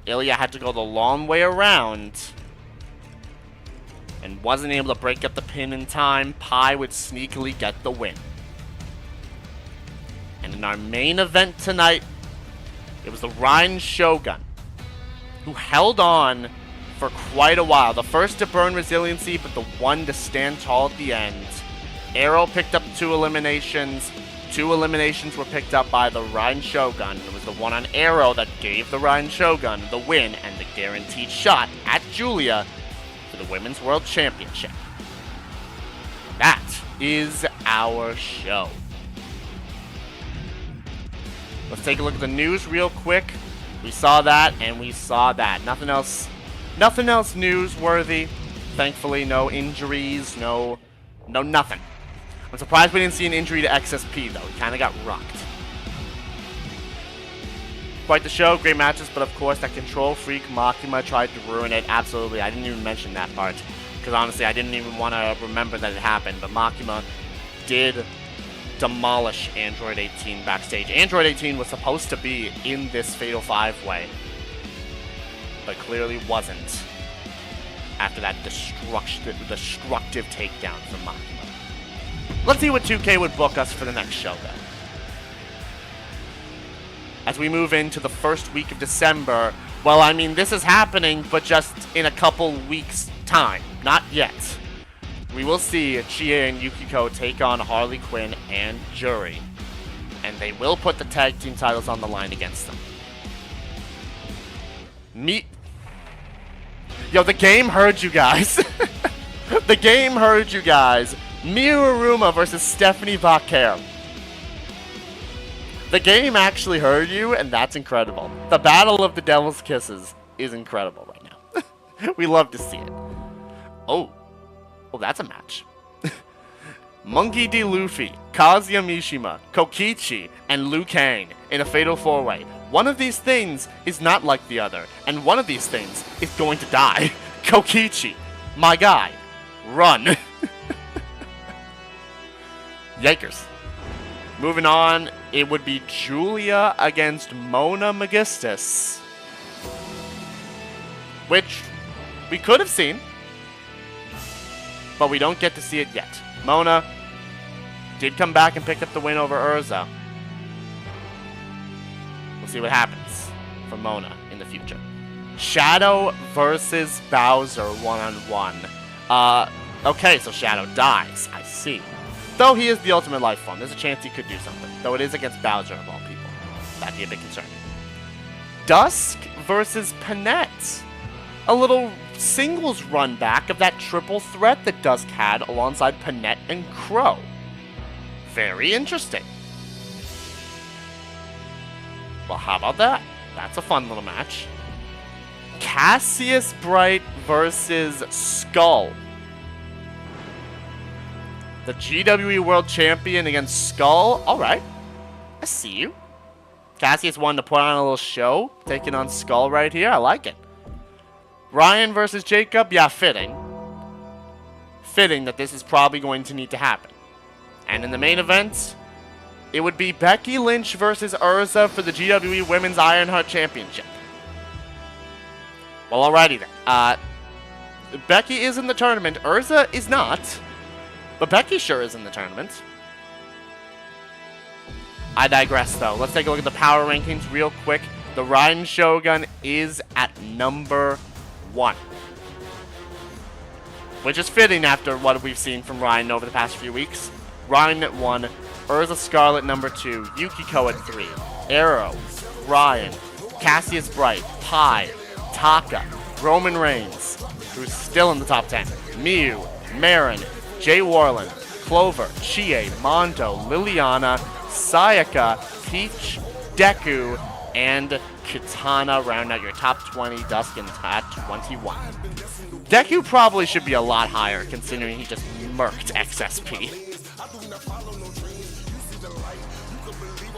Ilya had to go the long way around and wasn't able to break up the pin in time, Pi would sneakily get the win. And in our main event tonight, it was the Raiden Shogun, who held on for quite a while. The first to burn resiliency, but the one to stand tall at the end. Arrow picked up 2 eliminations. 2 eliminations were picked up by the Raiden Shogun. It was the one on Arrow that gave the Raiden Shogun the win and the guaranteed shot at Julia for the Women's World Championship. That is our show. Let's take a look at the news real quick. We saw that and we saw that. Nothing else newsworthy. Thankfully, no injuries, no nothing. I'm surprised we didn't see an injury to XSP though. He kind of got rocked. Quite the show, great matches, but of course that control freak Makima tried to ruin it. Absolutely, I didn't even mention that part because honestly I didn't even want to remember that it happened. But Makima did demolish Android 18 backstage. Android 18 was supposed to be in this Fatal 5-Way, but clearly wasn't after that destructive takedown from Makima. Let's see what 2K would book us for the next show then. As we move into the first week of December, well, I mean, this is happening, but just in a couple weeks' time. Not yet. We will see Chie and Yukiko take on Harley Quinn and Jury, and they will put the tag team titles on the line against them. Yo, the game heard you guys. The game heard you guys. Miu Aruma versus Stephanie Vaquer. The game actually heard you, and that's incredible. The Battle of the Devil's Kisses is incredible right now. We love to see it. Oh, that's a match. Monkey D. Luffy, Kazuya Mishima, Kokichi, and Liu Kang in a Fatal 4-Way. One of these things is not like the other, and one of these things is going to die. Kokichi, my guy, run. Yikers. Moving on, it would be Julia against Mona Magistus, which we could have seen, but we don't get to see it yet. Mona did come back and pick up the win over Erza. We'll see what happens for Mona in the future. Shadow versus Bowser 1-on-1. Okay, so Shadow dies. I see. Though he is the ultimate life form, there's a chance he could do something. Though it is against Bowser of all people. That'd be a big concern. Dusk versus Panette. A little singles run back of that triple threat that Dusk had alongside Panette and Crow. Very interesting. Well, how about that? That's a fun little match. Cassius Bright versus Skull. The GWE World Champion against Skull. Alright. I see you. Cassius wanted to put on a little show, taking on Skull right here. I like it. Ryan versus Jacob. Yeah, fitting. Fitting that this is probably going to need to happen. And in the main event, it would be Becky Lynch versus Erza for the GWE Women's Ironheart Championship. Well, alrighty then. Becky is in the tournament. Erza is not. But Becky sure is in the tournament. I digress, though. Let's take a look at the power rankings real quick. The Raiden Shogun is at number 1. Which is fitting after what we've seen from Raiden over the past few weeks. Raiden at 1. Urza Scarlet number 2. Yukiko at 3. Arrow. Ryan. Cassius Bright. Pi. Taka. Roman Reigns, who's still in the top 10. Miu. Marin. Jay Warland, Clover, Chie, Mondo, Lilliana, Sayaka, Peach, Deku, and Kitana round out your top 20, Duskin at 21. Deku probably should be a lot higher considering he just murked XSP.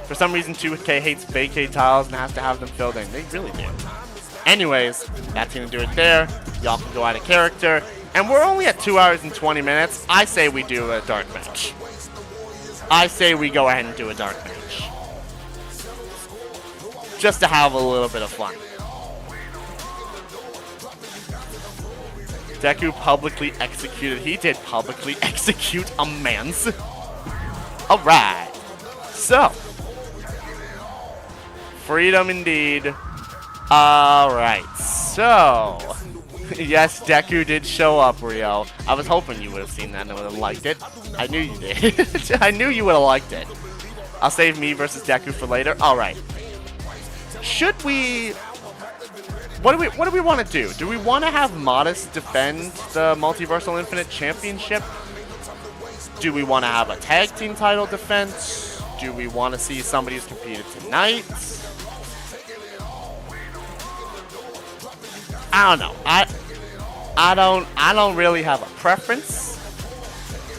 For some reason 2K hates vacate tiles and has to have them filled in. They really do. Anyways, that's going to do it there. Y'all can go out of character. And we're only at 2 hours and 20 minutes. I say we do a dark match. I say we go ahead and do a dark match. Just to have a little bit of fun. Deku publicly executed. He did publicly execute a man's. Alright. So. Freedom indeed. Alright. So. Yes, Deku did show up, Rio. I was hoping you would have seen that and would have liked it. I knew you did. I knew you would have liked it. I'll save me versus Deku for later. Alright. Should we... What do we want to do? Do we want to have Modest defend the Multiversal Infinite Championship? Do we want to have a tag team title defense? Do we want to see somebody who's competed tonight? I don't know. I don't really have a preference.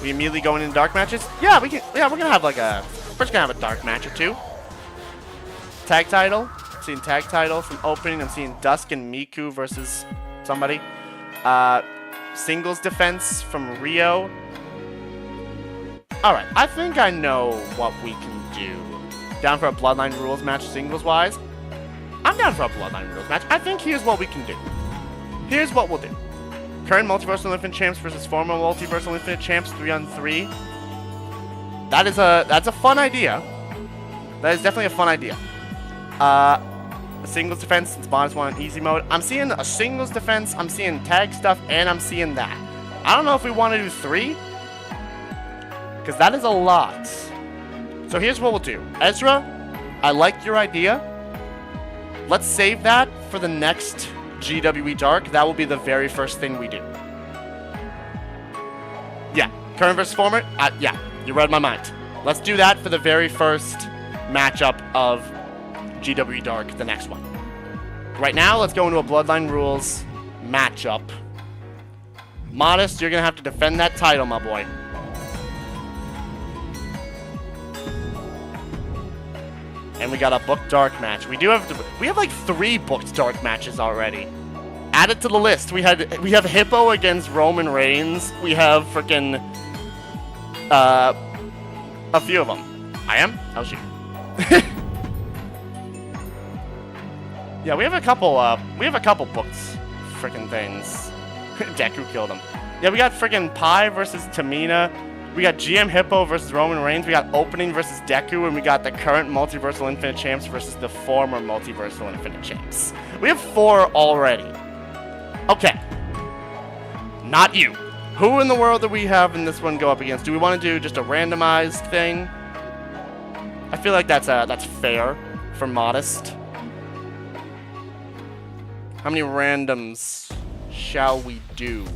We immediately going into dark matches? Yeah, we can. Yeah, we're just gonna have a dark match or two. Tag title. I'm seeing tag title from opening. I'm seeing Dusk and Miku versus somebody. Singles defense from Rio. All right, I think I know what we can do. Down for a Bloodline Rules match, singles wise. I'm down for a Bloodline Rules match. I think here's what we can do. Here's what we'll do. Current Multiversal Infinite Champs versus former Multiversal Infinite Champs 3-on-3. That's a fun idea. That is definitely a fun idea. A singles defense since Modest won in easy mode. I'm seeing a singles defense, I'm seeing tag stuff, and I'm seeing that. I don't know if we want to do 3. Because that is a lot. So here's what we'll do. Ezra, I like your idea. Let's save that for the next GWE Dark. That will be the very first thing we do. Yeah, current versus former. Yeah, you read my mind. Let's do that for the very first matchup of GWE Dark, the next one. Right now, let's go into a Bloodline Rules matchup. Modest, you're going to have to defend that title, my boy. And we got a booked dark match. We have like 3 booked dark matches already. Add it to the list. We have Hippo against Roman Reigns. We have freaking a few of them. I am? Oh shoot. Yeah, we have a couple booked freaking things. Deku killed him. Yeah, we got freaking Pi versus Tamina. We got GM Hippo versus Roman Reigns. We got Opening versus Deku. And we got the current Multiversal Infinite Champs versus the former Multiversal Infinite Champs. We have 4 already. Okay. Not you. Who in the world do we have in this one go up against? Do we want to do just a randomized thing? I feel like that's fair for Modest. How many randoms shall we do?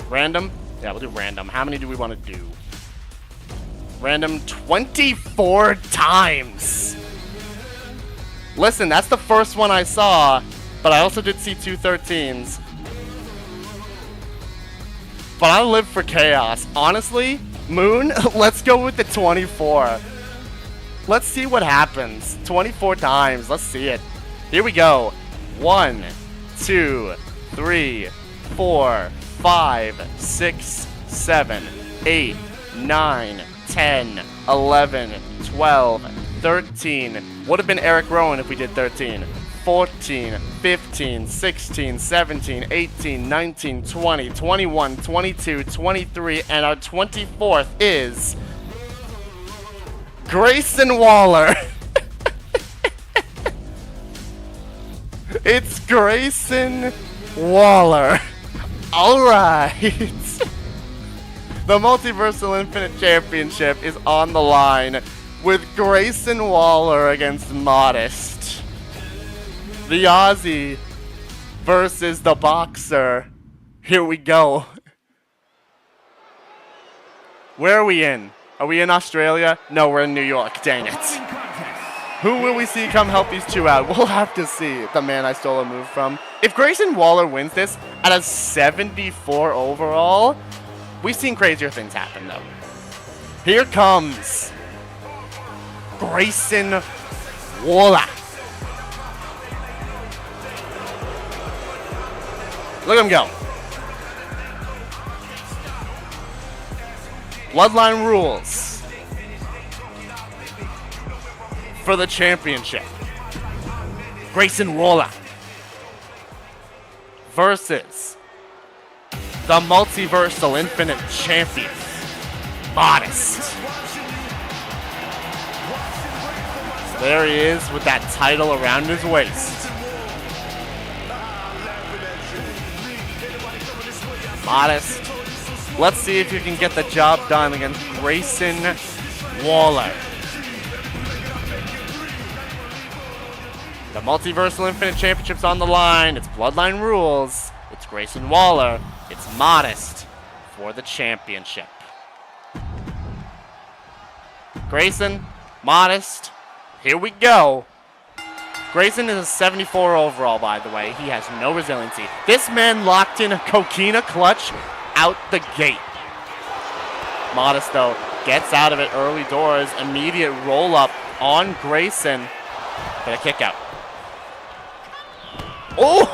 Random? Yeah, we'll do random. How many do we want to do? Random 24 times! Listen, that's the first one I saw, but I also did see 2 13s. But I live for chaos. Honestly, Moon, let's go with the 24. Let's see what happens. 24 times. Let's see it. Here we go. 1, 2, 3, 4, 5, 6, 7, 8, 9, 10, 11, 12, 13. Would have been Eric Rowan if we did 13. 14, 15, 16, 17, 18, 19, 20, 21, 22, 23, and our 24th is Grayson Waller. It's Grayson Waller. Alright. The Multiversal Infinite Championship is on the line with Grayson Waller against Modest. The Aussie versus the Boxer. Here we go. Where are we in? Are we in Australia? No, we're in New York. Dang it. Who will we see come help these two out? We'll have to see. The man I stole a move from. If Grayson Waller wins this at a 74 overall, we've seen crazier things happen, though. Here comes Grayson Waller. Look at him go. Bloodline rules for the championship. Grayson Waller. versus the Multiversal Infinite Champion, Modest. There he is with that title around his waist. Modest. Let's see if you can get the job done against Grayson Waller. The Multiversal Infinite Championship's on the line. It's Bloodline rules. It's Grayson Waller. It's Modest for the championship. Grayson, Modest, here we go. Grayson is a 74 overall, by the way. He has no resiliency. This man locked in a Coquina clutch out the gate. Modest, though, gets out of it early doors. Immediate roll-up on Grayson. Get a kick out. Oh!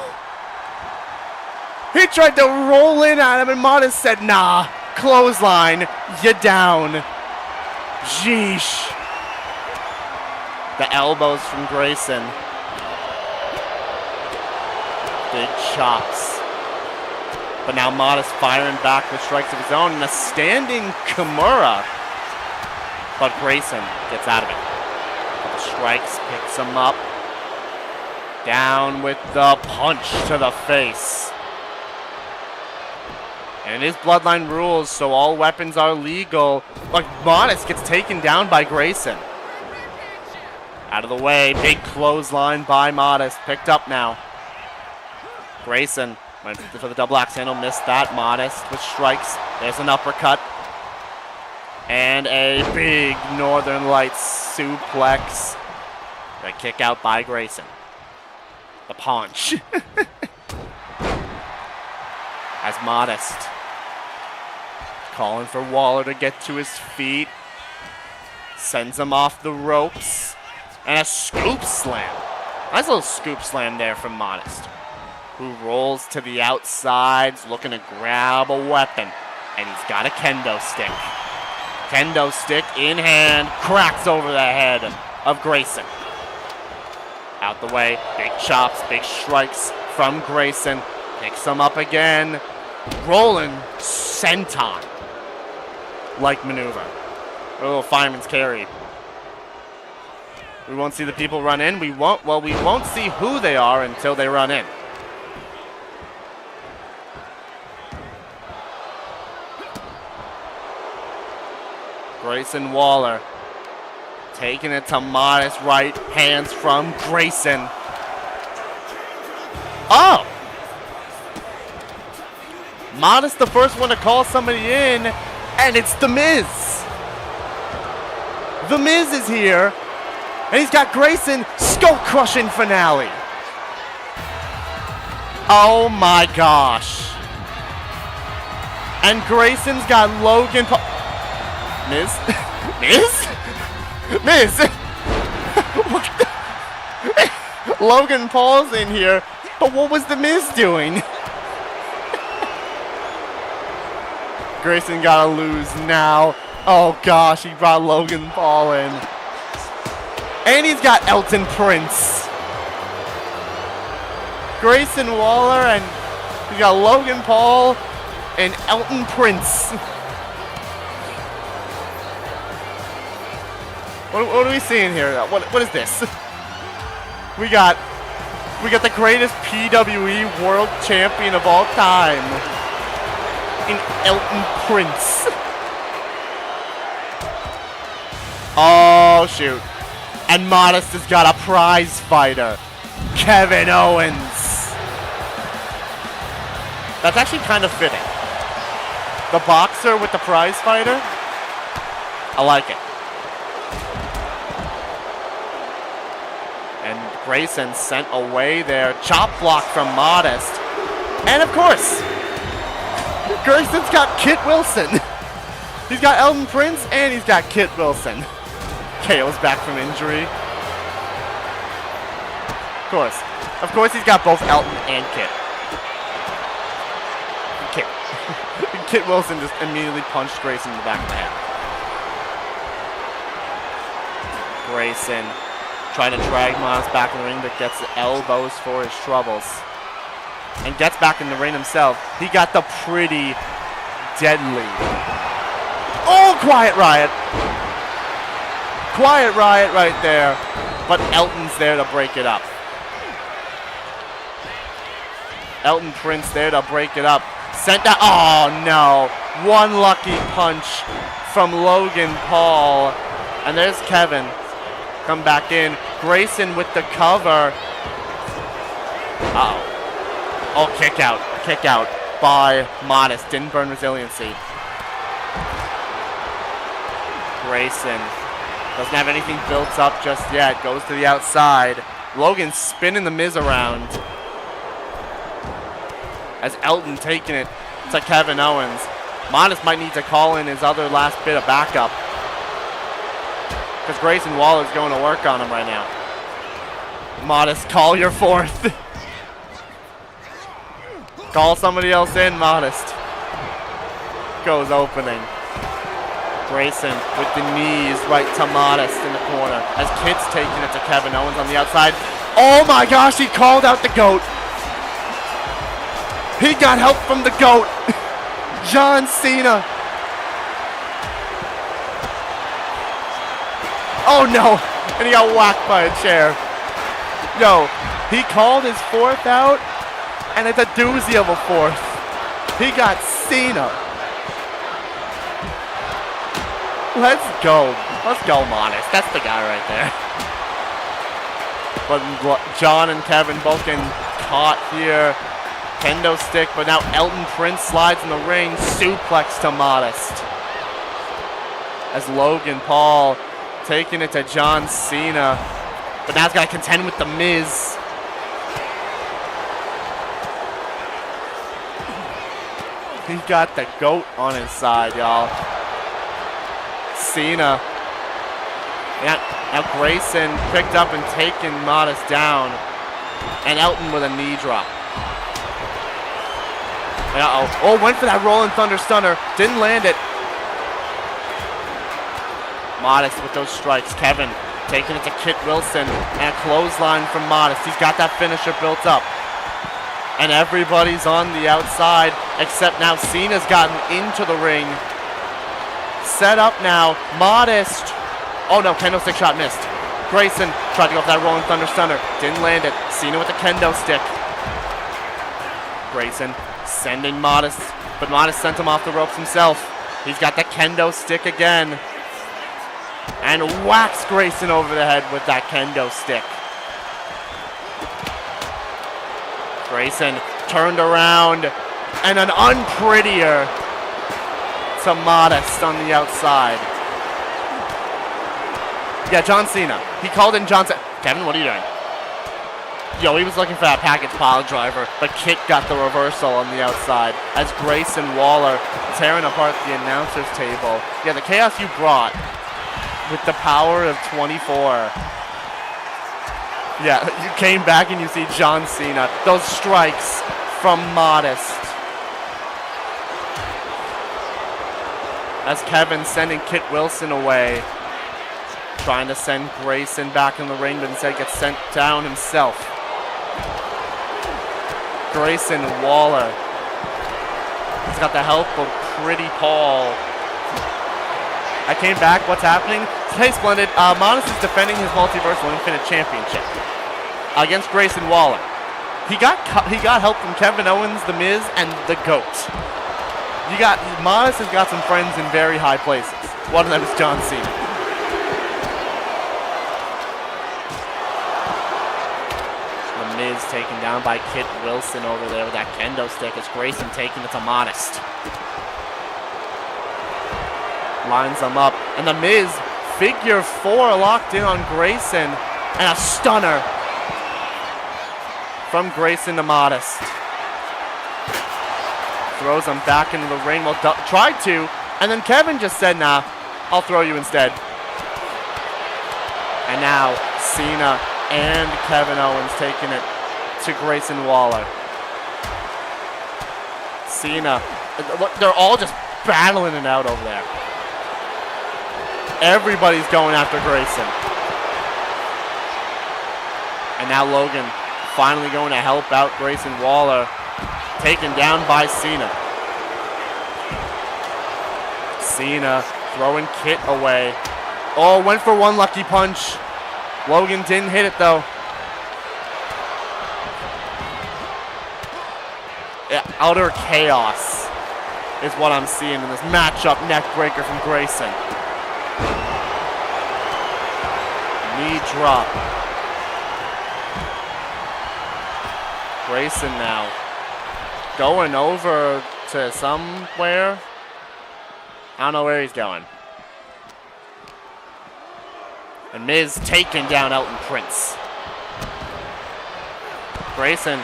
He tried to roll in at him, and Modest said, nah, clothesline, you down. Jeesh. The elbows from Grayson. Big chops. But now Modest firing back with strikes of his own and a standing Kimura. But Grayson gets out of it. Couple strikes, picks him up. Down with the punch to the face. And it is Bloodline rules, so all weapons are legal. But Modest gets taken down by Grayson. Out of the way, big clothesline by Modest. Picked up now. Grayson went for the double axe handle, missed that. Modest with strikes. There's an uppercut. And a big Northern Lights suplex. A kick out by Grayson. The punch. As Modest calling for Waller to get to his feet. Sends him off the ropes. And a scoop slam. Nice little scoop slam there from Modest. Who rolls to the outsides, looking to grab a weapon. And he's got a kendo stick. Kendo stick in hand, cracks over the head of Grayson. Out the way, big chops, big strikes from Grayson. Picks him up again. Rolling senton like maneuver. A little fireman's carry. We won't see the people run in. We won't see who they are until they run in. Grayson Waller taking it to Modest, right hands from Grayson. Oh! Modest the first one to call somebody in, and it's The Miz. The Miz is here, and he's got Grayson skull-crushing finale. Oh my gosh. And Grayson's got Logan Paul. Miz? Miz? Miz! Logan Paul's in here, but what was The Miz doing? Grayson gotta lose now. Oh gosh, he brought Logan Paul in. And he's got Elton Prince. Grayson Waller, and he's got Logan Paul and Elton Prince. What are we seeing here? What is this? We got the greatest PWE World Champion of all time in Elton Prince. Oh shoot. And Modest has got a prize fighter, Kevin Owens. That's actually kind of fitting. The boxer with the prize fighter. I like it. And Grayson sent away there. Chop block from Modest. And of course, Grayson's got Kit Wilson. He's got Elton Prince and he's got Kit Wilson. KO's back from injury. Of course he's got both Elton and Kit. Kit Wilson just immediately punched Grayson in the back of the head. Grayson trying to drag Modest back in the ring, but gets the elbows for his troubles. and gets back in the ring himself. He got the pretty deadly. Oh, Quiet Riot. Quiet Riot right there. But Elton's there to break it up. Elton Prince there to break it up. Sent that. Oh, no. One lucky punch from Logan Paul. And there's Kevin. Come back in. Grayson with the cover. Uh-oh. Oh, kick out. Kick out by Modest. Didn't burn resiliency. Grayson doesn't have anything built up just yet. Goes to the outside. Logan spinning the Miz around. As Elton taking it to Kevin Owens. Modest might need to call in his other last bit of backup. Because Grayson Waller's going to work on him right now. Modest, call your fourth. Call somebody else in, Modest. Goes opening. Grayson with the knees right to Modest in the corner. As Kid's taking it to Kevin Owens on the outside. Oh my gosh, he called out the GOAT. He got help from the GOAT. John Cena. Oh no, and he got whacked by a chair. Yo, he called his fourth out, and it's a doozy of a fourth. He got Cena. Let's go. Let's go, Modest. That's the guy right there. But John and Kevin both getting caught here. Kendo stick, but now Elton Prince slides in the ring. Suplex to Modest. As Logan Paul taking it to John Cena. But now he's got to contend with The Miz. He's got the GOAT on his side, y'all. Cena. Now Grayson picked up and taken Modest down. And Elton with a knee drop. Uh-oh. Oh, went for that Rolling Thunder Stunner. Didn't land it. Modest with those strikes. Kevin taking it to Kit Wilson. And a clothesline from Modest. He's got that finisher built up. And everybody's on the outside. Except now Cena's gotten into the ring. Set up now. Modest. Oh no, kendo stick shot missed. Grayson tried to go for that Rolling Thunder Stunner. Didn't land it. Cena with the kendo stick. Grayson sending Modest, but Modest sent him off the ropes himself. He's got the kendo stick again. And whacks Grayson over the head with that kendo stick. Grayson turned around, and an unprettier to Modest on the outside. Yeah, John Cena. He called in John Cena. Kevin, what are you doing? Yo, he was looking for that package pile driver, but Kit got the reversal on the outside as Grayson Waller tearing apart the announcer's table. Yeah, the chaos you brought with the power of 24. Yeah, you came back and you see John Cena. Those strikes from Modest. As Kevin sending Kit Wilson away. Trying to send Grayson back in the ring, but instead gets sent down himself. Grayson Waller. He's got the help of Pretty Paul. I came back. What's happening? Hey, Splendid. Modest is defending his Multiversal Infinite Championship against Grayson Waller. He got help from Kevin Owens, The Miz, and the GOAT. Modest has got some friends in very high places. One of them is John Cena. Miz taken down by Kit Wilson over there with that kendo stick. It's Grayson taking it to Modest. Lines them up. And the Miz, figure four locked in on Grayson. And a stunner from Grayson to Modest. Throws him back into the ring. Well, tried to. And then Kevin just said, nah, I'll throw you instead. And now Cena and Kevin Owens taking it to Grayson Waller. Cena. They're all just battling it out over there. Everybody's going after Grayson. And now Logan finally going to help out Grayson Waller taken down by Cena. Cena throwing Kit away. Oh, went for one lucky punch. Logan didn't hit it though. Yeah, utter chaos is what I'm seeing in this matchup. Neck breaker from Grayson. Knee drop. Grayson now going over to somewhere. I don't know where he's going. And Miz taking down Elton Prince. Grayson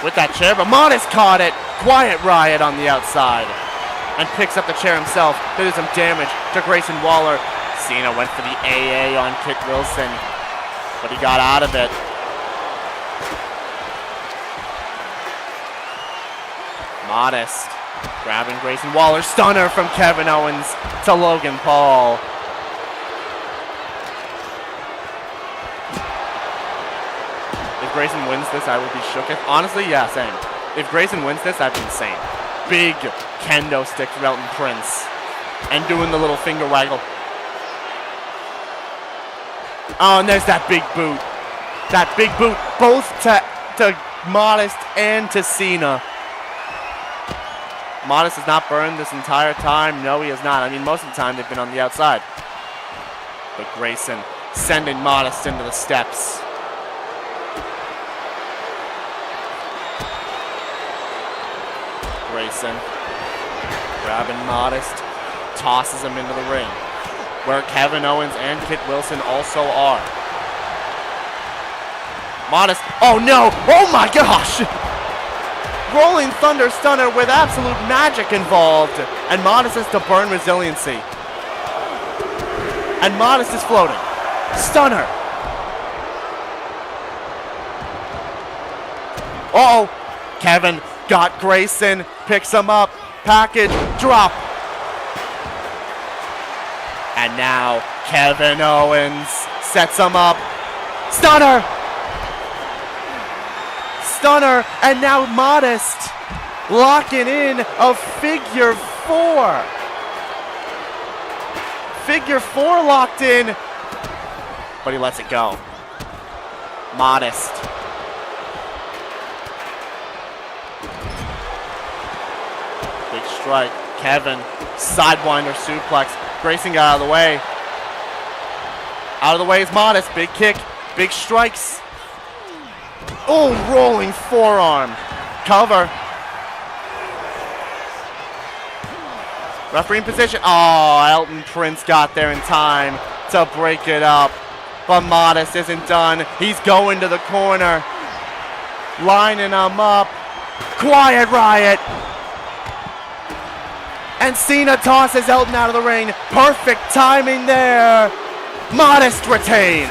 with that chair, but Modest caught it. Quiet Riot on the outside. And picks up the chair himself. Did some damage to Grayson Waller. Cena went for the AA on Kit Wilson, but he got out of it. Modest grabbing Grayson Waller. Stunner from Kevin Owens to Logan Paul. If Grayson wins this, I would be shooketh. Honestly, yeah, same. If Grayson wins this, that'd be insane. Big kendo stick from Elton Prince. And doing the little finger waggle. Oh, and there's that big boot. That big boot, both to Modest and to Cena. Modest has not burned this entire time. No, he has not. I mean, most of the time they've been on the outside. But Grayson sending Modest into the steps. Grayson grabbing Modest, tosses him into the ring, where Kevin Owens and Kit Wilson also are. Modest, oh no, oh my gosh! Rolling Thunder Stunner with absolute magic involved, and Modest has to burn resiliency. And Modest is floating. Stunner! Uh-oh! Kevin got Grayson, picks him up, package, drop. And now Kevin Owens sets him up. Stunner! Stunner, and now Modest locking in a figure four. Figure four locked in, but he lets it go. Modest. Big strike. Kevin, sidewinder suplex. Grayson got out of the way. Out of the way is Modest. Big kick, big strikes. Oh, rolling forearm. Cover. Referee in position. Oh, Elton Prince got there in time to break it up. But Modest isn't done. He's going to the corner. Lining him up. Quiet Riot. And Cena tosses Elton out of the ring. Perfect timing there. Modest retains.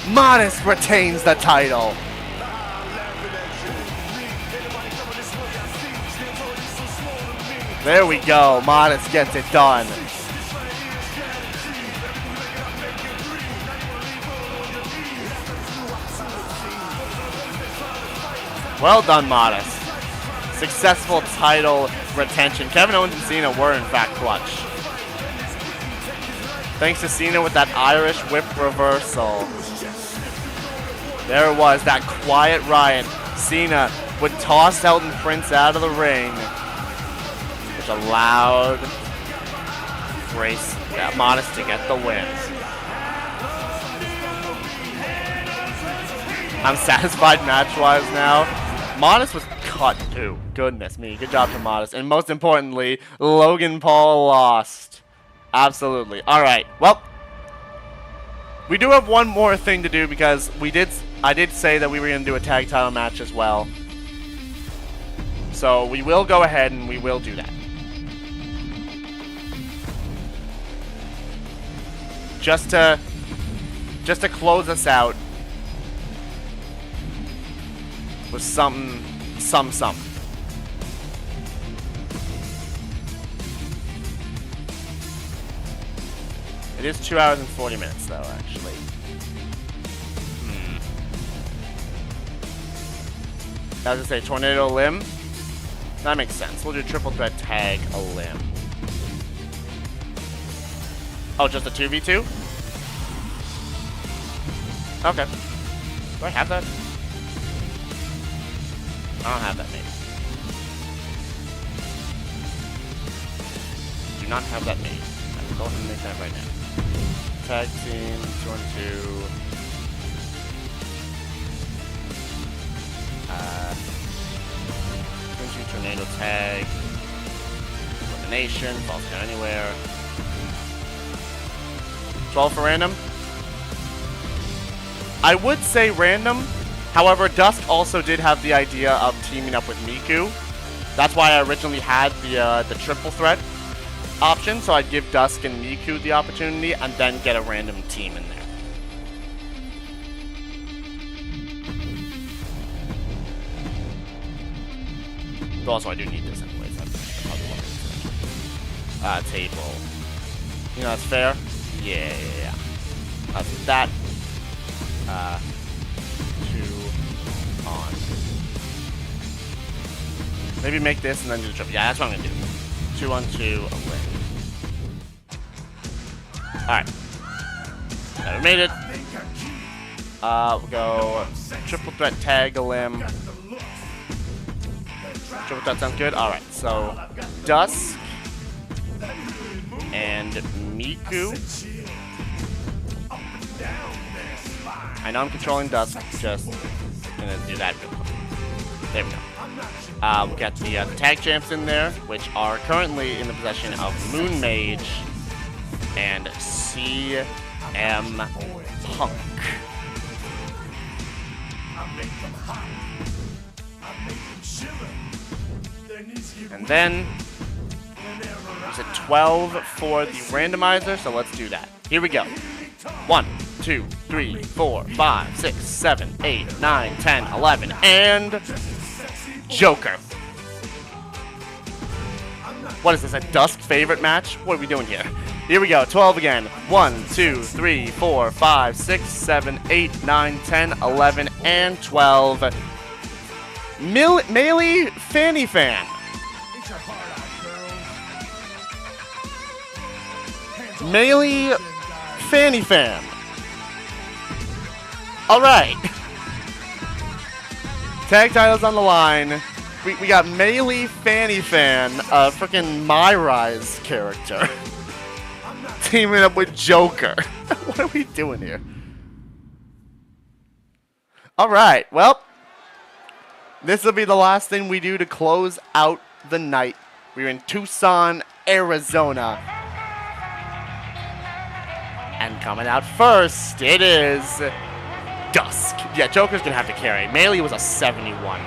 Modest retains the title. There we go. Modest gets it done. Well done, Modest. Successful title retention. Kevin Owens and Cena were in fact clutch. Thanks to Cena with that Irish whip reversal. There it was, that quiet Riot. Cena would toss Elton Prince out of the ring, which allowed Modest to get the win. I'm satisfied match-wise now. Modest was cut too. Goodness me. Good job to Modest. And most importantly, Logan Paul lost. Absolutely. Alright, well, we do have one more thing to do because I did say that we were going to do a tag title match as well. So we will go ahead and we will do that. Just to close us out with something. It It is 2 hours and 40 minutes, though, actually. I was gonna say Tornado Limb. That makes sense. We'll do triple threat tag a limb. Oh, just a 2v2? Okay. Do I have that? I don't have that, maybe. Do not have that made. I will go ahead and make that right now. Tag team, 2-on-2. Tornado tag. Elimination, falls down anywhere. 12 for random. I would say random. However, Dusk also did have the idea of teaming up with Miku. That's why I originally had the triple threat option, so I'd give Dusk and Miku the opportunity and then get a random team in there. But also, I do need this anyways. That's probably one of table. You know, that's fair? Yeah. That's that. 2 on. Maybe make this and then do the triple. Yeah, that's what I'm gonna do. 2-on-2 away. Alright. We made it. We'll go triple threat tag a limb. Triple threat sounds good. Alright, so Dusk and Miku. I know I'm controlling Dusk, just gonna do that real quick. There we go. We'll get the tag champs in there, which are currently in the possession of Moon Mage and CM Punk. And then there's a 12 for the randomizer, so let's do that. Here we go. 1, 2, 3, 4, 5, 6, 7, 8, 9, 10, 11, and Joker. What is this, a Dusk favorite match? What are we doing here? Here we go, 12 again. 1, 2, 3, 4, 5, 6, 7, 8, 9, 10, 11, and 12. Melee Fanny Fan. Melee Fanny Fan. Alright. Tag titles on the line. We got Melee Fanny Fan, a freaking My Rise character. Teaming up with Joker. What are we doing here? Alright, well. This will be the last thing we do to close out the night. We're in Tucson, Arizona. And coming out first, it is Dusk. Yeah, Joker's gonna have to carry. Melee was a 71. The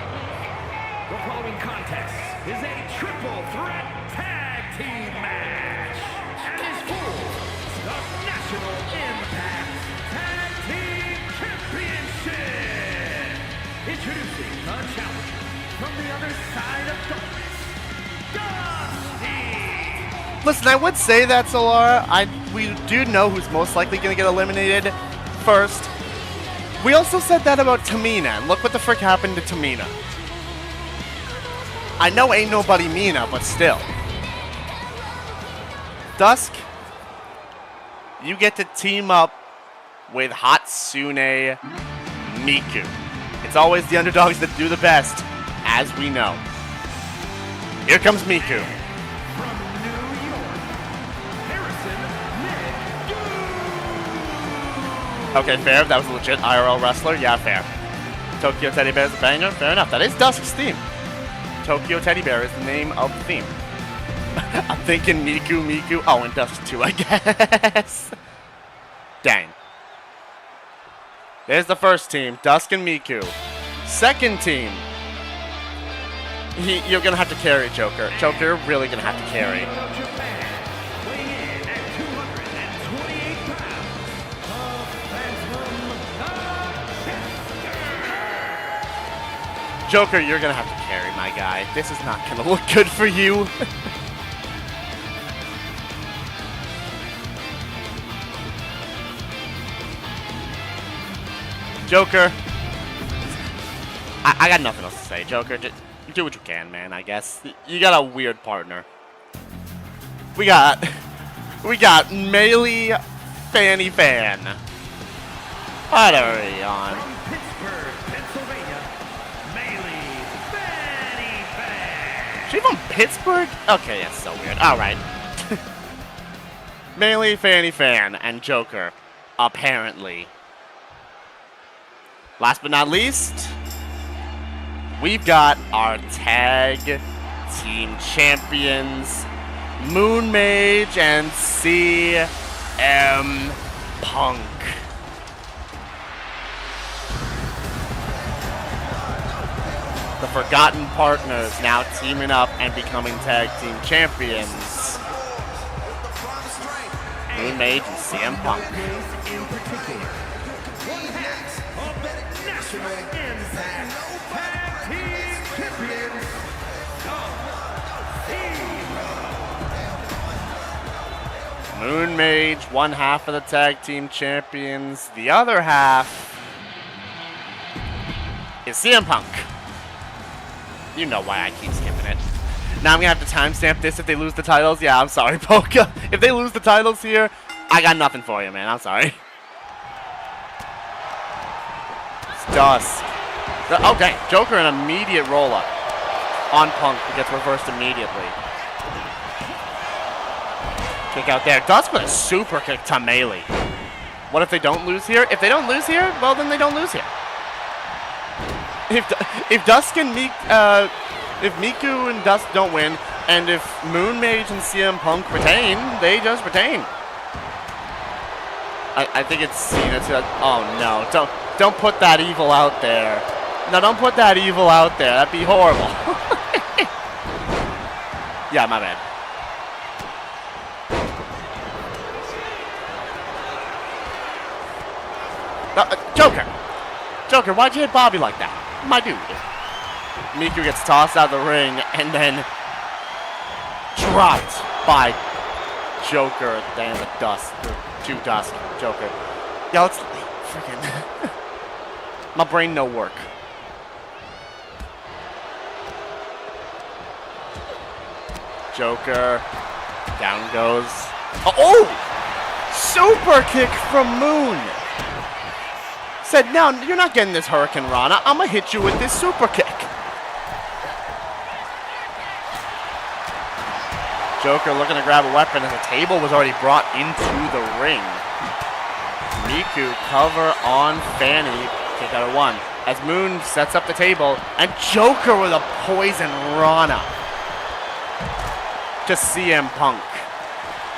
following contest is a triple threat tag team match and is for the National Impact Tag Team Championship. Introducing the challenger from the other side of darkness, Dusty. Listen, I would say that, Solara. We do know who's most likely going to get eliminated first. We also said that about Tamina, and look what the frick happened to Tamina. I know ain't nobody Mina, but still. Dusk, you get to team up with Hatsune Miku. It's always the underdogs that do the best, as we know. Here comes Miku. Okay, fair. That was a legit IRL wrestler. Yeah, fair. Tokyo Teddy Bear is a banger. Fair enough. That is Dusk's theme. Tokyo Teddy Bear is the name of the theme. I'm thinking Miku. Oh, and Dusk too, I guess. Dang. There's the first team. Dusk and Miku. Second team. You're going to have to carry Joker. Joker, really going to have to carry. Joker, you're gonna have to carry, my guy. This is not gonna look good for you. Joker. I got nothing else to say. Joker, just do what you can, man, I guess. You got a weird partner. We got Melee Fanny Fan. What are we on? From Pittsburgh, Pennsylvania, Melee Fanny Fan. She from Pittsburgh? Okay, that's so weird. Alright. Melee Fanny Fan and Joker, apparently. Last but not least, we've got our tag team champions, Moon Mage and CM Punk. The Forgotten Partners now teaming up and becoming tag team champions. Moon Mage and CM Punk. In particular, one half of the National Impact Tag Team Champions, Moon Mage, one half of the tag team champions. The other half is CM Punk. You know why I keep skipping it. Now I'm gonna have to timestamp this if they lose the titles. Yeah, I'm sorry, Polka. If they lose the titles here, I got nothing for you, man. I'm sorry. It's Dusk. Oh, dang. Joker, an immediate roll-up on Punk, who gets reversed immediately. Kick out there. Dusk with a super kick to Melee. What if they don't lose here? If they don't lose here, well, then they don't lose here. If Dusk and if Miku and Dusk don't win, and if Moon Mage and CM Punk retain, they just retain. I think it's Cena too. Oh no! Don't put that evil out there. No, don't put that evil out there. That'd be horrible. Yeah, my bad. Joker, why'd you hit Bobby like that? My dude. Miku gets tossed out of the ring and then dropped by Joker. Then the Dusk. To Dusk. Joker. Yeah, let's freaking. My brain no work. Joker. Down goes. Oh! Super kick from Moon. Said, no, you're not getting this Hurricane Rana. I'm going to hit you with this super kick. Joker looking to grab a weapon as a table was already brought into the ring. Miku cover on Fanny. Kick out of one. As Moon sets up the table. And Joker with a poison Rana. To CM Punk.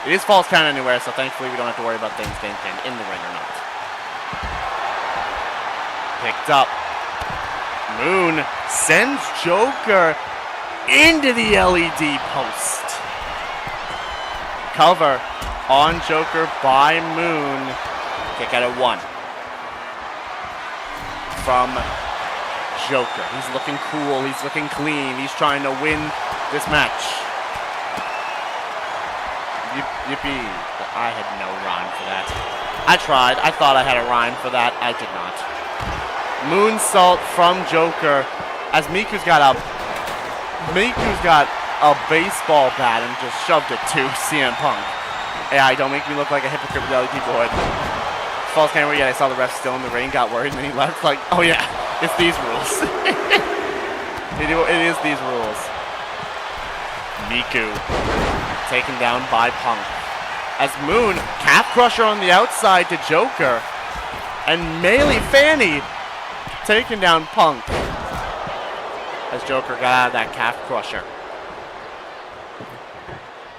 It is false count anywhere, so thankfully we don't have to worry about things being pinned in the ring or not. Picked up. Moon sends Joker into the LED post. Cover on Joker by Moon. Kick out of one. From Joker. He's looking cool. He's looking clean. He's trying to win this match. Yippee. I had no rhyme for that. I tried. I thought I had a rhyme for that. I did not. Moonsault from Joker as Miku's got a baseball bat and just shoved it to CM Punk. Yeah, don't make me look like a hypocrite with the other people would. False camera, yeah, I saw the ref still in the ring, got worried, and then he left like, oh yeah, it's these rules. It is these rules. Miku taken down by Punk. As Moon, calf crusher on the outside to Joker. And Melee Fanny taking down Punk as Joker got out of that calf crusher.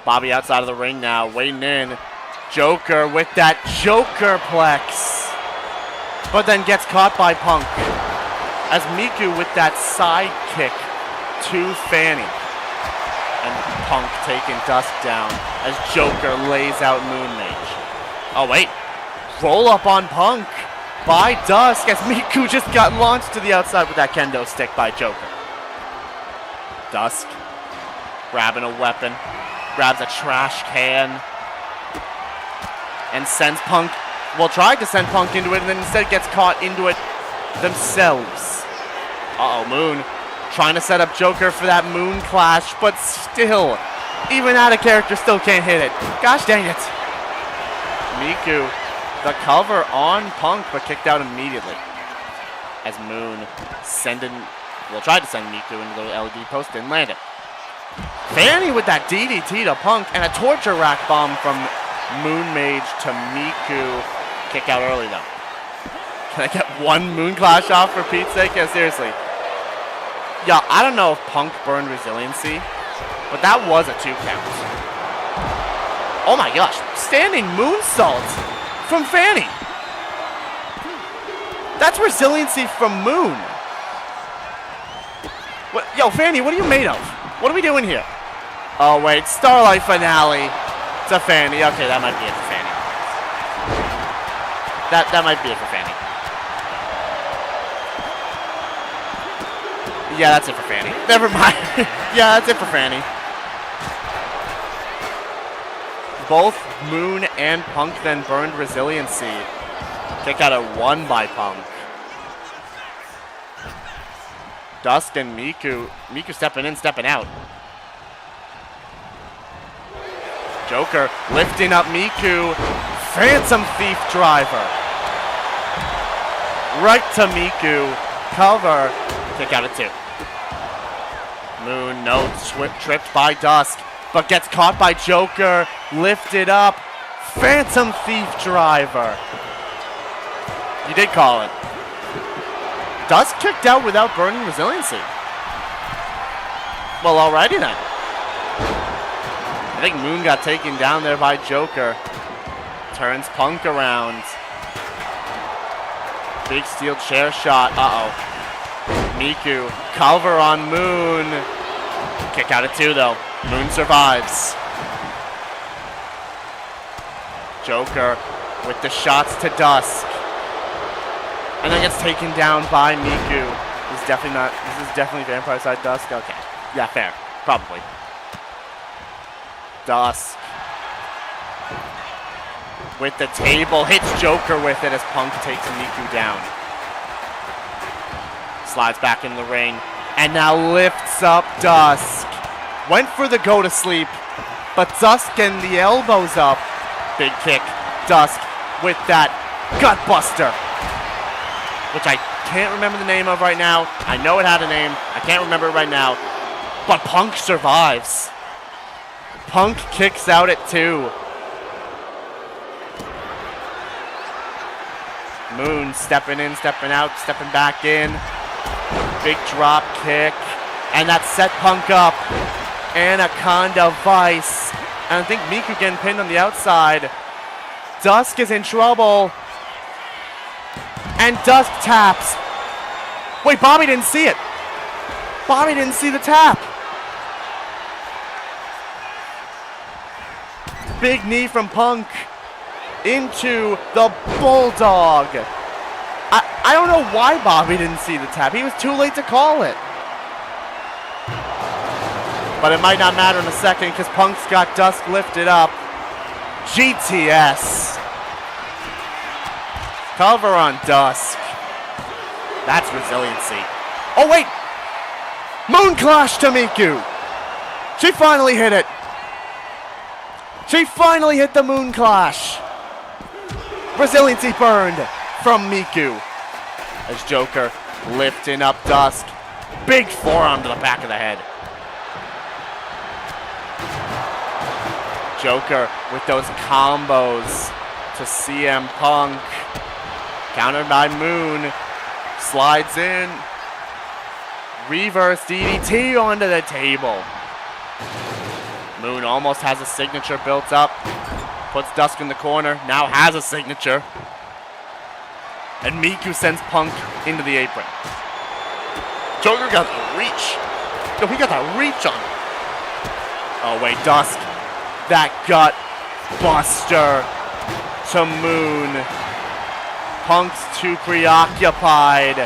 Bobby outside of the ring now, waiting in. Joker with that Jokerplex. But then gets caught by Punk. As Miku with that side kick to Fanny. And Punk taking Dusk down as Joker lays out Moon Mage. Oh wait, roll up on Punk by Dusk as Miku just got launched to the outside with that kendo stick by Joker. Dusk grabbing a weapon, grabs a trash can, and sends Punk, well, tried to send Punk into it and then instead gets caught into it themselves. Uh-oh, Moon trying to set up Joker for that Moon Clash, but still, even out of character, still can't hit it. Gosh dang it. Miku, the cover on Punk, but kicked out immediately. As Moon tried to send Miku into the LED post, didn't land it. Fanny with that DDT to Punk, and a torture rack bomb from Moon Mage to Miku. Kick out early though. Can I get one Moon Clash off for Pete's sake? Yeah, seriously. Yeah, I don't know if Punk burned resiliency, but that was a 2 count. Oh my gosh, standing moonsault from Fanny. That's resiliency from Moon. What, yo, Fanny, what are you made of? What are we doing here? Oh wait, Starlight Finale to Fanny. Okay, that might be it for Fanny. That might be it for Fanny. Yeah, that's it for Fanny. Never mind. Yeah, that's it for Fanny. Both Moon and Punk then burned resiliency. Kick out at 1 by Punk. Dusk and Miku. Miku stepping in, stepping out. Joker lifting up Miku. Phantom Thief driver. Right to Miku. Cover. Kick out at 2. Moon, no, tripped by Dusk, but gets caught by Joker. Lifted up. Phantom Thief driver. You did call it. Dusk kicked out without burning resiliency. Well, alrighty then. I think Moon got taken down there by Joker. Turns Punk around. Big steel chair shot. Uh-oh. Miku, cover on Moon. Kick out at 2 though. Moon survives. Joker with the shots to Dusk. And then gets taken down by Miku. This is definitely Vampire Side Dusk. Okay. Yeah, fair. Probably. Dusk. With the table. Hits Joker with it as Punk takes Miku down. Slides back in the ring. And now lifts up Dusk. Went for the go to sleep. But Dusk and the elbows up. Big kick. Dusk with that gut buster. Which I can't remember the name of right now. I know it had a name. I can't remember it right now. But Punk survives. Punk kicks out at 2. Moon stepping in, stepping out, stepping back in. Big drop kick. And that set Punk up. Anaconda Vice. And I think Miku getting pinned on the outside. Dusk is in trouble. And Dusk taps. Wait, Bobby didn't see it. Bobby didn't see the tap. Big knee from Punk into the Bulldog. I don't know why Bobby didn't see the tap. He was too late to call it. But it might not matter in a second because Punk's got Dusk lifted up. GTS. Cover on Dusk. That's resiliency. Oh, wait. Moon Clash to Miku. She finally hit it. She finally hit the Moon Clash. Resiliency burned from Miku. As Joker lifting up Dusk. Big forearm to the back of the head. Joker with those combos to CM Punk. Countered by Moon. Slides in. Reverse DDT onto the table. Moon almost has a signature built up. Puts Dusk in the corner. Now has a signature. And Miku sends Punk into the apron. Joker got the reach. No, he got that reach on him. Oh, wait, Dusk. That gut buster to Moon. Punk's too preoccupied.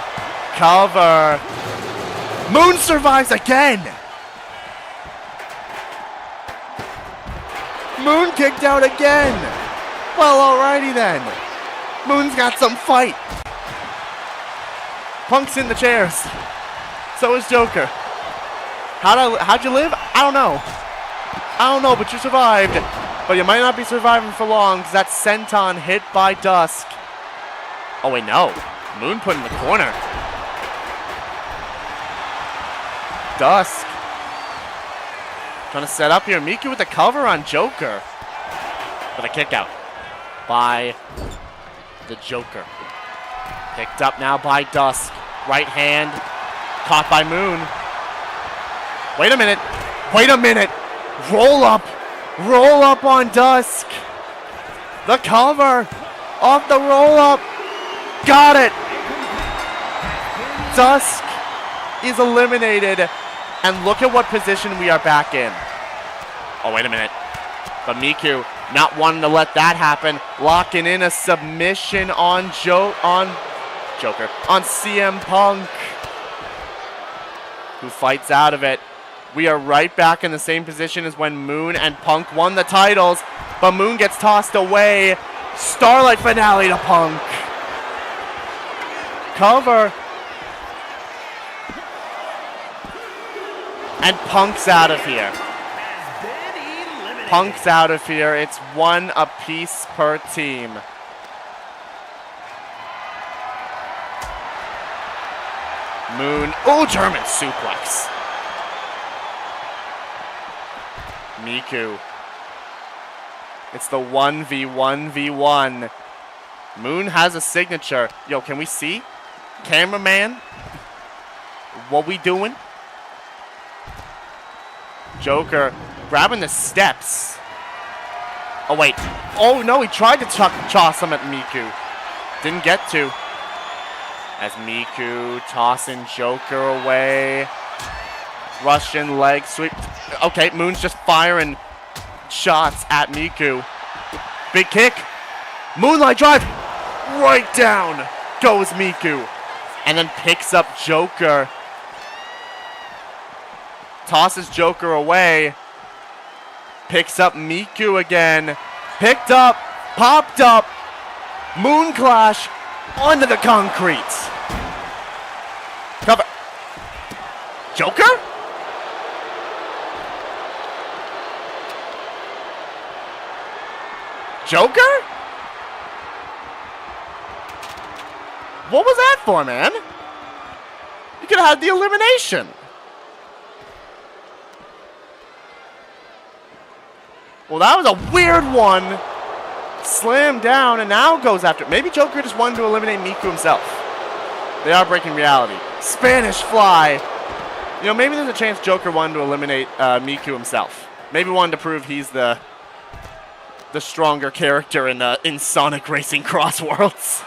Cover. Moon survives again. Moon kicked out again. Well, alrighty then. Moon's got some fight. Punk's in the chairs. So is Joker. How'd you live? I don't know. But you survived. But you might not be surviving for long, because that senton hit by Dusk. Oh, wait, no. Moon put in the corner. Dusk. Trying to set up here. Miku with the cover on Joker. With a kick out by the Joker. Picked up now by Dusk. Right hand. Caught by Moon. Wait a minute. Roll up on Dusk. The cover off the roll up. Got it. Dusk is eliminated. And look at what position we are back in. Oh, wait a minute. But Miku not wanting to let that happen. Locking in a submission on Joker. On CM Punk. Who fights out of it. We are right back in the same position as when Moon and Punk won the titles, but Moon gets tossed away. Starlight finale to Punk. Cover. And Punk's out of here. Punk's out of here. It's one apiece per team. Moon. Oh, German suplex. Miku. It's the 1v1v1. Moon has a signature. Yo, can we see? Cameraman? What we doing? Joker grabbing the steps. Oh, wait. Oh, no, he tried to toss him at Miku. Didn't get to. As Miku tossing Joker away. Russian leg sweep. Okay, Moon's just firing shots at Miku. Big kick. Moonlight drive. Right down goes Miku. And then picks up Joker. Tosses Joker away. Picks up Miku again. Picked up. Popped up. Moon clash onto the concrete. Cover. Joker? Joker? What was that for, man? You could have had the elimination. Well, that was a weird one. Slammed down and now goes after. Maybe Joker just wanted to eliminate Miku himself. They are breaking reality. Spanish fly. You know, maybe there's a chance Joker wanted to eliminate Miku himself. Maybe wanted to prove he's the stronger character in Sonic Racing Cross Worlds.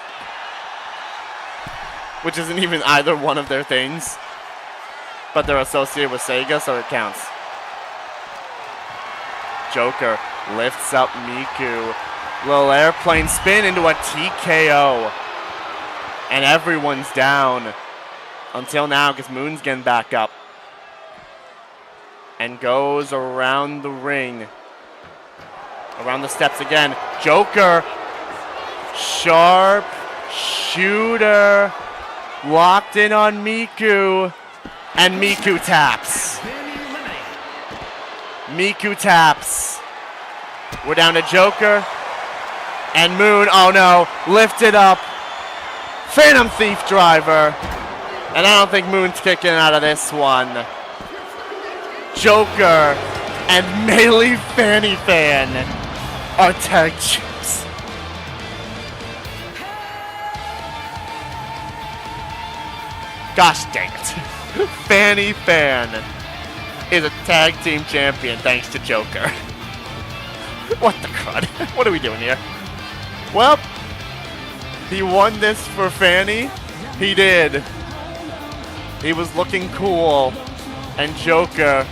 Which isn't even either one of their things. But they're associated with Sega, so it counts. Joker lifts up Miku. Little airplane spin into a TKO. And everyone's down. Until now, because Moon's getting back up. And goes around the ring. Around the steps again. Joker. Sharp shooter. Locked in on Miku. And Miku taps. Miku taps. We're down to Joker. And Moon, oh no, lifted up. Phantom Thief driver. And I don't think Moon's kicking out of this one. Joker and Melee Fanny Fan are tag champs. Gosh dang it. Fanny Fan is a tag team champion thanks to Joker. What the crud? What are we doing here? Well, he won this for Fanny. He did. He was looking cool. And Joker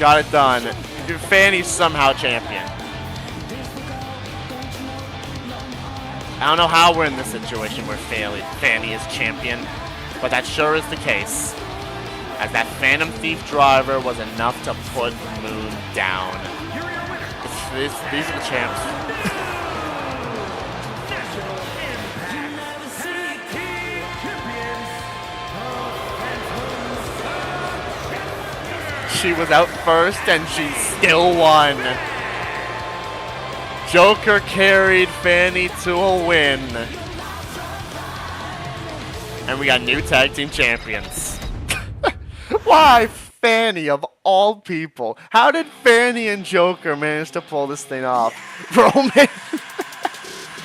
got it done. Fanny's somehow champion. I don't know how we're in this situation where Fanny is champion, but that sure is the case. As that Phantom Thief driver was enough to put Moon down. These are the champs. She was out first and she still won. Joker carried Fanny to a win. And we got new tag team champions. Why Fanny of all people? How did Fanny and Joker manage to pull this thing off? Roman?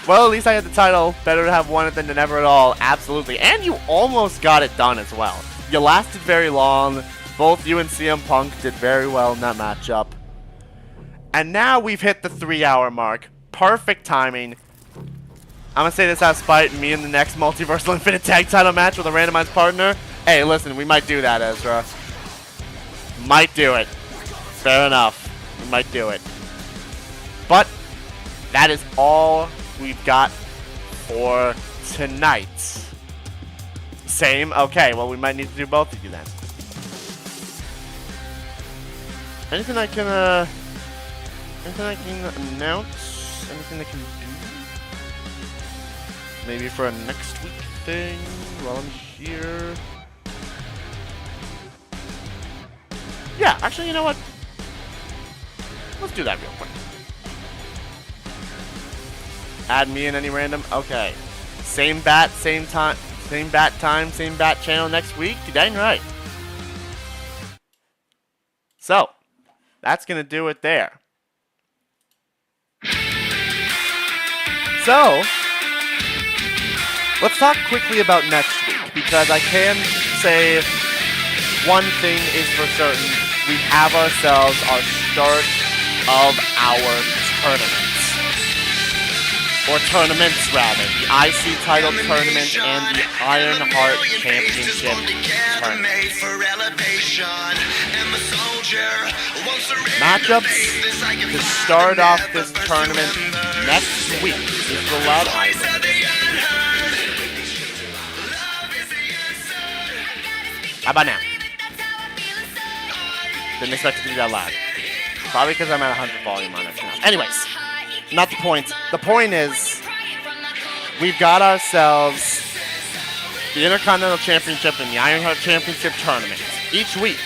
Well, at least I had the title. Better to have won it than to never at all. Absolutely. And you almost got it done as well. You lasted very long. Both you and CM Punk did very well in that matchup. And now we've hit the 3-hour mark. Perfect timing. I'm going to say this out of spite. Me in the next Multiversal Infinite Tag title match with a randomized partner. Hey, listen, we might do that, Erza. Might do it. Fair enough. We might do it. But that is all we've got for tonight. Same? Okay, well, we might need to do both of you then. Anything I can announce? Anything I can do? Maybe for a next week thing while I'm here. Yeah, actually, you know what? Let's do that real quick. Add me in any random? Okay. Same bat, same time, same bat time, same bat channel next week? You dang right. So, that's going to do it there. So, let's talk quickly about next week, because I can say one thing is for certain. We have ourselves our start of our tournaments. Or tournaments, rather. The IC title tournament and the Iron Heart Championship tournament. Matchups to start off this tournament next week is the Loud Island. How about now? Didn't expect it to be that loud. Probably because I'm at 100 volume on it now. Anyways, not the point. The point is, we've got ourselves the Intercontinental Championship and the Ironheart Championship tournament. Each week,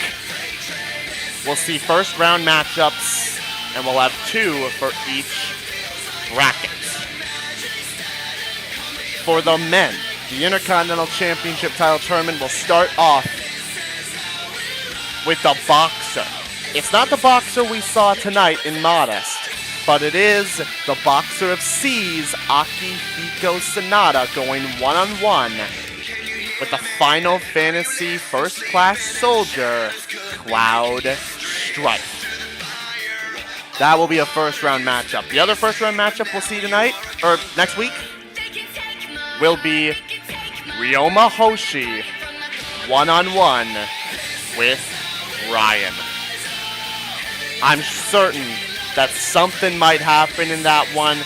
we'll see first round matchups, and we'll have 2 for each bracket. For the men, the Intercontinental Championship title tournament will start off with the Boxer. It's not the Boxer we saw tonight in Modest, but it is the Boxer of Seas, Akihiko Sanada, going one-on-one with the Final Fantasy First Class Soldier, Cloud Strife. That will be a first-round matchup. The other first-round matchup we'll see tonight, or next week, will be Ryoma Hoshi, one-on-one with Ryan. I'm certain that something might happen in that one,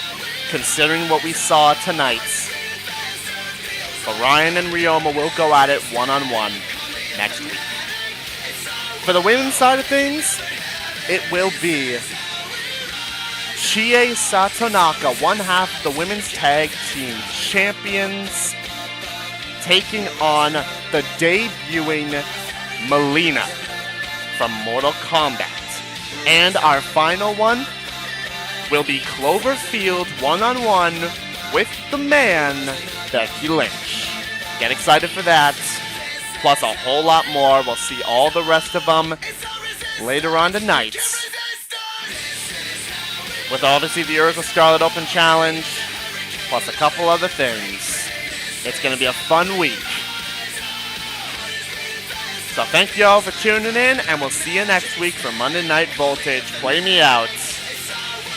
considering what we saw tonight. But Ryan and Ryoma will go at it one-on-one next week. For the women's side of things, it will be Chie Satonaka, one half of the women's tag team champions, taking on the debuting Melina from Mortal Kombat. And our final one will be Cloverfield one-on-one with the man, Becky Lynch. Get excited for that. Plus a whole lot more. We'll see all the rest of them later on tonight. With obviously the Erza Scarlet Open Challenge, plus a couple other things. It's going to be a fun week. So thank you all for tuning in, and we'll see you next week for Monday Night Voltage. Play me out.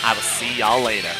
I will see y'all later.